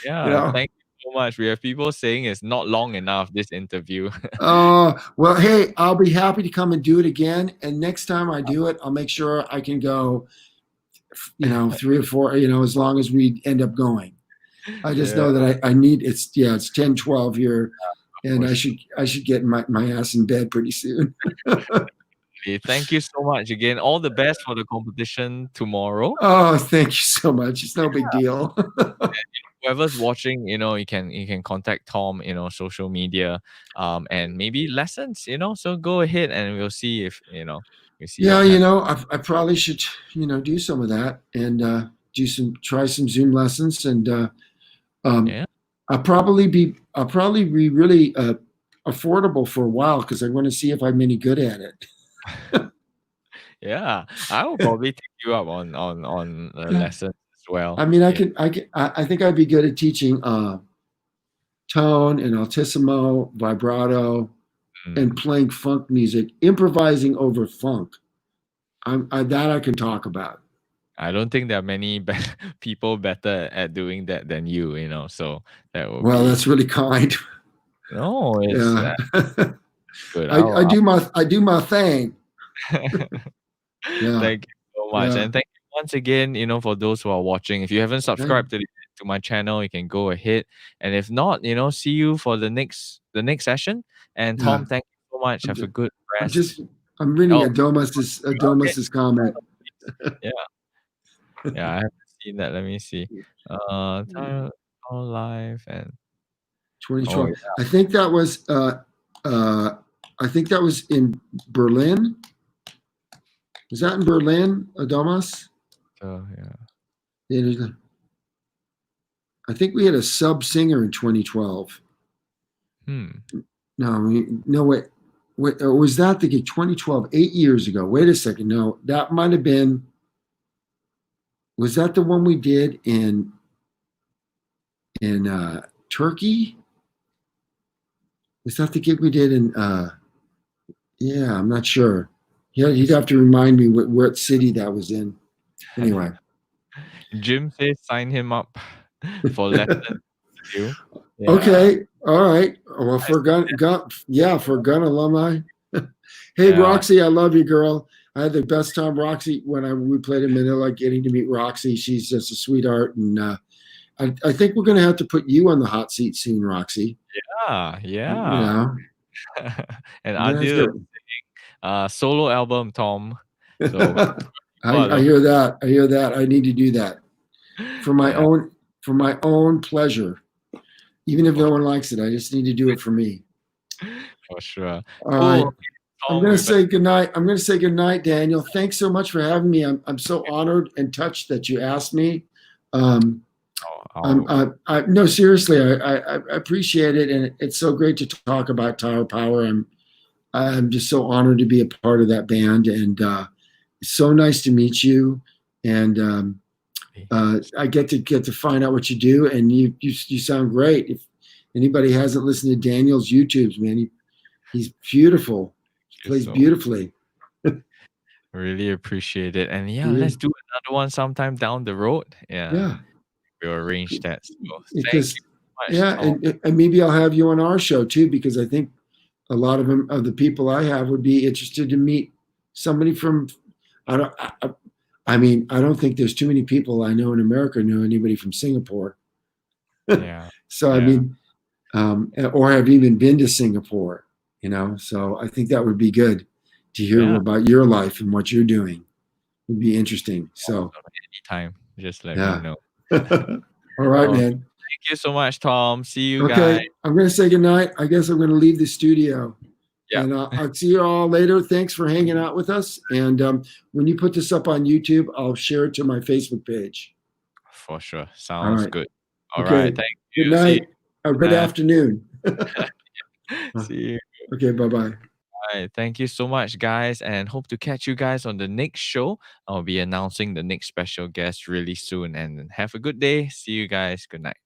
Yeah.
know.
Thank you so much. We have people saying it's not long enough, this interview.
Well, hey, I'll be happy to come and do it again. And next time I do it, I'll make sure I can go, you know, 3 or 4, you know, as long as we end up going. I just
Yeah.
know that I need it's 10, 12 here, and
For
I should get my ass in bed pretty soon.
sure. Thank you so much again. All the best for the competition tomorrow.
Oh, thank you so much. It's no big deal.
Whoever's watching, you know, you can contact Tom, you know, social media, and maybe lessons, you know. So go ahead and we'll see if, you know, we see
Yeah,
what
you
happens.
know, I probably should, you know, do some of that and try some Zoom lessons, and um,
Yeah.
I'll probably be really affordable for a while because I want to see if I'm any good at it.
Yeah. I will probably take you up on lessons as well.
I mean,
Yeah.
I think I'd be good at teaching tone and altissimo, vibrato, and
Mm.
playing funk music, improvising over funk. That I can talk about.
I don't think there are many people better at doing that than you know. So that will
Well,
be
that's really kind.
no, it's
Yeah,
good.
I do my thing. Yeah,
Thank you so much.
yeah.
And thank you once again, you know, for those who are watching. If you haven't
Okay.
subscribed to my channel, you can go ahead. And if not, you know, see you for the next session. And
Yeah.
Tom, thank you so much.
I'm
Have a
just,
good
I'm
rest.
just, I'm reading
Oh, okay.
Adomas's comment.
Yeah. Yeah, I haven't seen that. Let me see. Time live and oh
2012.
yeah.
Uh, I think that was in Berlin. Was that in Berlin, Adomas?
So yeah.
Yeah, I think we had a sub singer in 2012.
Hmm.
No, wait, or was that the 2012? 8 years ago. Wait a second. No, that might have been. Was that the one we did in Turkey? Was that the gig we did in? Yeah, I'm not sure. Yeah, you'd have to remind me what city that was in. Anyway.
Jim says sign him up for lesson you. Yeah.
Okay. All right. Well,
I see
for Gun alumni. Hey,
Yeah.
Roxy, I love you, girl. I had the best time, Roxy, when we played in Manila. Getting to meet Roxy, she's just a sweetheart, and I think we're going to have to put you on the hot seat soon, Roxy.
Yeah.
You
Yeah.
know,
And
we're gonna have
Adil
to.
solo album, Tom. So
I hear that. I hear that. I need to do that for my
yeah,
own pleasure. Even if no one likes it, I just need to do it for me.
for sure.
All
Cool.
right.
Okay,
I'm
Tom,
going
we
to say goodnight. I'm going to say goodnight, Daniel. Thanks so much for having me. I'm so honored and touched that you asked me. No, seriously, I appreciate it, and it's so great to talk about Tower Power. I'm just so honored to be a part of that band, and it's so nice to meet you. And I get to find out what you do, and you sound great. If anybody hasn't listened to Daniel's YouTubes, man, he's beautiful. He plays
So
beautifully.
really appreciate it. And yeah,
Yeah,
let's do another one sometime down the road. Yeah,
yeah.
we'll arrange that. So thank
Because
you so much,
yeah,
Tom.
and maybe I'll have you on our show too, because I think a lot of them of the people I have would be interested to meet somebody from. I don't. I mean, I don't think there's too many people I know in America know anybody from Singapore.
Yeah,
So I
yeah,
mean, or have even been to Singapore. So I think that would be good to hear
yeah.
about your life and what you're doing. Would be interesting. So
Awesome. Anytime, just let me
yeah.
know.
All right,
Oh,
man.
thank you so much, Tom. See you guys.
Okay, I'm going to say goodnight. I guess I'm going to leave the studio.
Yeah,
And I'll see you all later. Thanks for hanging out with us. And when you put this up on YouTube, I'll share it to my Facebook page.
for sure.
All
Sounds
right.
good. All right.
Okay.
Thank
Good
you. See
night. Or good
you.
afternoon.
See you.
Okay. Bye bye.
Right. Thank you so much, guys, and hope to catch you guys on the next show. I'll be announcing the next special guest really soon. And have a good day. See you guys. Good night.